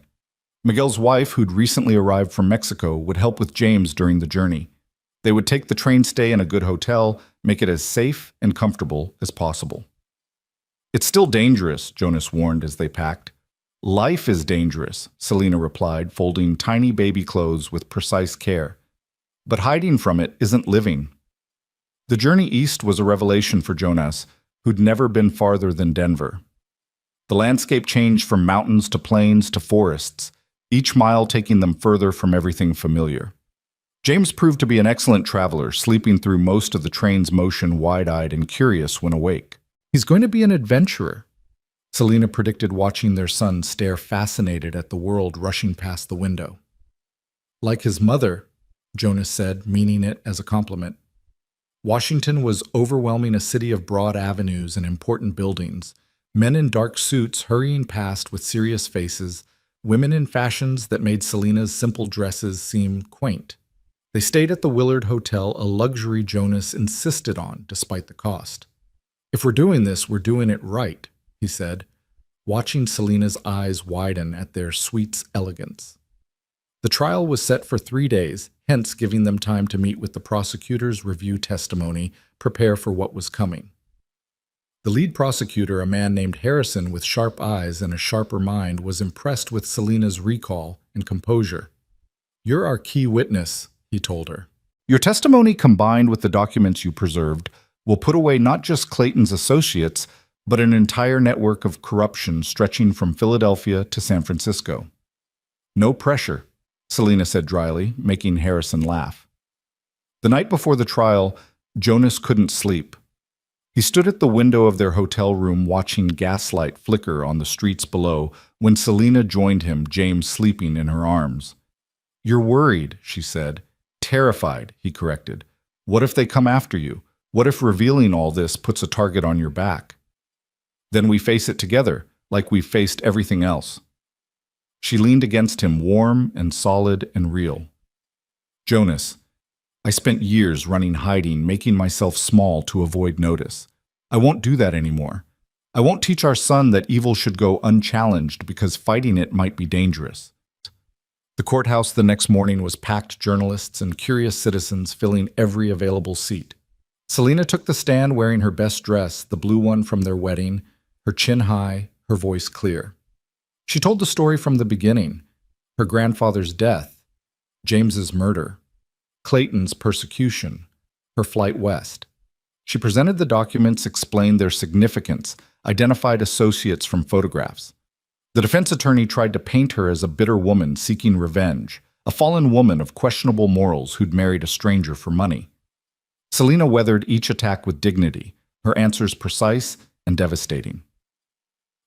Miguel's wife, who'd recently arrived from Mexico, would help with James during the journey. They would take the train stay in a good hotel, make it as safe and comfortable as possible. It's still dangerous, Jonas warned as they packed. Life is dangerous, Selena replied, folding tiny baby clothes with precise care. But hiding from it isn't living. The journey east was a revelation for Jonas, who'd never been farther than Denver. The landscape changed from mountains to plains to forests, each mile taking them further from everything familiar. James proved to be an excellent traveler, sleeping through most of the train's motion wide-eyed and curious when awake. He's going to be an adventurer, Selena predicted, watching their son stare fascinated at the world rushing past the window. Like his mother, Jonas said, meaning it as a compliment. Washington was overwhelming, a city of broad avenues and important buildings, men in dark suits hurrying past with serious faces, women in fashions that made Selena's simple dresses seem quaint. They stayed at the Willard Hotel, a luxury Jonas insisted on despite the cost. If we're doing this, we're doing it right, he said, watching Selena's eyes widen at their suite's elegance. The trial was set for 3 days, hence giving them time to meet with the prosecutors, review testimony, prepare for what was coming. The lead prosecutor, a man named Harrison with sharp eyes and a sharper mind, was impressed with Selena's recall and composure. "You're our key witness," he told her. "Your testimony, combined with the documents you preserved, will put away not just Clayton's associates, but an entire network of corruption stretching from Philadelphia to San Francisco." "No pressure," Selena said dryly, making Harrison laugh. The night before the trial, Jonas couldn't sleep. He stood at the window of their hotel room watching gaslight flicker on the streets below when Selena joined him, James sleeping in her arms. "You're worried," she said. "Terrified," he corrected. "What if they come after you? What if revealing all this puts a target on your back? Then we face it together, like we've faced everything else." She leaned against him, warm and solid and real. "Jonas, I spent years running, hiding, making myself small to avoid notice. I won't do that anymore. I won't teach our son that evil should go unchallenged because fighting it might be dangerous." The courthouse the next morning was packed, journalists and curious citizens filling every available seat. Selena took the stand wearing her best dress, the blue one from their wedding, her chin high, her voice clear. She told the story from the beginning: her grandfather's death, James's murder, Clayton's persecution, her flight west. She presented the documents, explained their significance, identified associates from photographs. The defense attorney tried to paint her as a bitter woman seeking revenge, a fallen woman of questionable morals who'd married a stranger for money. Selena weathered each attack with dignity, her answers precise and devastating.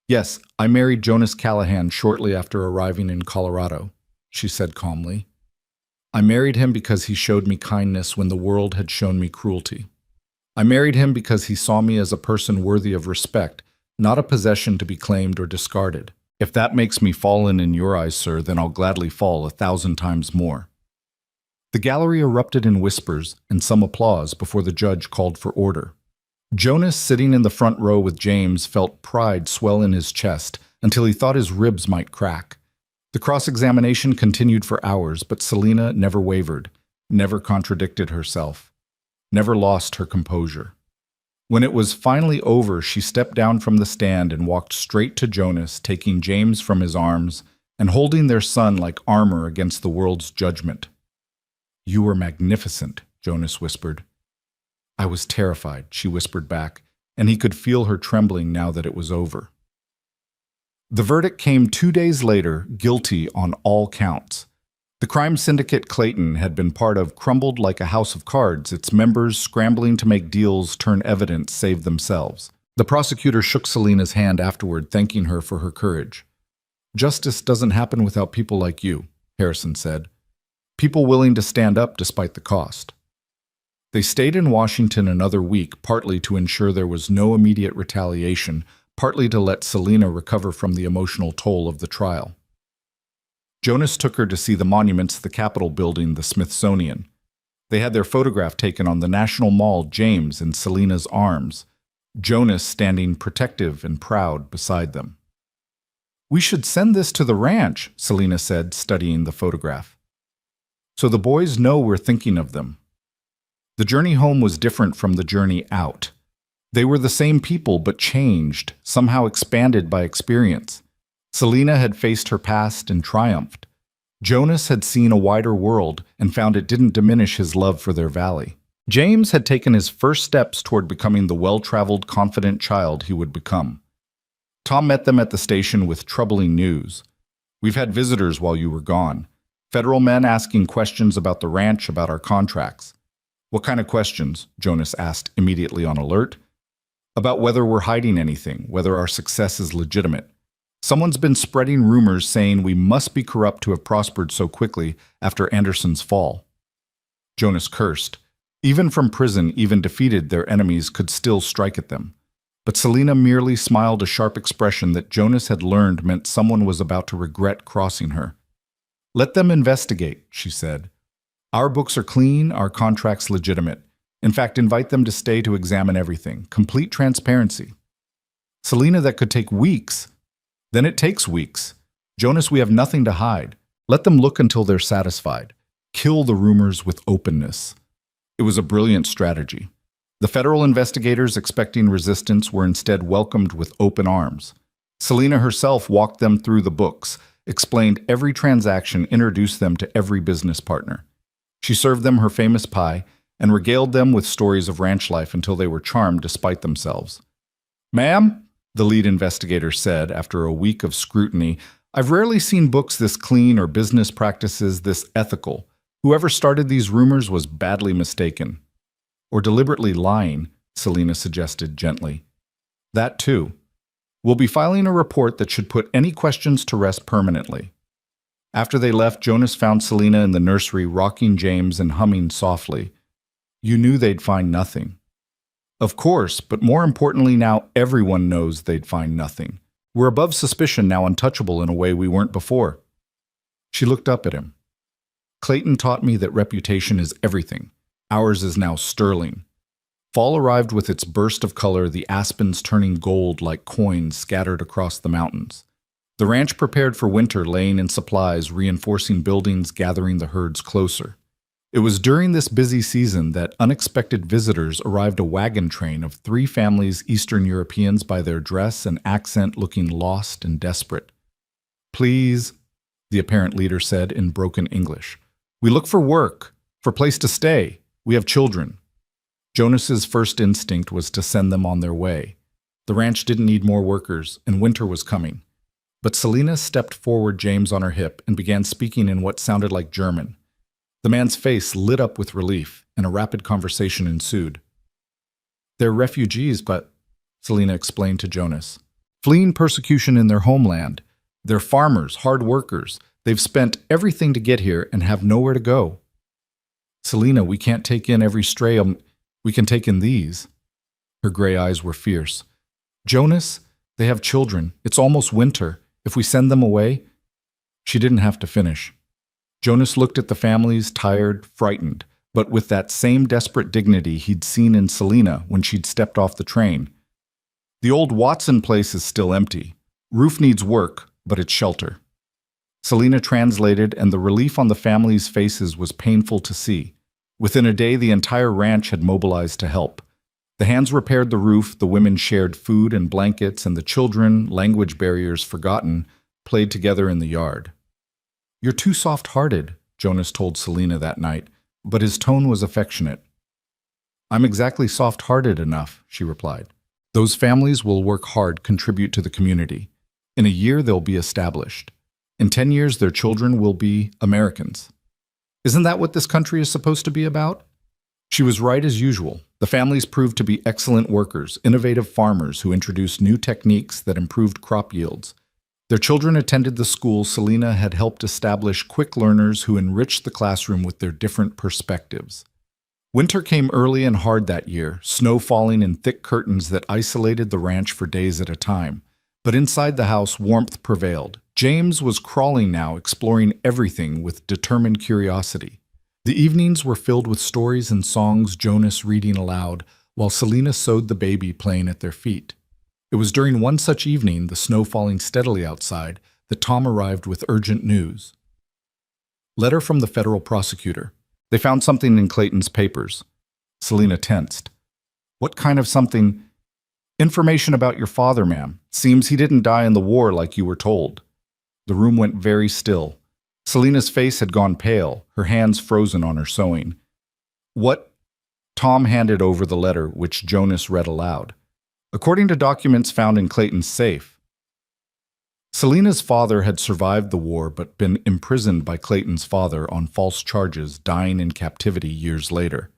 "Yes, I married Jonas Callahan shortly after arriving in Colorado," she said calmly. "I married him because he showed me kindness when the world had shown me cruelty. I married him because he saw me as a person worthy of respect, not a possession to be claimed or discarded. If that makes me fallen in your eyes, sir, then I'll gladly fall 1,000 times more." The gallery erupted in whispers and some applause before the judge called for order. Jonas, sitting in the front row with James, felt pride swell in his chest until he thought his ribs might crack. The cross-examination continued for hours, but Selena never wavered, never contradicted herself, never lost her composure. When it was finally over, she stepped down from the stand and walked straight to Jonas, taking James from his arms and holding their son like armor against the world's judgment. "You were magnificent," Jonas whispered. "I was terrified," she whispered back, and he could feel her trembling now that it was over. The verdict came 2 days later, guilty on all counts. The crime syndicate Clayton had been part of crumbled like a house of cards, its members scrambling to make deals turn evidence save themselves. The prosecutor shook Selena's hand afterward, thanking her for her courage. "Justice doesn't happen without people like you," Harrison said. people willing to stand up despite the cost. They stayed in Washington another week, partly to ensure there was no immediate retaliation, partly to let Selena recover from the emotional toll of the trial. Jonas took her to see the monuments, the Capitol building, the Smithsonian. They had their photograph taken on the National Mall, James in Selena's arms, Jonas standing protective and proud beside them. "We should send this to the ranch," Selena said, studying the photograph. "So the boys know we're thinking of them." The journey home was different from the journey out. They were the same people, but changed, somehow expanded by experience. Selena had faced her past and triumphed. Jonas had seen a wider world and found it didn't diminish his love for their valley. James had taken his first steps toward becoming the well-traveled, confident child he would become. Tom met them at the station with troubling news. "We've had visitors while you were gone. Federal men asking questions about the ranch, about our contracts." "What kind of questions?" Jonas asked, immediately on alert. "About whether we're hiding anything, whether our success is legitimate. Someone's been spreading rumors saying we must be corrupt to have prospered so quickly after Anderson's fall." Jonas cursed. Even from prison, even defeated, their enemies could still strike at them. But Selena merely smiled a sharp expression that Jonas had learned meant someone was about to regret crossing her. "Let them investigate," she said. "Our books are clean, our contracts legitimate. In fact, invite them to stay to examine everything. Complete transparency." "Selena, that could take weeks." "Then it takes weeks. Jonas, we have nothing to hide. Let them look until they're satisfied. Kill the rumors with openness." It was a brilliant strategy. The federal investigators expecting resistance were instead welcomed with open arms. Selena herself walked them through the books, explained every transaction, introduced them to every business partner. She served them her famous pie and regaled them with stories of ranch life until they were charmed despite themselves. "Ma'am," the lead investigator said after a week of scrutiny, "I've rarely seen books this clean or business practices this ethical. Whoever started these rumors was badly mistaken." "Or deliberately lying," Selena suggested gently. "That too. We'll be filing a report that should put any questions to rest permanently." After they left, Jonas found Selena in the nursery rocking James and humming softly. "You knew they'd find nothing." "Of course, but more importantly now everyone knows they'd find nothing. We're above suspicion now, untouchable in a way we weren't before." She looked up at him. "Clayton taught me that reputation is everything. Ours is now sterling." Fall arrived with its burst of color, the aspens turning gold like coins scattered across the mountains. The ranch prepared for winter, laying in supplies, reinforcing buildings, gathering the herds closer. It was during this busy season that unexpected visitors arrived, a wagon train of 3 families, Eastern Europeans by their dress and accent looking lost and desperate. "Please," the apparent leader said in broken English. "We look for work, for place to stay. We have children." Jonas's first instinct was to send them on their way. The ranch didn't need more workers, and winter was coming. But Selena stepped forward, James on her hip, and began speaking in what sounded like German. The man's face lit up with relief, and a rapid conversation ensued. "They're refugees, but," Selena explained to Jonas, "fleeing persecution in their homeland. They're farmers, hard workers. They've spent everything to get here and have nowhere to go." "Selena, we can't take in every stray. We can take in these." Her gray eyes were fierce. "Jonas, they have children. It's almost winter. If we send them away—" She didn't have to finish. Jonas looked at the families, tired, frightened, but with that same desperate dignity he'd seen in Selena when she'd stepped off the train. "The old Watson place is still empty. Roof needs work, but it's shelter." Selena translated, and the relief on the families' faces was painful to see. Within a day, the entire ranch had mobilized to help. The hands repaired the roof, the women shared food and blankets, and the children, language barriers forgotten, played together in the yard. "You're too soft-hearted," Jonas told Selena that night, but his tone was affectionate. "I'm exactly soft-hearted enough," she replied. "Those families will work hard, contribute to the community. In a year, they'll be established. In 10 years, their children will be Americans. Isn't that what this country is supposed to be about?" She was right as usual. The families proved to be excellent workers, innovative farmers who introduced new techniques that improved crop yields. Their children attended the school Selena had helped establish quick learners who enriched the classroom with their different perspectives. Winter came early and hard that year, snow falling in thick curtains that isolated the ranch for days at a time. But inside the house, warmth prevailed. James was crawling now, exploring everything with determined curiosity. The evenings were filled with stories and songs, Jonas reading aloud, while Selena sewed the baby playing at their feet. It was during one such evening, the snow falling steadily outside, that Tom arrived with urgent news. Letter from the federal prosecutor. They found something in Clayton's papers. Selena tensed. What kind of something? Information about your father, ma'am. Seems he didn't die in the war like you were told. The room went very still. Selena's face had gone pale, her hands frozen on her sewing. What? Tom handed over the letter, which Jonas read aloud. According to documents found in Clayton's safe, Selena's father had survived the war but been imprisoned by Clayton's father on false charges, dying in captivity years later.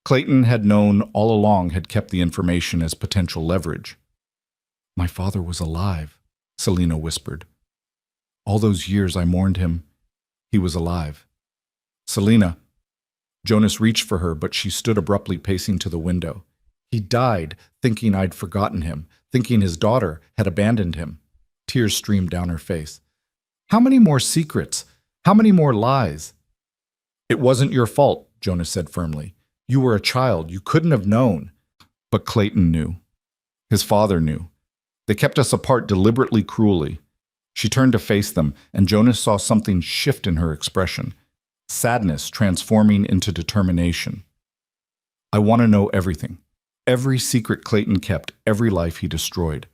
Clayton had known all along, had kept the information as potential leverage. My father was alive, Selena whispered. All those years I mourned him. He was alive. Selena. Jonas reached for her, but she stood abruptly, pacing to the window. He died, thinking I'd forgotten him, thinking his daughter had abandoned him. Tears streamed down her face. How many more secrets? How many more lies? It wasn't your fault, Jonas said firmly. You were a child. You couldn't have known. But Clayton knew. His father knew. They kept us apart deliberately, cruelly. She turned to face them, and Jonas saw something shift in her expression. Sadness transforming into determination. I want to know everything. Every secret Clayton kept, every life he destroyed.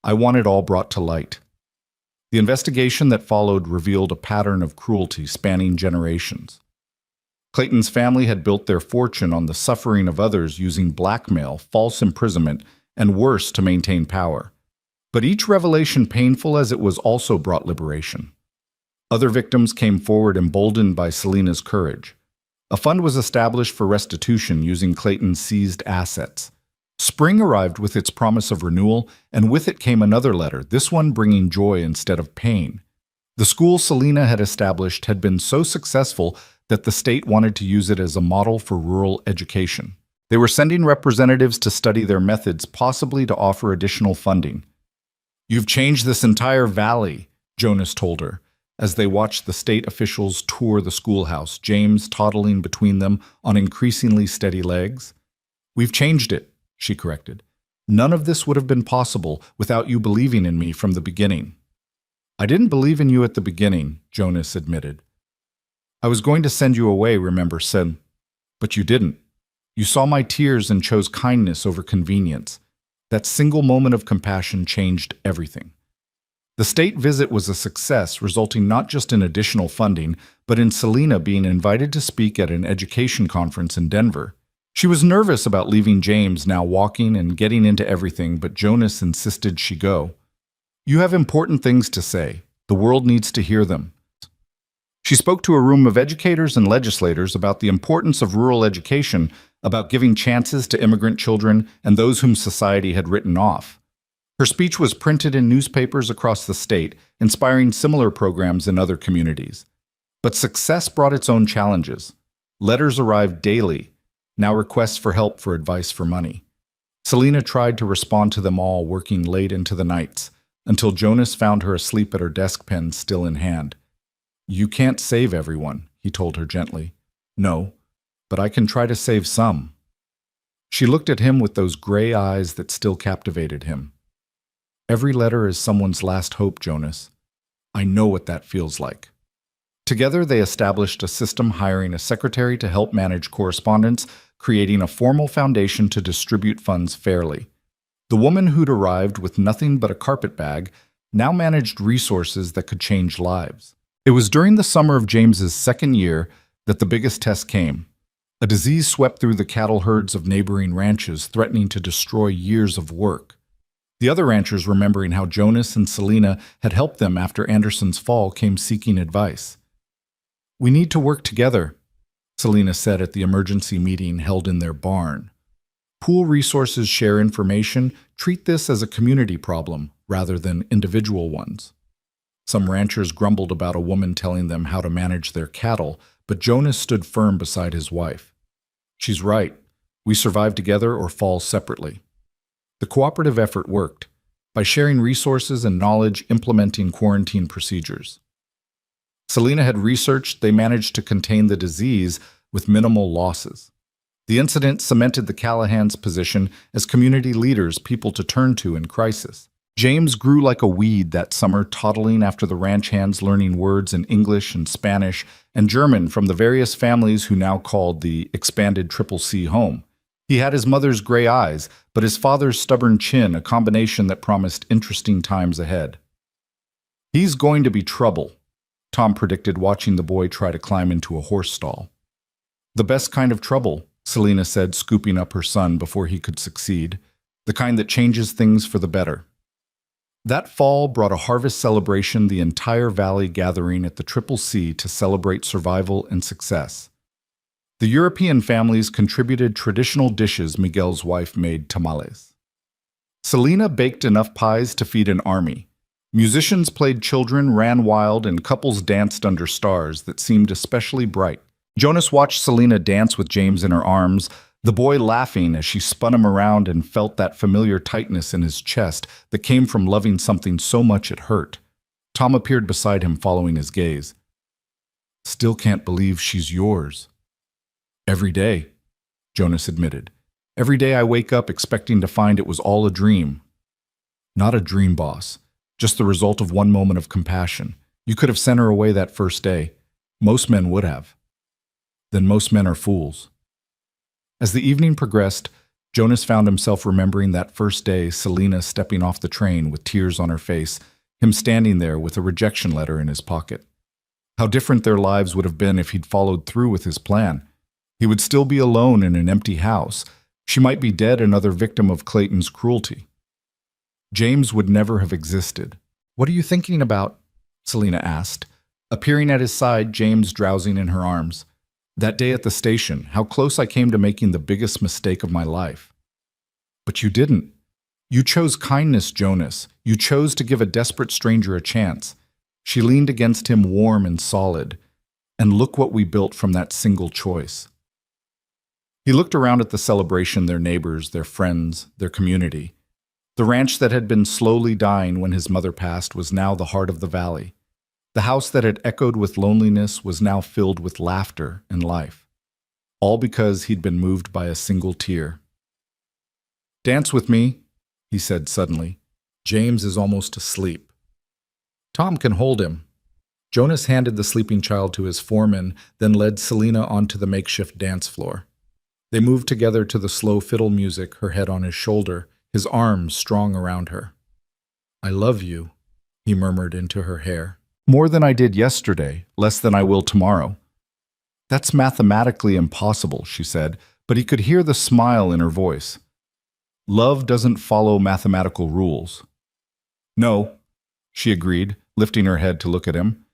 I want it all brought to light. The investigation that followed revealed a pattern of cruelty spanning generations. Clayton's family had built their fortune on the suffering of others using blackmail, false imprisonment, and worse to maintain power. But each revelation, painful as it was, also brought liberation. Other victims came forward emboldened by Selena's courage. A fund was established for restitution using Clayton's seized assets. Spring arrived with its promise of renewal, and with it came another letter, this one bringing joy instead of pain. The school Selena had established had been so successful that the state wanted to use it as a model for rural education. They were sending representatives to study their methods, possibly to offer additional funding. You've changed this entire valley, Jonas told her, as they watched the state officials tour the schoolhouse, James toddling between them on increasingly steady legs. We've changed it, she corrected. None of this would have been possible without you believing in me from the beginning. I didn't believe in you at the beginning, Jonas admitted. I was going to send you away, remember, said, but you didn't. You saw my tears and chose kindness over convenience. That single moment of compassion changed everything. The state visit was a success, resulting not just in additional funding, but in Selena being invited to speak at an education conference in Denver. She was nervous about leaving James, now walking and getting into everything, but Jonas insisted she go. You have important things to say. The world needs to hear them. She spoke to a room of educators and legislators about the importance of rural education, about giving chances to immigrant children and those whom society had written off. Her speech was printed in newspapers across the state, inspiring similar programs in other communities. But success brought its own challenges. Letters arrived daily, now requests for help, for advice, for money. Selena tried to respond to them all, working late into the nights, until Jonas found her asleep at her desk, pen still in hand. You can't save everyone, he told her gently. No, but I can try to save some. She looked at him with those gray eyes that still captivated him. Every letter is someone's last hope, Jonas. I know what that feels like. Together, they established a system, hiring a secretary to help manage correspondence, creating a formal foundation to distribute funds fairly. The woman who'd arrived with nothing but a carpet bag now managed resources that could change lives. It was during the summer of James's second year that the biggest test came. A disease swept through the cattle herds of neighboring ranches, threatening to destroy years of work. The other ranchers, remembering how Jonas and Selena had helped them after Anderson's fall, came seeking advice. We need to work together, Selena said at the emergency meeting held in their barn. Pool resources, share information, treat this as a community problem rather than individual ones. Some ranchers grumbled about a woman telling them how to manage their cattle, but Jonas stood firm beside his wife. She's right. We survive together or fall separately. The cooperative effort worked, by sharing resources and knowledge implementing quarantine procedures. Selena had researched they managed to contain the disease with minimal losses. The incident cemented the Callahans' position as community leaders, people to turn to in crisis. James grew like a weed that summer, toddling after the ranch hands, learning words in English and Spanish and German from the various families who now called the expanded Triple C home. He had his mother's gray eyes, but his father's stubborn chin, a combination that promised interesting times ahead. He's going to be trouble, Tom predicted, watching the boy try to climb into a horse stall. The best kind of trouble, Selena said, scooping up her son before he could succeed, the kind that changes things for the better. That fall brought a harvest celebration, the entire valley gathering at the Triple C to celebrate survival and success. The European families contributed traditional dishes. Miguel's wife made tamales. Selena baked enough pies to feed an army. Musicians played, children ran wild, and couples danced under stars that seemed especially bright. Jonas watched Selena dance with James in her arms, the boy laughing as she spun him around, and felt that familiar tightness in his chest that came from loving something so much it hurt. Tom appeared beside him, following his gaze. Still can't believe she's yours. Every day, Jonas admitted. Every day I wake up expecting to find it was all a dream. Not a dream, boss. Just the result of one moment of compassion. You could have sent her away that first day. Most men would have. Then most men are fools. As the evening progressed, Jonas found himself remembering that first day, Selena stepping off the train with tears on her face, him standing there with a rejection letter in his pocket. How different their lives would have been if he'd followed through with his plan. He would still be alone in an empty house. She might be dead, another victim of Clayton's cruelty. James would never have existed. What are you thinking about? Selena asked, appearing at his side, James drowsing in her arms. That day at the station, how close I came to making the biggest mistake of my life. But you didn't. You chose kindness, Jonas. You chose to give a desperate stranger a chance. She leaned against him, warm and solid. And look what we built from that single choice. He looked around at the celebration, their neighbors, their friends, their community. The ranch that had been slowly dying when his mother passed was now the heart of the valley. The house that had echoed with loneliness was now filled with laughter and life. All because he'd been moved by a single tear. Dance with me, he said suddenly. James is almost asleep. Tom can hold him. Jonas handed the sleeping child to his foreman, then led Selena onto the makeshift dance floor. They moved together to the slow fiddle music, her head on his shoulder, his arms strong around her. I love you, he murmured into her hair. More than I did yesterday, less than I will tomorrow. That's mathematically impossible, she said, but he could hear the smile in her voice. Love doesn't follow mathematical rules. No, she agreed, lifting her head to look at him.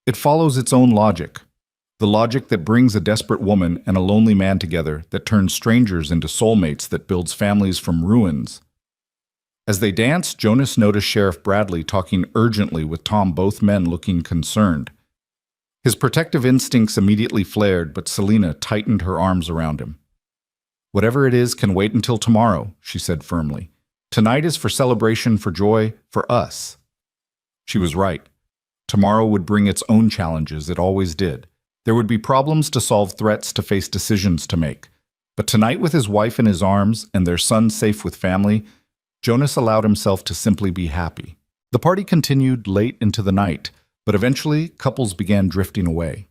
It follows its own logic. The logic that brings a desperate woman and a lonely man together, that turns strangers into soulmates, that builds families from ruins. As they danced, Jonas noticed Sheriff Bradley talking urgently with Tom, both men looking concerned. His protective instincts immediately flared, but Selena tightened her arms around him. Whatever it is can wait until tomorrow, she said firmly. Tonight is for celebration, for joy, for us. She was right. Tomorrow would bring its own challenges, it always did. There would be problems to solve, threats to face, decisions to make. But tonight, with his wife in his arms and their son safe with family, Jonas allowed himself to simply be happy. The party continued late into the night, but eventually couples began drifting away.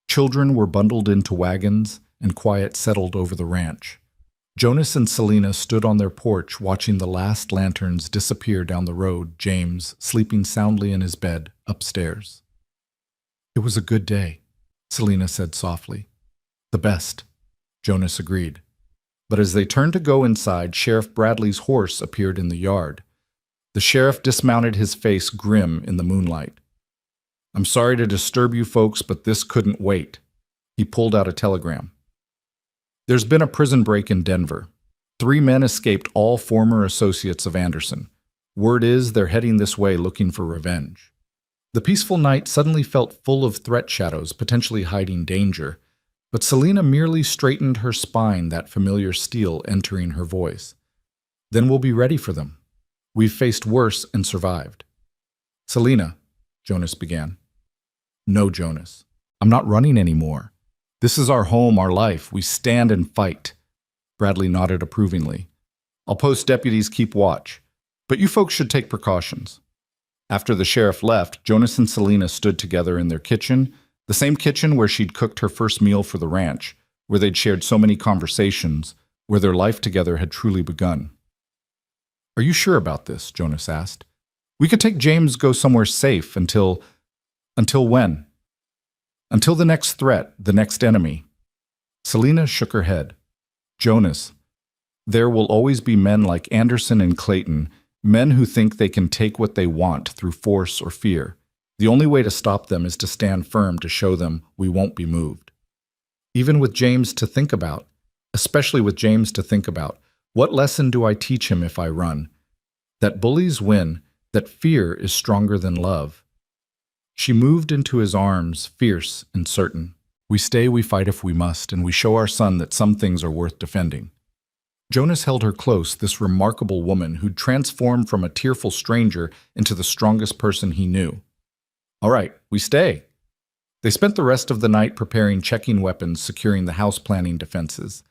Children were bundled into wagons, and quiet settled over the ranch. Jonas and Selena stood on their porch watching the last lanterns disappear down the road, James sleeping soundly in his bed upstairs. It was a good day, Selena said softly. The best, Jonas agreed. But as they turned to go inside, Sheriff Bradley's horse appeared in the yard. The sheriff dismounted, his face grim in the moonlight. I'm sorry to disturb you folks, but this couldn't wait. He pulled out a telegram. There's been a prison break in Denver. 3 men escaped, all former associates of Anderson. Word is they're heading this way looking for revenge. The peaceful night suddenly felt full of threat shadows, potentially hiding danger, but Selena merely straightened her spine, that familiar steel entering her voice. Then we'll be ready for them. We've faced worse and survived. Selena, Jonas began. No, Jonas. I'm not running anymore. This is our home, our life. We stand and fight. Bradley nodded approvingly. I'll post deputies keep watch, but you folks should take precautions. After the sheriff left, Jonas and Selena stood together in their kitchen, the same kitchen where she'd cooked her first meal for the ranch, where they'd shared so many conversations, where their life together had truly begun. Are you sure about this? Jonas asked. We could take James go somewhere safe until when? Until the next threat, the next enemy. Selena shook her head. Jonas, there will always be men like Anderson and Clayton, men who think they can take what they want through force or fear. The only way to stop them is to stand firm, to show them we won't be moved. Even with James to think about, especially with James to think about, what lesson do I teach him if I run? That bullies win, that fear is stronger than love. She moved into his arms, fierce and certain. We stay, we fight if we must, and we show our son that some things are worth defending. Jonas held her close, this remarkable woman who'd transformed from a tearful stranger into the strongest person he knew. All right, we stay. They spent the rest of the night preparing checking weapons, securing the house, planning defenses.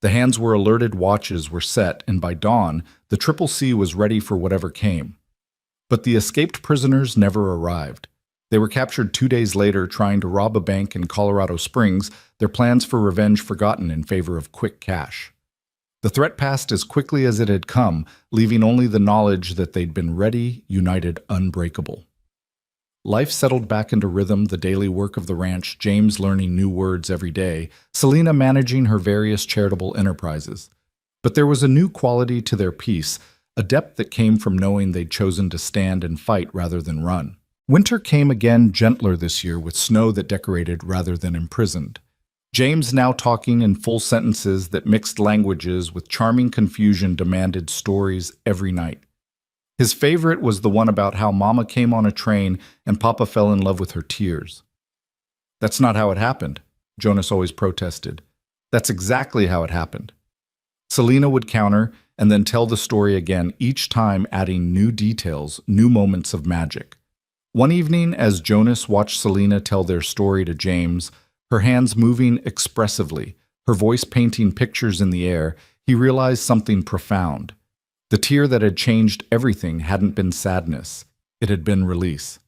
The hands were alerted, watches were set, and by dawn, the Triple C was ready for whatever came. But the escaped prisoners never arrived. They were captured 2 days later trying to rob a bank in Colorado Springs, their plans for revenge forgotten in favor of quick cash. The threat passed as quickly as it had come, leaving only the knowledge that they'd been ready, united, unbreakable. Life settled back into rhythm, the daily work of the ranch, James learning new words every day, Selena managing her various charitable enterprises. But there was a new quality to their peace, a depth that came from knowing they'd chosen to stand and fight rather than run. Winter came again, gentler this year, with snow that decorated rather than imprisoned. James, now talking in full sentences that mixed languages with charming confusion, demanded stories every night. His favorite was the one about how Mama came on a train and Papa fell in love with her tears. That's not how it happened, Jonas always protested. That's exactly how it happened. Selena would counter and then tell the story again, each time adding new details, new moments of magic. One evening, as Jonas watched Selena tell their story to James, her hands moving expressively, her voice painting pictures in the air, he realized something profound. The tear that had changed everything hadn't been sadness. It had been release.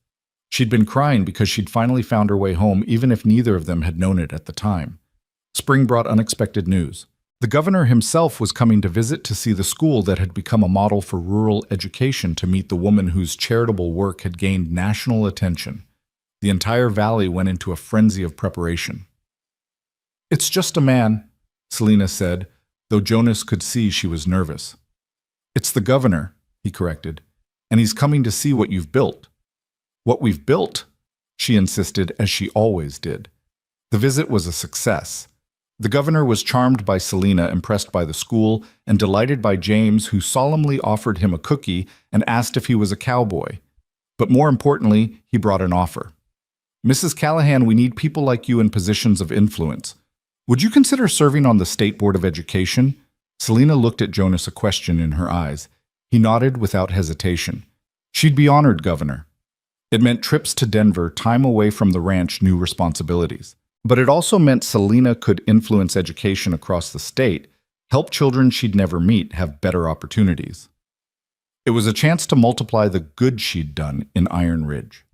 She'd been crying because she'd finally found her way home, even if neither of them had known it at the time. Spring brought unexpected news. The governor himself was coming to visit to see the school that had become a model for rural education, to meet the woman whose charitable work had gained national attention. The entire valley went into a frenzy of preparation. It's just a man, Selena said, though Jonas could see she was nervous. It's the governor, he corrected, and he's coming to see what you've built. What we've built, she insisted, as she always did. The visit was a success. The governor was charmed by Selena, impressed by the school, and delighted by James, who solemnly offered him a cookie and asked if he was a cowboy. But more importantly, he brought an offer. Mrs. Callahan, we need people like you in positions of influence. Would you consider serving on the State Board of Education? Selena looked at Jonas, a question in her eyes. He nodded without hesitation. She'd be honored, Governor. It meant trips to Denver, time away from the ranch, new responsibilities. But it also meant Selena could influence education across the state, help children she'd never meet have better opportunities. It was a chance to multiply the good she'd done in Iron Ridge.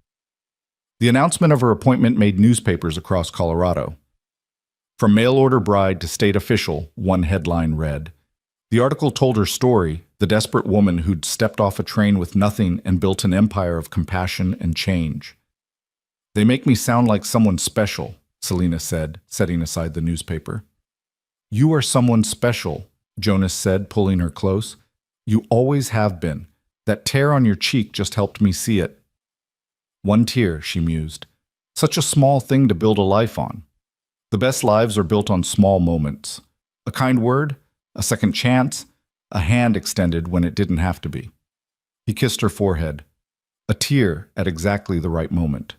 The announcement of her appointment made newspapers across Colorado. From mail-order bride to state official, one headline read. The article told her story, the desperate woman who'd stepped off a train with nothing and built an empire of compassion and change. They make me sound like someone special, Selena said, setting aside the newspaper. You are someone special, Jonas said, pulling her close. You always have been. That tear on your cheek just helped me see it. One tear, she mused. Such a small thing to build a life on. The best lives are built on small moments. A kind word, a second chance, a hand extended when it didn't have to be. He kissed her forehead. a tear at exactly the right moment.